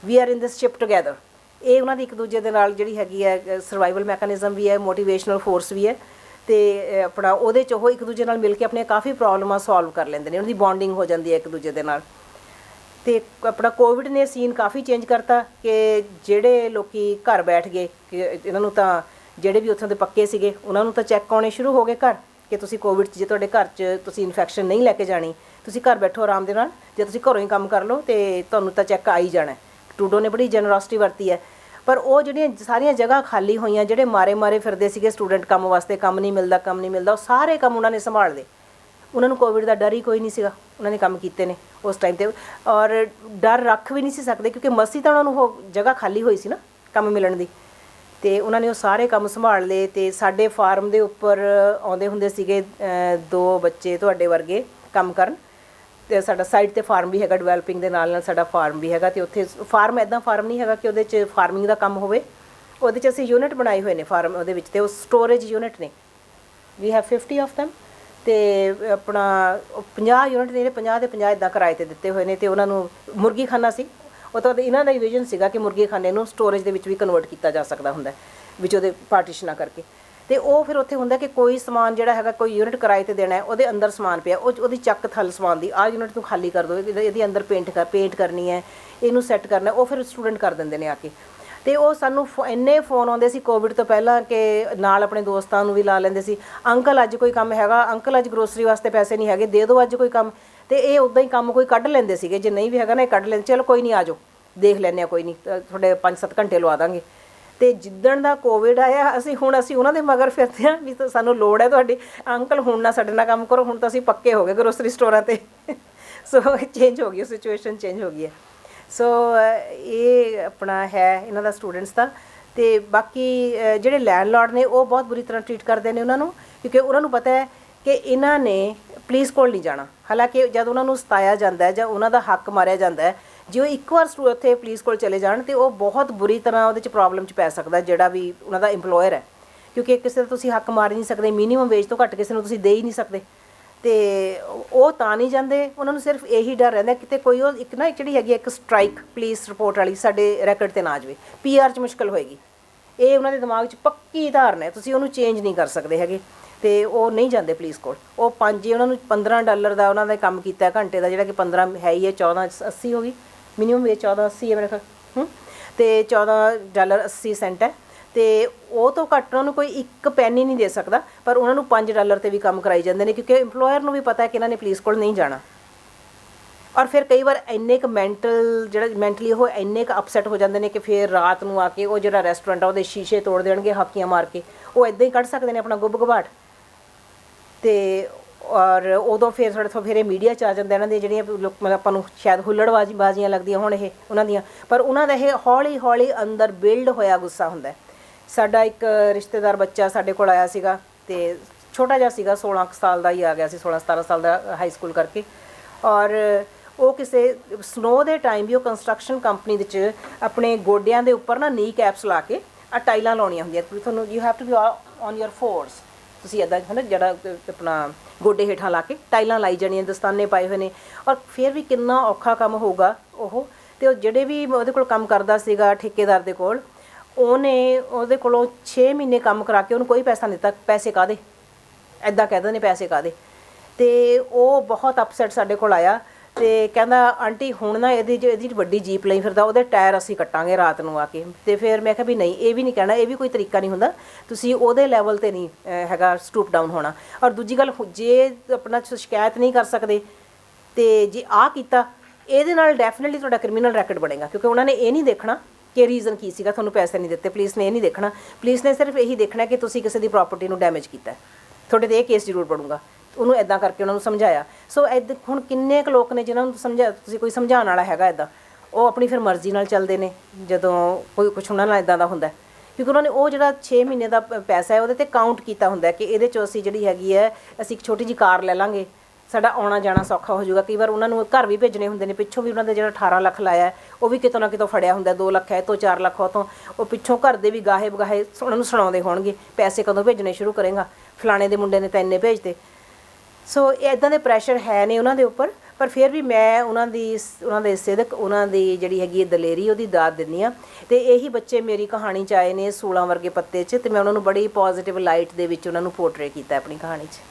we are in this ship together. ਇਹ ਉਹਨਾਂ ਦੀ ਇੱਕ ਦੂਜੇ ਦੇ ਨਾਲ ਜਿਹੜੀ ਹੈਗੀ ਹੈ ਸਰਵਾਈਵਲ ਮੈਕੈਨਿਜ਼ਮ ਵੀ ਹੈ, ਮੋਟੀਵੇਸ਼ਨਲ ਫੋਰਸ ਵੀ ਹੈ। ਅਤੇ ਆਪਣਾ ਉਹਦੇ 'ਚ ਉਹ ਇੱਕ ਦੂਜੇ ਨਾਲ ਮਿਲ ਕੇ ਆਪਣੀਆਂ ਕਾਫੀ ਪ੍ਰੋਬਲਮਾਂ ਸੋਲਵ ਕਰ ਲੈਂਦੇ ਨੇ, ਉਹਨਾਂ ਦੀ ਬੌਂਡਿੰਗ ਹੋ ਜਾਂਦੀ ਹੈ ਇੱਕ ਦੂਜੇ ਦੇ ਨਾਲ। ਅਤੇ ਆਪਣਾ ਕੋਵਿਡ ਨੇ ਸੀਨ ਕਾਫੀ ਚੇਂਜ ਕਰਤਾ ਕਿ ਜਿਹੜੇ ਲੋਕ ਘਰ ਬੈਠ ਗਏ, ਕਿ ਇਹਨਾਂ ਨੂੰ ਤਾਂ ਜਿਹੜੇ ਵੀ ਉੱਥੋਂ ਦੇ ਪੱਕੇ ਸੀਗੇ ਉਹਨਾਂ ਨੂੰ ਤਾਂ ਚੈੱਕ ਆਉਣੇ ਸ਼ੁਰੂ ਹੋ ਗਏ ਘਰ ਕਿ ਤੁਸੀਂ ਕੋਵਿਡ 'ਚ ਜੇ ਤੁਹਾਡੇ ਘਰ 'ਚ ਤੁਸੀਂ ਇਨਫੈਕਸ਼ਨ ਨਹੀਂ ਲੈ ਕੇ ਜਾਣੀ, ਤੁਸੀਂ ਘਰ ਬੈਠੋ ਆਰਾਮ ਦੇ ਨਾਲ, ਜੇ ਤੁਸੀਂ ਘਰੋਂ ਹੀ ਕੰਮ ਕਰ ਲਓ ਤੇ ਤੁਹਾਨੂੰ ਤਾਂ ਚੈੱਕ ਆ ਹੀ ਜਾਣਾ। ਟਰੂਡੋ ਨੇ ਬੜੀ ਜਨਰੋਸਿਟੀ ਵਰਤੀ ਹੈ। ਪਰ ਉਹ ਜਿਹੜੀਆਂ ਸਾਰੀਆਂ ਜਗ੍ਹਾ ਖਾਲੀ ਹੋਈਆਂ, ਜਿਹੜੇ ਮਾਰੇ ਫਿਰਦੇ ਸੀਗੇ ਸਟੂਡੈਂਟ ਕੰਮ ਵਾਸਤੇ, ਕੰਮ ਨਹੀਂ ਮਿਲਦਾ, ਉਹ ਸਾਰੇ ਕੰਮ ਉਹਨਾਂ ਨੇ ਸੰਭਾਲ ਲਏ। ਉਹਨਾਂ ਨੂੰ ਕੋਵਿਡ ਦਾ ਡਰ ਹੀ ਕੋਈ ਨਹੀਂ ਸੀਗਾ, ਉਹਨਾਂ ਨੇ ਕੰਮ ਕੀਤੇ ਨੇ ਉਸ ਟਾਈਮ 'ਤੇ, ਔਰ ਡਰ ਰੱਖ ਵੀ ਨਹੀਂ ਸੀ ਸਕਦੇ ਕਿਉਂਕਿ ਮਸੀ ਤਾਂ ਉਹਨਾਂ ਨੂੰ ਉਹ ਜਗ੍ਹਾ ਖਾਲੀ ਹੋਈ ਸੀ ਨਾ ਕੰਮ ਮਿਲਣ ਦੀ, ਅਤੇ ਉਹਨਾਂ ਨੇ ਉਹ ਸਾਰੇ ਕੰਮ ਸੰਭਾਲ ਲਏ। ਅਤੇ ਸਾਡੇ ਫਾਰਮ ਦੇ ਉੱਪਰ ਆਉਂਦੇ ਹੁੰਦੇ ਸੀਗੇ 2 ਬੱਚੇ ਤੁਹਾਡੇ ਵਰਗੇ ਕੰਮ ਕਰਨ, ਅਤੇ ਸਾਡਾ ਸਾਈਡ 'ਤੇ ਫਾਰਮ ਵੀ ਹੈਗਾ, ਡਿਵੈਲਪਿੰਗ ਦੇ ਨਾਲ ਸਾਡਾ ਫਾਰਮ ਵੀ ਹੈਗਾ। ਅਤੇ ਉੱਥੇ ਫਾਰਮ ਇੱਦਾਂ ਫਾਰਮ ਨਹੀਂ ਹੈਗਾ ਕਿ ਉਹਦੇ 'ਚ ਫਾਰਮਿੰਗ ਦਾ ਕੰਮ ਹੋਵੇ, ਉਹਦੇ 'ਚ ਅਸੀਂ ਯੂਨਿਟ ਬਣਾਏ ਹੋਏ ਨੇ ਫਾਰਮ ਉਹਦੇ ਵਿੱਚ, ਅਤੇ ਉਹ ਸਟੋਰੇਜ ਯੂਨਿਟ ਨੇ, ਵੀ ਹੈਵ 50 ਆਫ ਦੈਮ, ਅਤੇ ਆਪਣਾ 50 ਯੂਨਿਟ ਨੇ, 50 ਦੇ 50 ਇੱਦਾਂ ਕਿਰਾਏ 'ਤੇ ਦਿੱਤੇ ਹੋਏ ਨੇ। ਅਤੇ ਉਹਨਾਂ ਨੂੰ ਮੁਰਗੀ ਖਾਨਾ ਸੀ, ਉਹ ਤਾਂ ਇਹਨਾਂ ਦਾ ਹੀ ਵਿਜ਼ਨ ਸੀਗਾ ਕਿ ਮੁਰਗੀ ਖਾਨੇ ਨੂੰ ਸਟੋਰੇਜ ਦੇ ਵਿੱਚ ਵੀ ਕਨਵਰਟ ਕੀਤਾ ਜਾ ਸਕਦਾ ਹੁੰਦਾ, ਵਿੱਚ ਉਹਦੇ ਪਾਰਟੀਸ਼ਨਾਂ ਕਰਕੇ। ਅਤੇ ਉਹ ਫਿਰ ਉੱਥੇ ਹੁੰਦਾ ਕਿ ਕੋਈ ਸਮਾਨ ਜਿਹੜਾ ਹੈਗਾ ਕੋਈ ਯੂਨਿਟ ਕਿਰਾਏ 'ਤੇ ਦੇਣਾ, ਉਹਦੇ ਅੰਦਰ ਸਮਾਨ ਪਿਆ, ਉਹਦੀ ਚੱਕ ਥੱਲ ਸਮਾਨ ਦੀ, ਆਹ ਯੂਨਿਟ ਨੂੰ ਖਾਲੀ ਕਰ ਦਿਓ, ਇਹਦੇ ਅੰਦਰ ਪੇਂਟ ਕਰਨੀ ਹੈ, ਇਹਨੂੰ ਸੈੱਟ ਕਰਨਾ, ਉਹ ਫਿਰ ਸਟੂਡੈਂਟ ਕਰ ਦਿੰਦੇ ਨੇ ਆ ਕੇ। ਅਤੇ ਉਹ ਸਾਨੂੰ ਇੰਨੇ ਫੋਨ ਆਉਂਦੇ ਸੀ ਕੋਵਿਡ ਤੋਂ ਪਹਿਲਾਂ ਕਿ ਨਾਲ ਆਪਣੇ ਦੋਸਤਾਂ ਨੂੰ ਵੀ ਲਾ ਲੈਂਦੇ ਸੀ, ਅੰਕਲ ਅੱਜ ਕੋਈ ਕੰਮ ਹੈਗਾ, ਅੰਕਲ ਅੱਜ ਗਰੋਸਰੀ ਵਾਸਤੇ ਪੈਸੇ ਨਹੀਂ ਹੈਗੇ, ਦੇ ਦਿਓ ਅੱਜ ਕੋਈ ਕੰਮ। ਅਤੇ ਇਹ ਉੱਦਾਂ ਹੀ ਕੰਮ ਕੋਈ ਕੱਢ ਲੈਂਦੇ ਸੀਗੇ, ਜੇ ਨਹੀਂ ਵੀ ਹੈਗਾ ਨਾ ਇਹ ਕੱਢ ਲੈਂਦੇ, ਚਲੋ ਕੋਈ ਨਹੀਂ ਆ ਜਾਓ ਦੇਖ ਲੈਂਦੇ ਹਾਂ, ਕੋਈ ਨਹੀਂ ਤੁਹਾਡੇ 5-7 ਘੰਟੇ ਲਵਾ ਦਾਂਗੇ। ਅਤੇ ਜਿੱਦਣ ਦਾ ਕੋਵਿਡ ਆਇਆ ਅਸੀਂ ਉਹਨਾਂ ਦੇ ਮਗਰ ਫਿਰਦੇ ਹਾਂ ਵੀ ਸਾਨੂੰ ਲੋੜ ਹੈ ਤੁਹਾਡੀ, ਅੰਕਲ ਹੁਣ ਨਾ ਸਾਡੇ ਨਾਲ ਕੰਮ ਕਰੋ, ਹੁਣ ਤਾਂ ਅਸੀਂ ਪੱਕੇ ਹੋ ਗਏ ਗਰੋਸਰੀ ਸਟੋਰਾਂ 'ਤੇ। ਸੋ ਚੇਂਜ ਹੋ ਗਈ, ਸਿਚੁਏਸ਼ਨ ਚੇਂਜ ਹੋ ਗਈ ਹੈ। ਸੋ ਇਹ ਆਪਣਾ ਹੈ ਇਹਨਾਂ ਦਾ ਸਟੂਡੈਂਟਸ ਦਾ। ਅਤੇ ਬਾਕੀ ਜਿਹੜੇ ਲੈਂਡਲੋਰਡ ਨੇ ਉਹ ਬਹੁਤ ਬੁਰੀ ਤਰ੍ਹਾਂ ਟਰੀਟ ਕਰਦੇ ਨੇ ਉਹਨਾਂ ਨੂੰ, ਕਿਉਂਕਿ ਉਹਨਾਂ ਨੂੰ ਪਤਾ ਹੈ ਕਿ ਇਹਨਾਂ ਨੇ ਪੁਲਿਸ ਕੋਲ ਨਹੀਂ ਜਾਣਾ। ਹਾਲਾਂਕਿ ਜਦ ਉਹਨਾਂ ਨੂੰ ਸਤਾਇਆ ਜਾਂਦਾ ਜਾਂ ਉਹਨਾਂ ਦਾ ਹੱਕ ਮਾਰਿਆ ਜਾਂਦਾ ਹੈ, ਜੇ ਉਹ ਇੱਕ ਵਾਰ ਉੱਥੇ ਪੁਲਿਸ ਕੋਲ ਚਲੇ ਜਾਣ ਤਾਂ ਉਹ ਬਹੁਤ ਬੁਰੀ ਤਰ੍ਹਾਂ ਉਹਦੇ 'ਚ ਪ੍ਰੋਬਲਮ 'ਚ ਪੈ ਸਕਦਾ ਜਿਹੜਾ ਵੀ ਉਹਨਾਂ ਦਾ ਇੰਪਲੋਇਰ ਹੈ, ਕਿਉਂਕਿ ਕਿਸੇ ਦਾ ਤੁਸੀਂ ਹੱਕ ਮਾਰ ਨਹੀਂ ਸਕਦੇ, ਮਿਨੀਮਮ ਵੇਜ ਤੋਂ ਘੱਟ ਕਿਸੇ ਨੂੰ ਤੁਸੀਂ ਦੇ ਹੀ ਨਹੀਂ ਸਕਦੇ। ਅਤੇ ਉਹ ਤਾਂ ਨਹੀਂ ਜਾਂਦੇ, ਉਹਨਾਂ ਨੂੰ ਸਿਰਫ ਇਹੀ ਡਰ ਰਹਿੰਦਾ ਕਿਤੇ ਕੋਈ ਉਹ ਇੱਕ ਨਾ ਜਿਹੜੀ ਹੈਗੀ ਇੱਕ ਸਟ੍ਰਾਈਕ ਪੁਲਿਸ ਰਿਪੋਰਟ ਵਾਲੀ ਸਾਡੇ ਰੈਕਡ 'ਤੇ ਨਾ ਆ ਜਾਵੇ, PR 'ਚ ਮੁਸ਼ਕਿਲ ਹੋਏਗੀ। ਇਹ ਉਹਨਾਂ ਦੇ ਦਿਮਾਗ 'ਚ ਪੱਕੀ ਧਾਰਨਾ ਹੈ, ਤੁਸੀਂ ਉਹਨੂੰ ਚੇਂਜ ਨਹੀਂ ਕਰ ਸਕਦੇ ਹੈਗੇ। ਅਤੇ ਉਹ ਨਹੀਂ ਜਾਂਦੇ ਪੁਲਿਸ ਕੋਲ। ਉਹ ਉਹਨਾਂ ਨੂੰ $15 ਦਾ ਉਹਨਾਂ ਦਾ ਕੰਮ ਕੀਤਾ ਘੰਟੇ ਦਾ, ਜਿਹੜਾ ਕਿ 15 ਹੈ ਹੀ ਹੈ, 14.80 ਹੋ ਗਈ ਮਿਨੀਮਮ ਵੇਜ, 14.80 ਹੈ ਮੇਰੇ ਖਿਆਲ, ਅਤੇ $14.80 ਹੈ। ਅਤੇ ਉਹ ਤੋਂ ਘੱਟ ਉਹਨਾਂ ਨੂੰ ਕੋਈ ਇੱਕ ਪੈਨੀ ਨਹੀਂ ਦੇ ਸਕਦਾ, ਪਰ ਉਹਨਾਂ ਨੂੰ $5 'ਤੇ ਵੀ ਕੰਮ ਕਰਾਈ ਜਾਂਦੇ ਨੇ, ਕਿਉਂਕਿ ਇੰਪਲੋਇਰ ਨੂੰ ਵੀ ਪਤਾ ਹੈ ਕਿ ਇਹਨਾਂ ਨੇ ਪੁਲਿਸ ਕੋਲ ਨਹੀਂ ਜਾਣਾ। ਔਰ ਫਿਰ ਕਈ ਵਾਰ ਇੰਨੇ ਕੁ ਮੈਂਟਲੀ ਉਹ ਇੰਨੇ ਕੁ ਅਪਸੈਟ ਹੋ ਜਾਂਦੇ ਨੇ ਕਿ ਫਿਰ ਰਾਤ ਨੂੰ ਆ ਕੇ ਉਹ ਜਿਹੜਾ ਰੈਸਟੋਰੈਂਟ ਆ ਉਹਦੇ ਸ਼ੀਸ਼ੇ ਤੋੜ ਦੇਣਗੇ ਹਾਕੀਆਂ ਮਾਰ ਕੇ, ਉਹ ਇੱਦਾਂ ਹੀ ਕੱਢ ਸਕਦੇ ਨੇ ਆਪਣਾ ਗੁੱਬ ਘਬਾਟ। ਅਤੇ ਔਰ ਉਦੋਂ ਫਿਰ ਇਹ ਮੀਡੀਆ 'ਚ ਆ ਜਾਂਦਾ ਇਹਨਾਂ ਦੀਆਂ ਜਿਹੜੀਆਂ ਮਤਲਬ ਆਪਾਂ ਨੂੰ ਸ਼ਾਇਦ ਹੁੱਲੜਬਾਜ਼ੀਆਂ ਲੱਗਦੀਆਂ ਹੁਣ ਇਹ ਉਹਨਾਂ ਦੀਆਂ, ਪਰ ਉਹਨਾਂ ਦਾ ਇਹ ਹੌਲੀ ਅੰਦਰ ਬਿਲਡ ਹੋਇਆ ਗੁੱਸਾ ਹੁੰਦਾ। ਸਾਡਾ ਇੱਕ ਰਿਸ਼ਤੇਦਾਰ ਬੱਚਾ ਸਾਡੇ ਕੋਲ ਆਇਆ ਸੀਗਾ, ਅਤੇ ਛੋਟਾ ਜਿਹਾ ਸੀਗਾ, 16 ਸਾਲ ਦਾ ਹੀ ਆ ਗਿਆ ਸੀ, 16-17 ਸਾਲ ਦਾ ਹਾਈ ਸਕੂਲ ਕਰਕੇ। ਔਰ ਉਹ ਕਿਸੇ ਸਨੋ ਦੇ ਟਾਈਮ ਵੀ ਉਹ ਕੰਸਟਰਕਸ਼ਨ ਕੰਪਨੀ ਵਿੱਚ ਆਪਣੇ ਗੋਡਿਆਂ ਦੇ ਉੱਪਰ ਨਾ ਨੀ ਕੈਪਸ ਲਾ ਕੇ ਟਾਈਲਾਂ ਲਾਉਣੀਆਂ ਹੁੰਦੀਆਂ, ਤੁਹਾਨੂੰ you have to be on your force, ਤੁਸੀਂ ਇੱਦਾਂ ਹੈ ਨਾ ਜਿਹੜਾ ਆਪਣਾ ਗੋਡੇ ਹੇਠਾਂ ਲਾ ਕੇ ਟਾਈਲਾਂ ਲਾਈ ਜਾਣੀਆਂ, ਦਸਤਾਨੇ ਪਾਏ ਹੋਏ ਨੇ। ਔਰ ਫਿਰ ਵੀ ਕਿੰਨਾ ਔਖਾ ਕੰਮ ਹੋਊਗਾ ਉਹ। ਅਤੇ ਉਹ ਜਿਹੜੇ ਵੀ ਉਹਦੇ ਕੋਲ ਕੰਮ ਕਰਦਾ ਸੀਗਾ ਠੇਕੇਦਾਰ ਦੇ ਕੋਲ, ਉਹਨੇ ਉਹਦੇ ਕੋਲੋਂ 6 ਮਹੀਨੇ ਕੰਮ ਕਰਾ ਕੇ ਉਹਨੂੰ ਕੋਈ ਪੈਸਾ ਨਹੀਂ ਦਿੱਤਾ। ਪੈਸੇ ਕਾਹਦੇ, ਇੱਦਾਂ ਕਹਿ ਦਿੰਦੇ ਨੇ ਪੈਸੇ ਕਾਹਦੇ। ਅਤੇ ਉਹ ਬਹੁਤ ਅਪਸੈਟ ਸਾਡੇ ਕੋਲ ਆਇਆ ਅਤੇ ਕਹਿੰਦਾ ਆਂਟੀ ਹੁਣ ਨਾ ਇਹਦੀ ਵੱਡੀ ਜੀਪ ਲਈ ਫਿਰਦਾ, ਉਹਦੇ ਟਾਇਰ ਅਸੀਂ ਕੱਟਾਂਗੇ ਰਾਤ ਨੂੰ ਆ ਕੇ। ਅਤੇ ਫਿਰ ਮੈਂ ਕਿਹਾ ਵੀ ਨਹੀਂ, ਇਹ ਵੀ ਨਹੀਂ ਕਹਿਣਾ, ਇਹ ਵੀ ਕੋਈ ਤਰੀਕਾ ਨਹੀਂ ਹੁੰਦਾ, ਤੁਸੀਂ ਉਹਦੇ ਲੈਵਲ 'ਤੇ ਨਹੀਂ ਹੈਗਾ ਸਟੂਪ ਡਾਊਨ ਹੋਣਾ। ਔਰ ਦੂਜੀ ਗੱਲ, ਜੇ ਆਪਣਾ ਸ਼ਿਕਾਇਤ ਨਹੀਂ ਕਰ ਸਕਦੇ ਅਤੇ ਜੇ ਆਹ ਕੀਤਾ, ਇਹਦੇ ਨਾਲ ਡੈਫੀਨੇਟਲੀ ਤੁਹਾਡਾ ਕ੍ਰਿਮੀਨਲ ਰੈਕਡ ਬਣੇਗਾ, ਕਿਉਂਕਿ ਉਹਨਾਂ ਨੇ ਇਹ ਨਹੀਂ ਦੇਖਣਾ ਕਿ ਰੀਜ਼ਨ ਕੀ ਸੀਗਾ, ਤੁਹਾਨੂੰ ਪੈਸੇ ਨਹੀਂ ਦਿੱਤੇ। ਪੁਲਿਸ ਨੇ ਇਹ ਨਹੀਂ ਦੇਖਣਾ, ਪੁਲਿਸ ਨੇ ਸਿਰਫ ਇਹੀ ਦੇਖਣਾ ਕਿ ਤੁਸੀਂ ਕਿਸੇ ਦੀ ਪ੍ਰੋਪਰਟੀ ਨੂੰ ਡੈਮੇਜ ਕੀਤਾ, ਤੁਹਾਡੇ 'ਤੇ ਇਹ ਕੇਸ ਜ਼ਰੂਰ ਬਣੂਗਾ। ਉਹਨੂੰ ਇੱਦਾਂ ਕਰਕੇ ਉਹਨਾਂ ਨੂੰ ਸਮਝਾਇਆ। ਸੋ ਇੱਦਾਂ ਹੁਣ ਕਿੰਨੇ ਕੁ ਲੋਕ ਨੇ ਜਿਨ੍ਹਾਂ ਨੂੰ ਤੁਸੀਂ ਕੋਈ ਸਮਝਾਉਣ ਵਾਲਾ ਹੈਗਾ ਇੱਦਾਂ, ਉਹ ਆਪਣੀ ਫਿਰ ਮਰਜ਼ੀ ਨਾਲ ਚੱਲਦੇ ਨੇ ਜਦੋਂ ਕੋਈ ਕੁਛ ਉਹਨਾਂ ਨਾਲ ਇੱਦਾਂ ਦਾ ਹੁੰਦਾ, ਕਿਉਂਕਿ ਉਹਨਾਂ ਨੇ ਉਹ ਜਿਹੜਾ 6 ਮਹੀਨੇ ਦਾ ਪੈਸਾ ਹੈ ਉਹਦੇ 'ਤੇ ਕਾਊਂਟ ਕੀਤਾ ਹੁੰਦਾ ਕਿ ਇਹਦੇ 'ਚੋਂ ਅਸੀਂ ਜਿਹੜੀ ਹੈਗੀ ਹੈ ਅਸੀਂ ਇੱਕ ਛੋਟੀ ਜਿਹੀ ਕਾਰ ਲੈ ਲਾਂਗੇ, ਸਾਡਾ ਆਉਣਾ ਜਾਣਾ ਸੌਖਾ ਹੋ ਜਾਊਗਾ। ਕਈ ਵਾਰ ਉਹਨਾਂ ਨੂੰ ਘਰ ਵੀ ਭੇਜਣੇ ਹੁੰਦੇ ਨੇ, ਪਿੱਛੋਂ ਵੀ ਉਹਨਾਂ ਦੇ ਜਿਹੜਾ 18 ਲੱਖ ਲਾਇਆ ਉਹ ਵੀ ਕਿਤੋਂ ਨਾ ਕਿਤੋਂ ਫੜਿਆ ਹੁੰਦਾ, 2 ਲੱਖ ਹੈ ਤੋਂ 4 ਲੱਖ ਉਹ ਤੋਂ, ਉਹ ਪਿੱਛੋਂ ਘਰ ਦੇ ਵੀ ਗਾਹੇ ਬਗਾਹੇ ਉਹਨਾਂ ਨੂੰ ਸੁਣਾਉਂਦੇ ਹੋਣਗੇ ਪੈਸੇ ਕਦੋਂ ਭੇਜਣੇ ਸ਼ੁਰੂ ਕਰੇਗਾ, ਫਲਾਣੇ ਦੇ ਮੁੰਡੇ ਨੇ ਤਾਂ ਇੰਨੇ ਭੇਜਦੇ। ਸੋ ਇੱਦਾਂ ਦੇ ਪ੍ਰੈਸ਼ਰ ਹੈ ਨੇ ਉਹਨਾਂ ਦੇ ਉੱਪਰ, ਪਰ ਫਿਰ ਵੀ ਮੈਂ ਉਹਨਾਂ ਦੇ ਸਿਦਕ, ਉਹਨਾਂ ਦੀ ਜਿਹੜੀ ਹੈਗੀ ਦਲੇਰੀ, ਉਹਦੀ ਦਾਦ ਦਿੰਦੀ ਹਾਂ। ਅਤੇ ਇਹੀ ਬੱਚੇ ਮੇਰੀ ਕਹਾਣੀ 'ਚ ਆਏ ਨੇ 16 ਵਰਗੇ ਪੱਤੇ 'ਚ, ਅਤੇ ਮੈਂ ਉਹਨਾਂ ਨੂੰ ਬੜੀ ਪੋਜ਼ੀਟਿਵ ਲਾਈਟ ਦੇ ਵਿੱਚ ਉਹਨਾਂ ਨੂੰ ਪੋਰਟਰੇ ਕੀਤਾ ਆਪਣੀ ਕਹਾਣੀ 'ਚ।